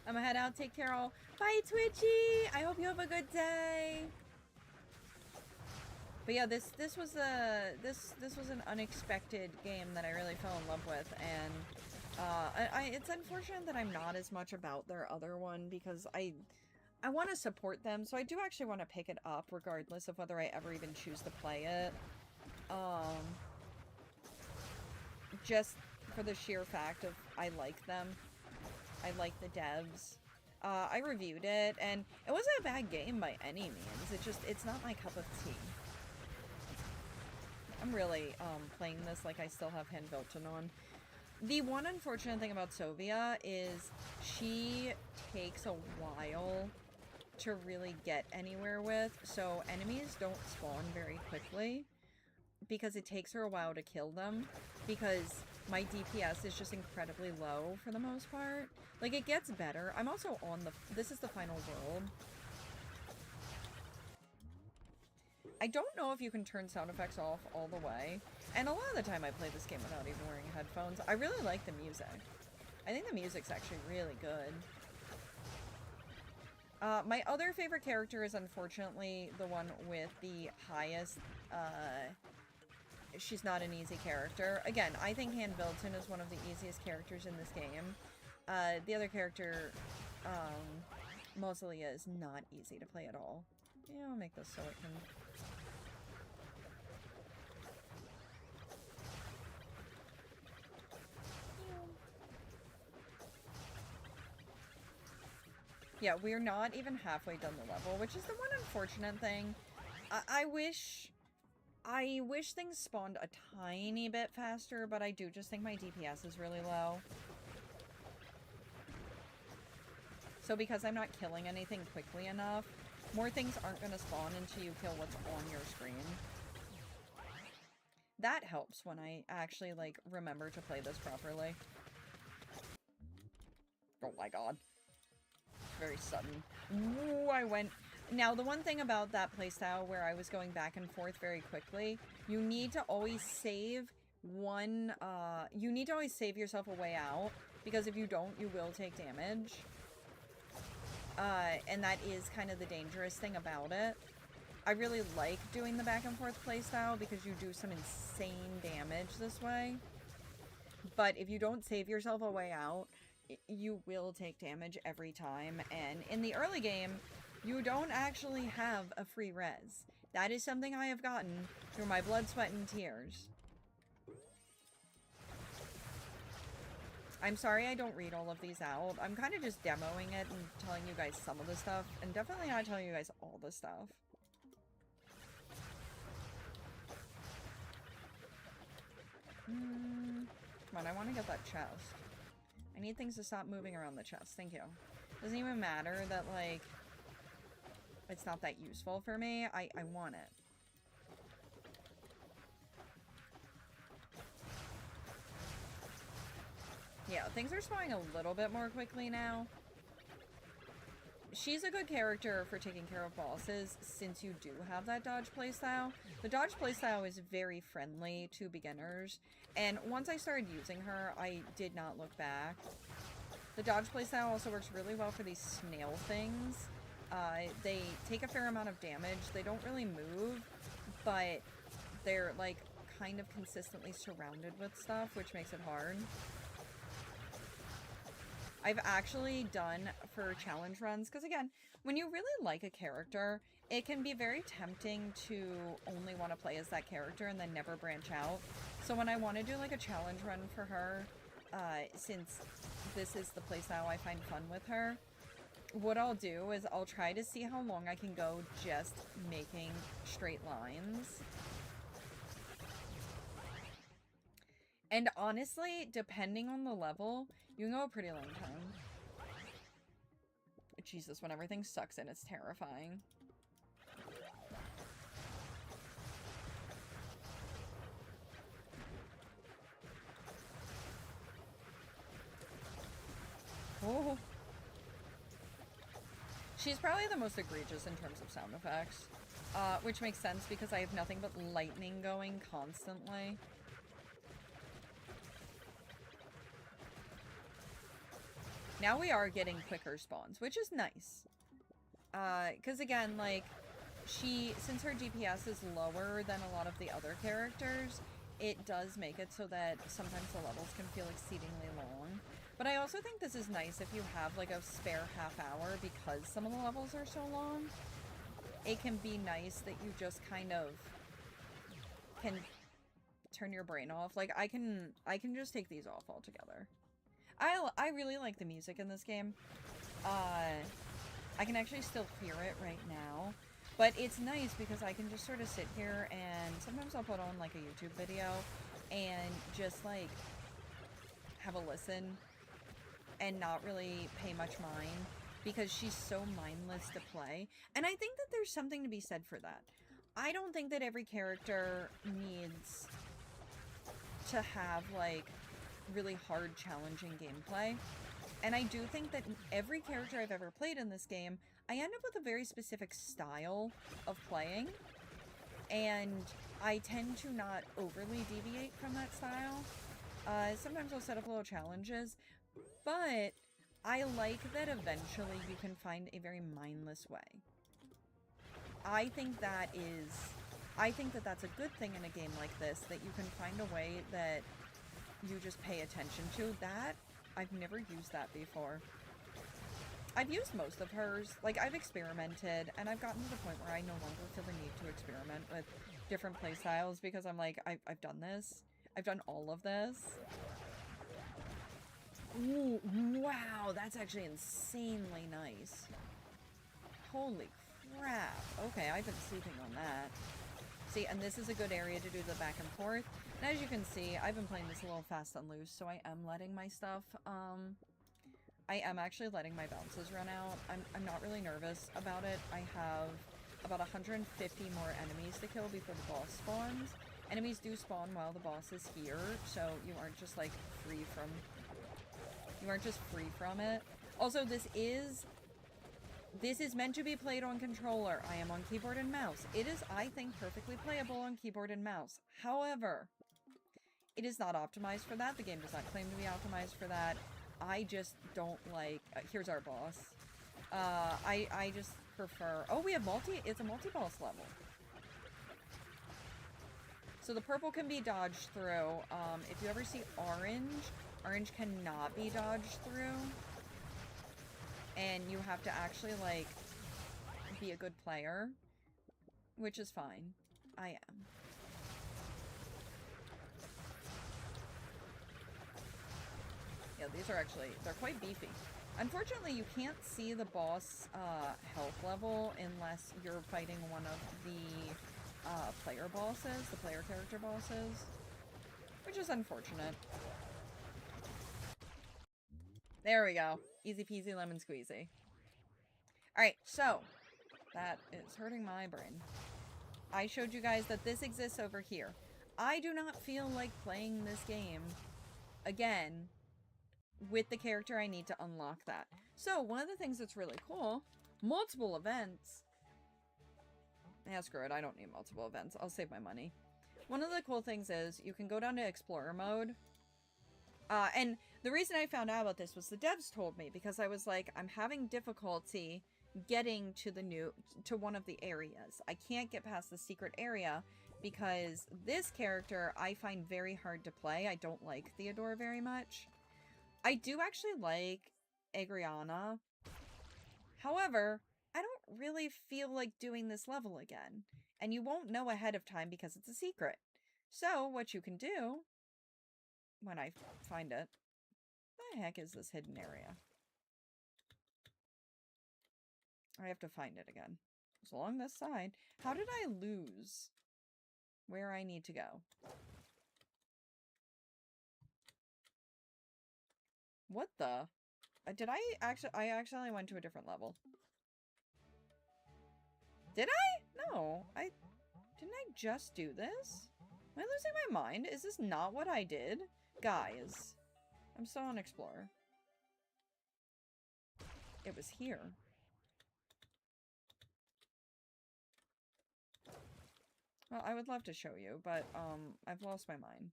I'm gonna head out, take care all. Bye, Twitchy! I hope you have a good day! But yeah, this was an unexpected game that I really fell in love with, and it's unfortunate that I'm not as much about their other one, because I want to support them, so I do actually want to pick it up regardless of whether I ever even choose to play it. Just for the sheer fact of I like them. I like the devs. I reviewed it, and it wasn't a bad game by any means. It's not my cup of tea. I'm really playing this like I still have Hand Velton on. The one unfortunate thing about Sovia is she takes a while to really get anywhere with, so enemies don't spawn very quickly because it takes her a while to kill them, because my DPS is just incredibly low for the most part. Like, it gets better. I'm also on this is the final world. I don't know if you can turn sound effects off all the way, and a lot of the time I play this game without even wearing headphones. I really like the music. I think the music's actually really good. My other favorite character is unfortunately the one with the highest, she's not an easy character. Again, I think Han Bilton is one of the easiest characters in this game. The other character, Mausolea, is not easy to play at all. Yeah, I'll make this so it can... Yeah, we're not even halfway done the level, which is the one unfortunate thing. I wish things spawned a tiny bit faster, but I do just think my DPS is really low. So because I'm not killing anything quickly enough, more things aren't going to spawn until you kill what's on your screen. That helps when I actually, like, remember to play this properly. Oh my god. Very sudden. Ooh, I went... Now, the one thing about that playstyle where I was going back and forth very quickly, you need to always save one, you need to always save yourself a way out, because if you don't, you will take damage. And that is kind of the dangerous thing about it. I really like doing the back and forth playstyle because you do some insane damage this way. But if you don't save yourself a way out, you will take damage every time, and in the early game, you don't actually have a free res. That is something I have gotten through my blood, sweat, and tears. I'm sorry I don't read all of these out. I'm kind of just demoing it and telling you guys some of the stuff, and definitely not telling you guys all the stuff. Come on, I want to get that chest. I need things to stop moving around the chest. Thank you. Doesn't even matter that, like, it's not that useful for me. I want it. Yeah, things are spawning a little bit more quickly now. She's a good character for taking care of bosses since you do have that dodge playstyle. The dodge playstyle is very friendly to beginners, and once I started using her, I did not look back. The dodge playstyle also works really well for these snail things. They take a fair amount of damage. They don't really move, but they're, like, kind of consistently surrounded with stuff, which makes it hard. I've actually done for challenge runs, because again, when you really like a character, it can be very tempting to only want to play as that character and then never branch out. So when I want to do like a challenge run for her, since this is the playstyle I find fun with her, what I'll do is I'll try to see how long I can go just making straight lines. And honestly, depending on the level, you can go a pretty long time. Jesus, when everything sucks in, it's terrifying. Oh. She's probably the most egregious in terms of sound effects. Which makes sense because I have nothing but lightning going constantly. Now we are getting quicker spawns, which is nice. Because again, like, since her DPS is lower than a lot of the other characters, it does make it so that sometimes the levels can feel exceedingly long. But I also think this is nice if you have, like, a spare half hour because some of the levels are so long. It can be nice that you just kind of can turn your brain off. Like, I can just take these off altogether. I really like the music in this game. I can actually still hear it right now. But it's nice because I can just sort of sit here and sometimes I'll put on, like, a YouTube video and just, like, have a listen and not really pay much mind because she's so mindless to play. And I think that there's something to be said for that. I don't think that every character needs to have, like, really hard, challenging gameplay. And I do think that every character I've ever played in this game, I end up with a very specific style of playing. And I tend to not overly deviate from that style. Sometimes I'll set up little challenges, but I like that eventually you can find a very mindless way. I think that's a good thing in a game like this, that you can find a way that you just pay attention to. That, I've never used that before. I've used most of hers. Like, I've experimented, and I've gotten to the point where I no longer feel the need to experiment with different playstyles because I'm like, I've done this. I've done all of this. Ooh, wow, that's actually insanely nice. Holy crap. Okay, I've been sleeping on that. See, and this is a good area to do the back and forth. And as you can see, I've been playing this a little fast and loose, so I am letting my stuff, I am actually letting my bounces run out. I'm not really nervous about it. I have about 150 more enemies to kill before the boss spawns. Enemies do spawn while the boss is here, so you aren't just, like, free from it. Also, this is meant to be played on controller. I am on keyboard and mouse. It is, I think, perfectly playable on keyboard and mouse. However, it is not optimized for that. The game does not claim to be optimized for that. I just don't like... here's our boss. I just prefer... Oh, we have it's a multi-boss level. So the purple can be dodged through. If you ever see orange cannot be dodged through. And you have to actually, like, be a good player. Which is fine. I am. Yeah, these are actually, they're quite beefy. Unfortunately, you can't see the boss health level unless you're fighting one of the player bosses, the player character bosses. Which is unfortunate. There we go. Easy peasy lemon squeezy. Alright, so that is hurting my brain. I showed you guys that this exists over here. I do not feel like playing this game again with the character I need to unlock that. So, one of the things that's really cool, multiple events. Yeah, screw it, I don't need multiple events. I'll save my money. One of the cool things is you can go down to Explorer mode. And the reason I found out about this was the devs told me, because I was like, I'm having difficulty getting to one of the areas. I can't get past the secret area because this character I find very hard to play. I don't like Theodore very much. I do actually like Agriana. However, I don't really feel like doing this level again. And you won't know ahead of time because it's a secret. So, what you can do, when I find it, what the heck is this hidden area? I have to find it again. It's along this side. How did I lose where I need to go? What the? Did I accidentally went to a different level. Did I? No. Didn't I just do this? Am I losing my mind? Is this not what I did? Guys, I'm still on Explorer. It was here. Well, I would love to show you, but, I've lost my mind.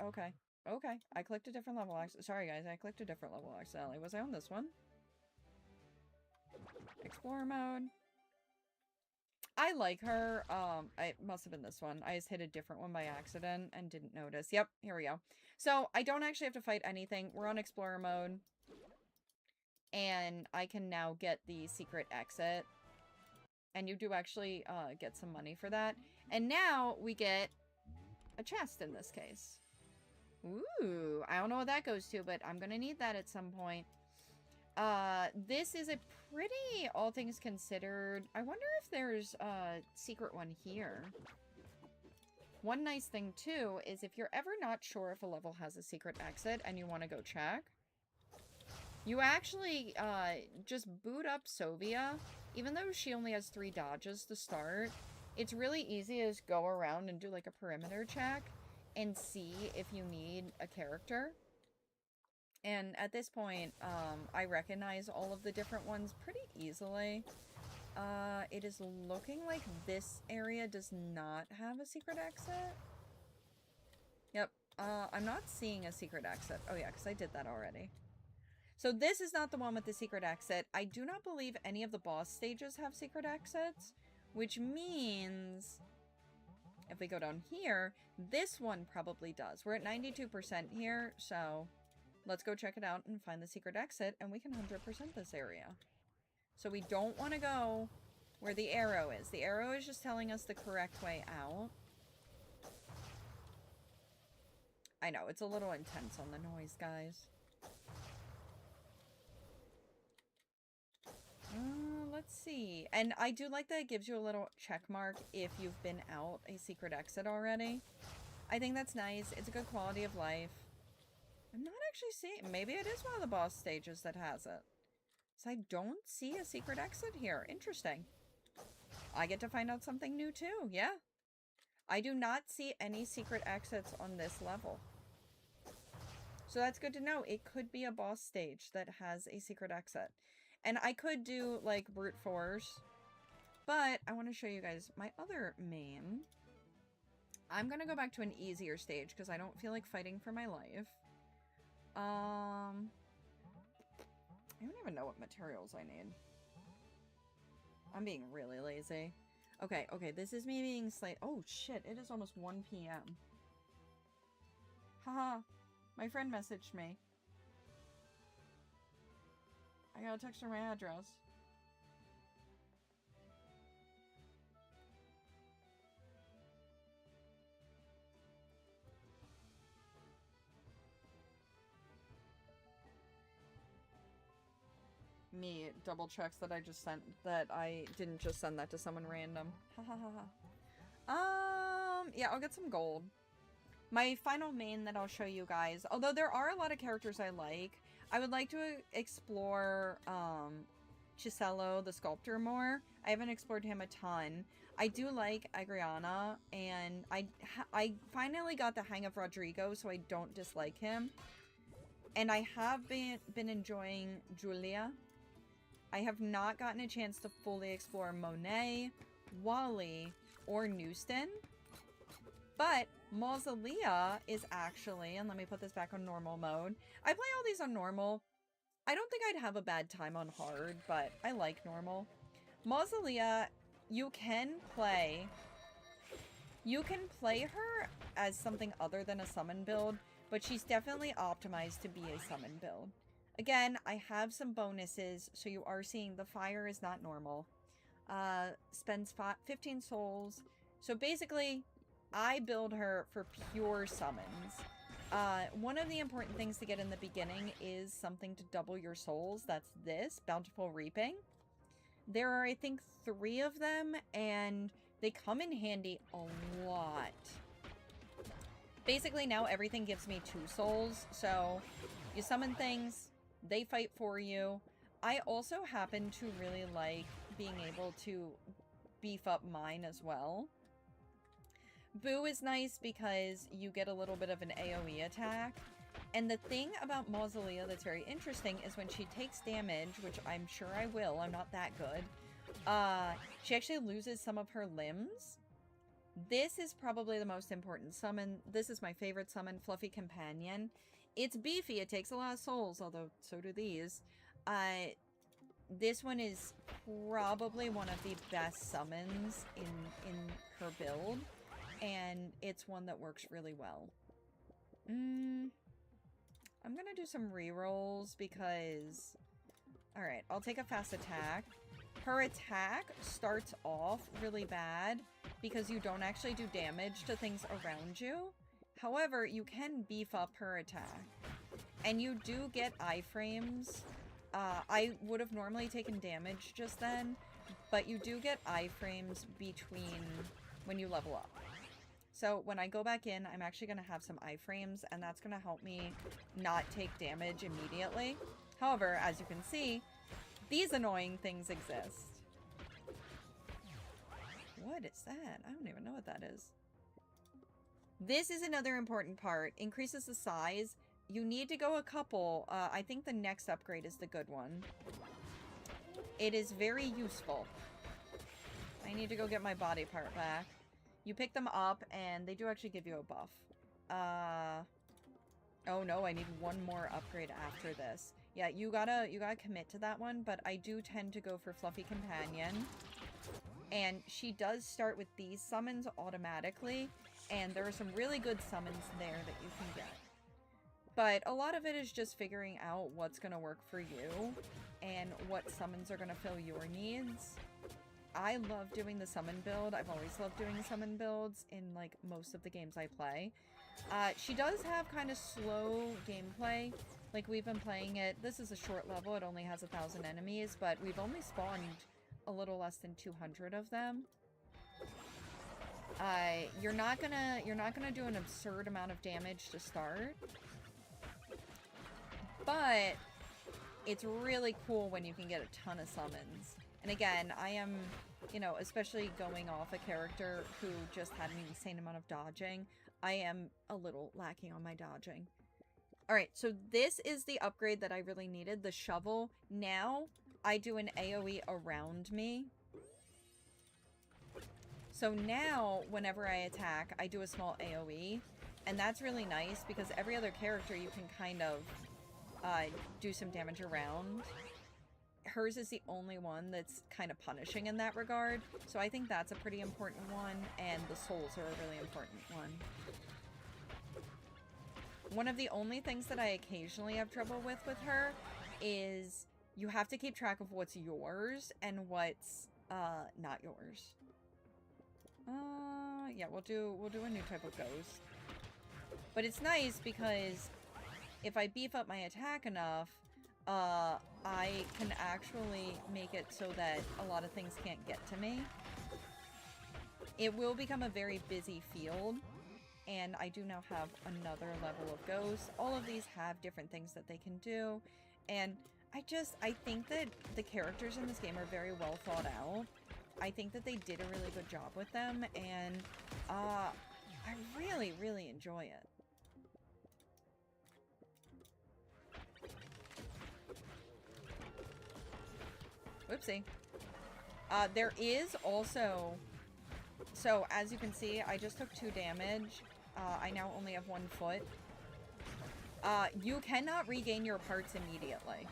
Okay. Okay. I clicked a different level. Sorry, guys. I clicked a different level accidentally. Was I on this one? Explorer mode. I like her. It must have been this one. I just hit a different one by accident and didn't notice. Yep, here we go. So, I don't actually have to fight anything. We're on Explorer mode. And I can now get the secret exit. And you do actually, get some money for that. And now we get a chest in this case. Ooh, I don't know what that goes to, but I'm gonna need that at some point. This is a pretty, all things considered... I wonder if there's a secret one here. One nice thing, too, is if you're ever not sure if a level has a secret exit and you want to go check, you actually, just boot up Sovia. Even though she only has 3 dodges to start, it's really easy to just go around and do, like, a perimeter check and see if you need a character. And at this point, I recognize all of the different ones pretty easily. It is looking like this area does not have a secret exit. Yep, I'm not seeing a secret exit. Oh yeah, because I did that already. So this is not the one with the secret exit. I do not believe any of the boss stages have secret exits, which means if we go down here, this one probably does. We're at 92% here, so let's go check it out and find the secret exit, and we can 100% this area. So we don't want to go where the arrow is. The arrow is just telling us the correct way out. I know, it's a little intense on the noise, guys. Let's see. And I do like that it gives you a little check mark if you've been out a secret exit already. I think that's nice. It's a good quality of life. I'm not actually seeing... Maybe it is one of the boss stages that has it. So I don't see a secret exit here. Interesting. I get to find out something new too. Yeah. I do not see any secret exits on this level. So that's good to know. It could be a boss stage that has a secret exit. And I could do, like, brute force. But I want to show you guys my other main. I'm going to go back to an easier stage because I don't feel like fighting for my life. I don't even know what materials I need. I'm being really lazy. Okay, this is me being oh shit, it is almost 1 p.m. Haha, my friend messaged me. I gotta text her my address. Me double checks that I didn't just send that to someone random. Ha ha ha ha. Yeah, I'll get some gold. My final main that I'll show you guys, although there are a lot of characters I like, I would like to explore, Chisello, the sculptor, more. I haven't explored him a ton. I do like Agriana, and I finally got the hang of Rodrigo, so I don't dislike him. And I have been enjoying Julia. I have not gotten a chance to fully explore Monet, Wally, or Newston. But Mausolea is actually, and let me put this back on normal mode. I play all these on normal. I don't think I'd have a bad time on hard, but I like normal. Mausolea, you can play her as something other than a summon build, but she's definitely optimized to be a summon build. Again, I have some bonuses, so you are seeing the fire is not normal. Spends 15 souls. So basically, I build her for pure summons. One of the important things to get in the beginning is something to double your souls. That's this, Bountiful Reaping. There are, I think, 3 of them, and they come in handy a lot. Basically, now everything gives me 2 souls, so You summon things, they fight for you. I also happen to really like being able to beef up mine as well. Boo is nice because you get a little bit of an AoE attack. And the thing about Mausolea that's very interesting is when she takes damage, which I'm sure I will, I'm not that good, she actually loses some of her limbs. This is probably the most important summon. This is my favorite summon, Fluffy Companion. It's beefy, it takes a lot of souls, although so do these. This one is probably one of the best summons in her build, and it's one that works really well. I'm gonna do some rerolls because... Alright, I'll take a fast attack. Her attack starts off really bad because you don't actually do damage to things around you. However, you can beef up her attack. And you do get iframes. I would have normally taken damage just then, but you do get iframes between when you level up. So when I go back in, I'm actually going to have some iframes, and that's going to help me not take damage immediately. However, as you can see, these annoying things exist. What is that? I don't even know what that is. This is another important part. Increases the size. You need to go a couple. I think the next upgrade is the good one. It is very useful. I need to go get my body part back. You pick them up, and they do actually give you a buff. Oh no, I need one more upgrade after this. Yeah, you gotta commit to that one, but I do tend to go for Fluffy Companion. And she does start with these summons automatically, and there are some really good summons there that you can get. But a lot of it is just figuring out what's gonna work for you, and what summons are gonna fill your needs. I love doing the summon build. I've always loved doing summon builds in, like, most of the games I play. She does have kind of slow gameplay. Like, we've been playing it. This is a short level. It only has 1,000 enemies, but we've only spawned a little less than 200 of them. You're not gonna do an absurd amount of damage to start. But it's really cool when you can get a ton of summons. And again, I am, you know, especially going off a character who just had an insane amount of dodging, I am a little lacking on my dodging. Alright, so this is the upgrade that I really needed, the shovel. Now, I do an AoE around me. So now, whenever I attack, I do a small AoE. And that's really nice, because every other character you can kind of do some damage around. Hers is the only one that's kind of punishing in that regard, so I think that's a pretty important one, and the souls are a really important one. One of the only things that I occasionally have trouble with her is you have to keep track of what's yours and what's not yours. Yeah, we'll do a new type of ghost. But it's nice because if I beef up my attack enough, I can actually make it so that a lot of things can't get to me. It will become a very busy field, and I do now have another level of ghosts. All of these have different things that they can do, and I think that the characters in this game are very well thought out. I think that they did a really good job with them, and I really, really enjoy it. Whoopsie. There is also... So, as you can see, I just took 2 damage. I now only have 1 foot. You cannot regain your parts immediately.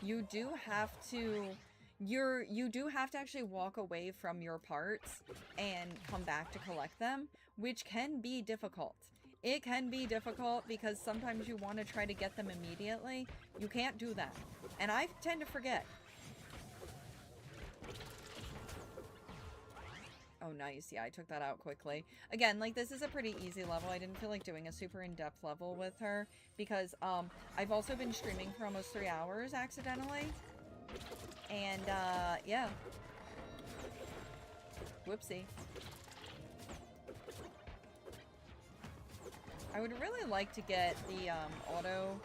You do have to... You do have to actually walk away from your parts and come back to collect them, which can be difficult. It can be difficult because sometimes you want to try to get them immediately. You can't do that. And I tend to forget. Oh, nice. Yeah, I took that out quickly. Again, like, this is a pretty easy level. I didn't feel like doing a super in-depth level with her because I've also been streaming for almost 3 hours accidentally. And, yeah. Whoopsie. I would really like to get the auto.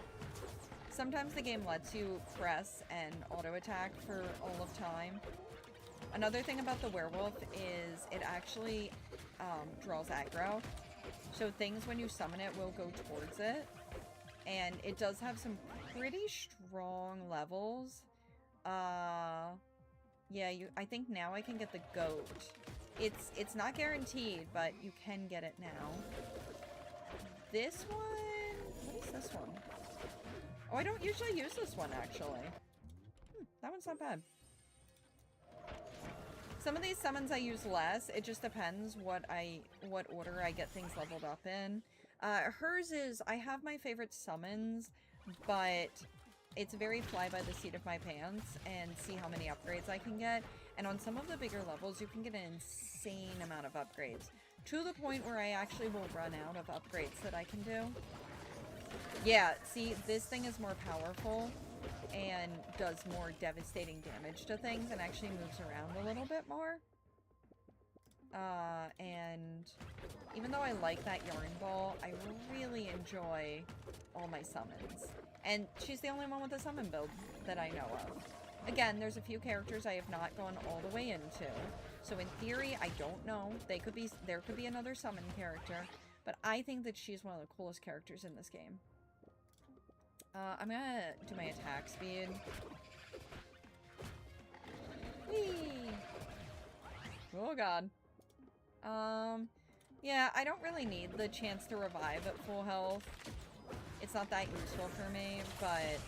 Sometimes the game lets you press and auto attack for all of time. Another thing about the werewolf is it actually draws aggro. So things when you summon it will go towards it. And it does have some pretty strong levels. Yeah, I think now I can get the goat. It's not guaranteed, but you can get it now. This one... What is this one? Oh, I don't usually use this one, actually. That one's not bad. Some of these summons I use less. It just depends what order I get things leveled up in. Hers is... I have my favorite summons, but it's very fly by the seat of my pants and see how many upgrades I can get. And on some of the bigger levels, you can get an insane amount of upgrades. To the point where I actually will run out of upgrades that I can do. Yeah, see, this thing is more powerful and does more devastating damage to things and actually moves around a little bit more. And even though I like that yarn ball, I really enjoy all my summons. And she's the only one with a summon build that I know of. Again, there's a few characters I have not gone all the way into. So in theory, I don't know. There could be another summon character, but I think that she's one of the coolest characters in this game. I'm gonna do my attack speed. Whee! Oh god. Yeah, I don't really need the chance to revive at full health. It's not that useful for me, but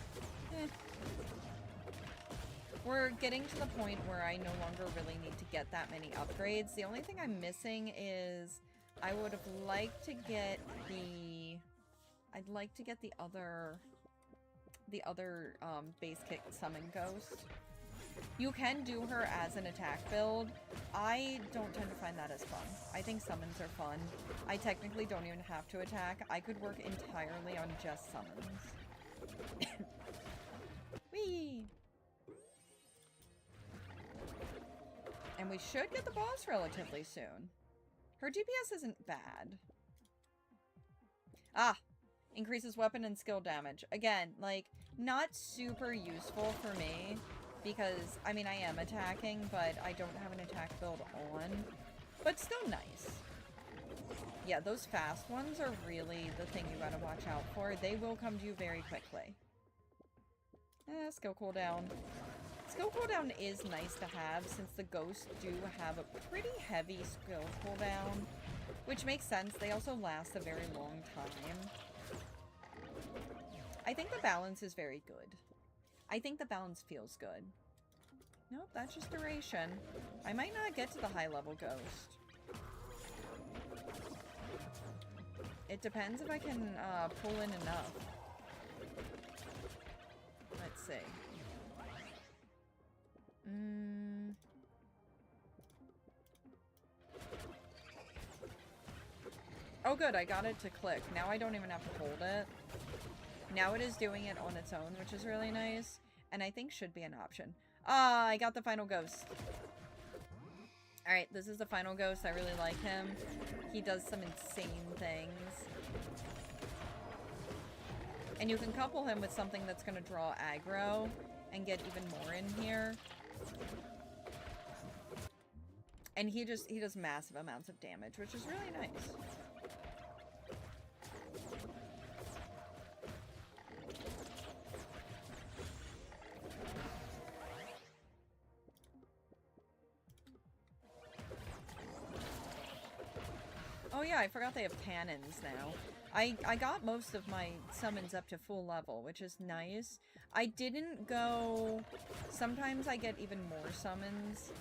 we're getting to the point where I no longer really need to get that many upgrades. The only thing I'm missing is I would have liked to get the... I'd like to get the other base kick summon ghost. You can do her as an attack build. I don't tend to find that as fun. I think summons are fun. I technically don't even have to attack. I could work entirely on just summons. Whee! And we should get the boss relatively soon. Her DPS isn't bad. Ah! Increases weapon and skill damage. Again, like, not super useful for me. Because, I mean, I am attacking, but I don't have an attack build on. But still nice. Yeah, those fast ones are really the thing you gotta watch out for. They will come to you very quickly. Skill cooldown. Skill cooldown is nice to have, since the ghosts do have a pretty heavy skill cooldown. Which makes sense. They also last a very long time. I think the balance is very good. I think the balance feels good. Nope, that's just duration. I might not get to the high level ghost. It depends if I can pull in enough. Let's see. Oh good, I got it to click. Now I don't even have to hold it. Now it is doing it on its own, which is really nice. And I think should be an option. Ah, I got the final ghost. Alright, this is the final ghost. I really like him. He does some insane things. And you can couple him with something that's going to draw aggro and get even more in here. And he does massive amounts of damage, which is really nice. Oh yeah, I forgot they have cannons now. I got most of my summons up to full level, which is nice. I didn't go... Sometimes I get even more summons.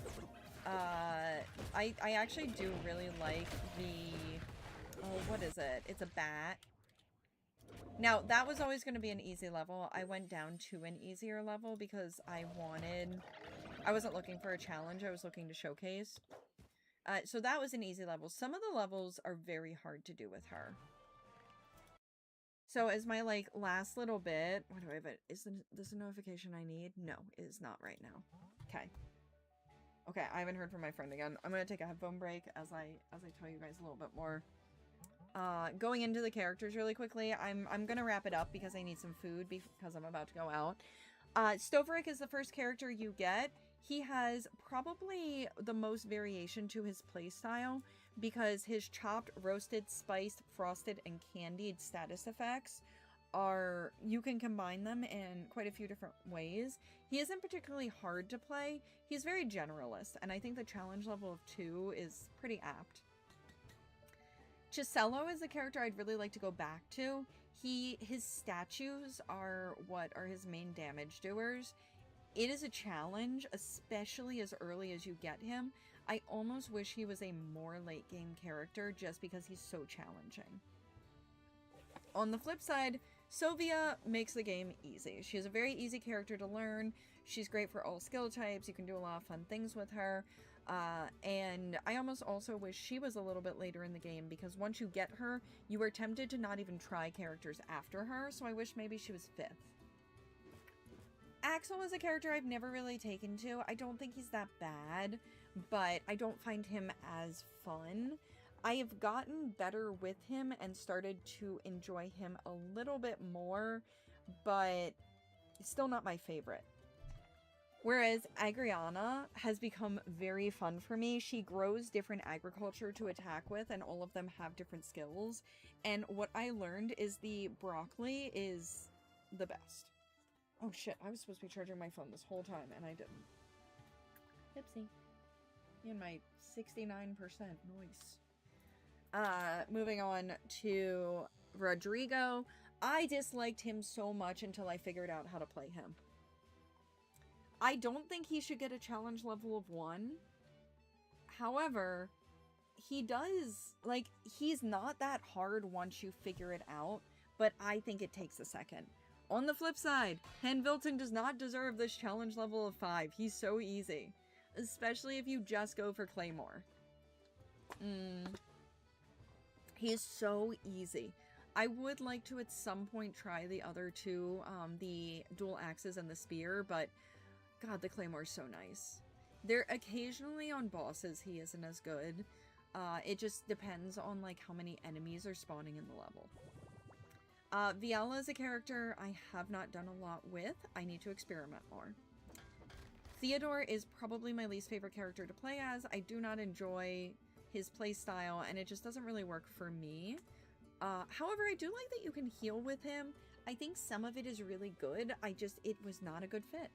I actually do really like the... Oh, what is it? It's a bat. Now, that was always going to be an easy level. I went down to an easier level because I wasn't looking for a challenge, I was looking to showcase. So that was an easy level. Some of the levels are very hard to do with her. So as my, like, last little bit... What do I have? Is this a notification I need? No, it is not right now. Okay. Okay, I haven't heard from my friend again. I'm gonna take a headphone break as I tell you guys a little bit more. Going into the characters really quickly, I'm gonna wrap it up because I need some food because I'm about to go out. Stoverick is the first character you get. He has probably the most variation to his playstyle because his chopped, roasted, spiced, frosted, and candied status effects are, you can combine them in quite a few different ways. He isn't particularly hard to play. He's very generalist, and I think the challenge level of 2 is pretty apt. Chisello is a character I'd really like to go back to. His statues are what are his main damage doers. It is a challenge, especially as early as you get him. I almost wish he was a more late game character just because he's so challenging. On the flip side, Sylvia makes the game easy. She is a very easy character to learn. She's great for all skill types. You can do a lot of fun things with her. And I almost also wish she was a little bit later in the game because once you get her, you are tempted to not even try characters after her. So I wish maybe she was 5th. Axel is a character I've never really taken to. I don't think he's that bad, but I don't find him as fun. I have gotten better with him and started to enjoy him a little bit more, but it's still not my favorite. Whereas Agriana has become very fun for me. She grows different agriculture to attack with, and all of them have different skills. And what I learned is the broccoli is the best. Oh shit, I was supposed to be charging my phone this whole time, and I didn't. Oopsie. In my 69% noise. Moving on to Rodrigo. I disliked him so much until I figured out how to play him. I don't think he should get a challenge level of 1. However, he does, like, he's not that hard once you figure it out, but I think it takes a second. On the flip side, Hen Vilton does not deserve this challenge level of 5. He's so easy. Especially if you just go for Claymore. He is so easy. I would like to at some point try the other two, the dual axes and the spear, but God, the Claymore is so nice. There occasionally on bosses he isn't as good. It just depends on like how many enemies are spawning in the level. Viala is a character I have not done a lot with. I need to experiment more. Theodore is probably my least favorite character to play as. I do not enjoy his playstyle, and it just doesn't really work for me. However, I do like that you can heal with him. I think some of it is really good. It was not a good fit.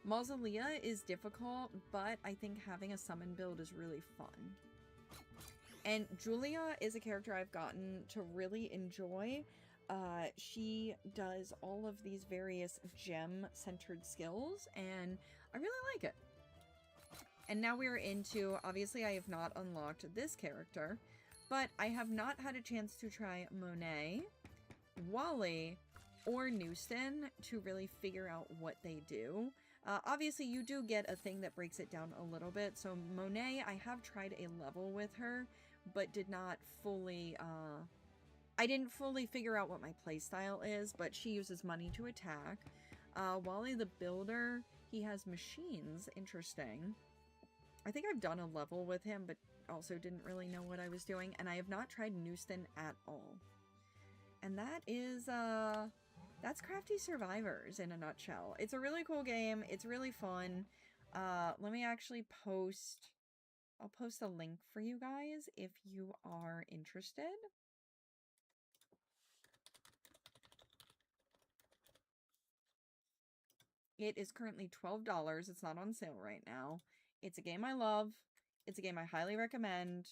Mausolea is difficult, but I think having a summon build is really fun. And Julia is a character I've gotten to really enjoy. She does all of these various gem-centered skills, and I really like it. And now we're into, obviously I have not unlocked this character, but I have not had a chance to try Monet, Wally, or Newston to really figure out what they do. Obviously you do get a thing that breaks it down a little bit. So Monet, I have tried a level with her, but did not fully, I didn't fully figure out what my playstyle is, but she uses money to attack. Wally the Builder, he has machines. Interesting. I think I've done a level with him, but also didn't really know what I was doing, and I have not tried Newston at all. And that is, that's Crafty Survivors in a nutshell. It's a really cool game. It's really fun. Let me actually post, I'll post a link for you guys if you are interested. It is currently $12. It's not on sale right now. It's a game I love. It's a game I highly recommend.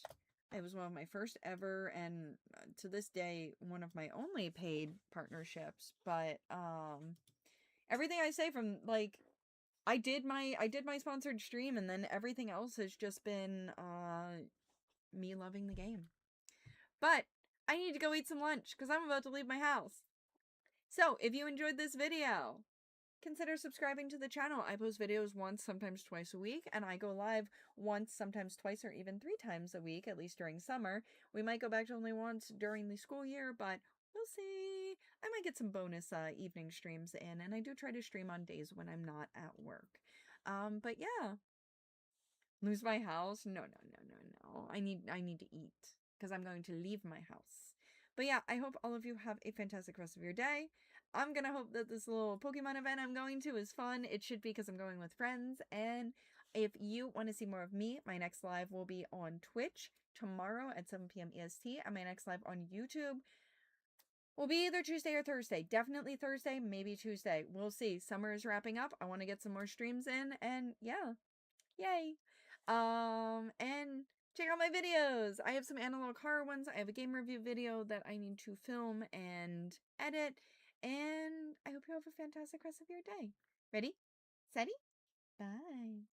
It was one of my first ever, and to this day, one of my only paid partnerships. But everything I say from, like, I did my sponsored stream, and then everything else has just been me loving the game. But I need to go eat some lunch because I'm about to leave my house. So if you enjoyed this video, consider subscribing to the channel. I post videos once, sometimes twice a week, and I go live once, sometimes twice, or even 3 times a week, at least during summer. We might go back to only once during the school year, but we'll see. I might get some bonus evening streams in, and I do try to stream on days when I'm not at work. But yeah. Lose my house? No. I need to eat. because I'm going to leave my house. But yeah, I hope all of you have a fantastic rest of your day. I'm gonna hope that this little Pokemon event I'm going to is fun. It should be because I'm going with friends. And if you want to see more of me, my next live will be on Twitch tomorrow at 7 p.m. EST. And my next live on YouTube will be either Tuesday or Thursday. Definitely Thursday, maybe Tuesday. We'll see. Summer is wrapping up. I want to get some more streams in. And yeah, yay. And check out my videos. I have some analog horror ones. I have a game review video that I need to film and edit. And I hope you have a fantastic rest of your day. Ready? Steady? Bye.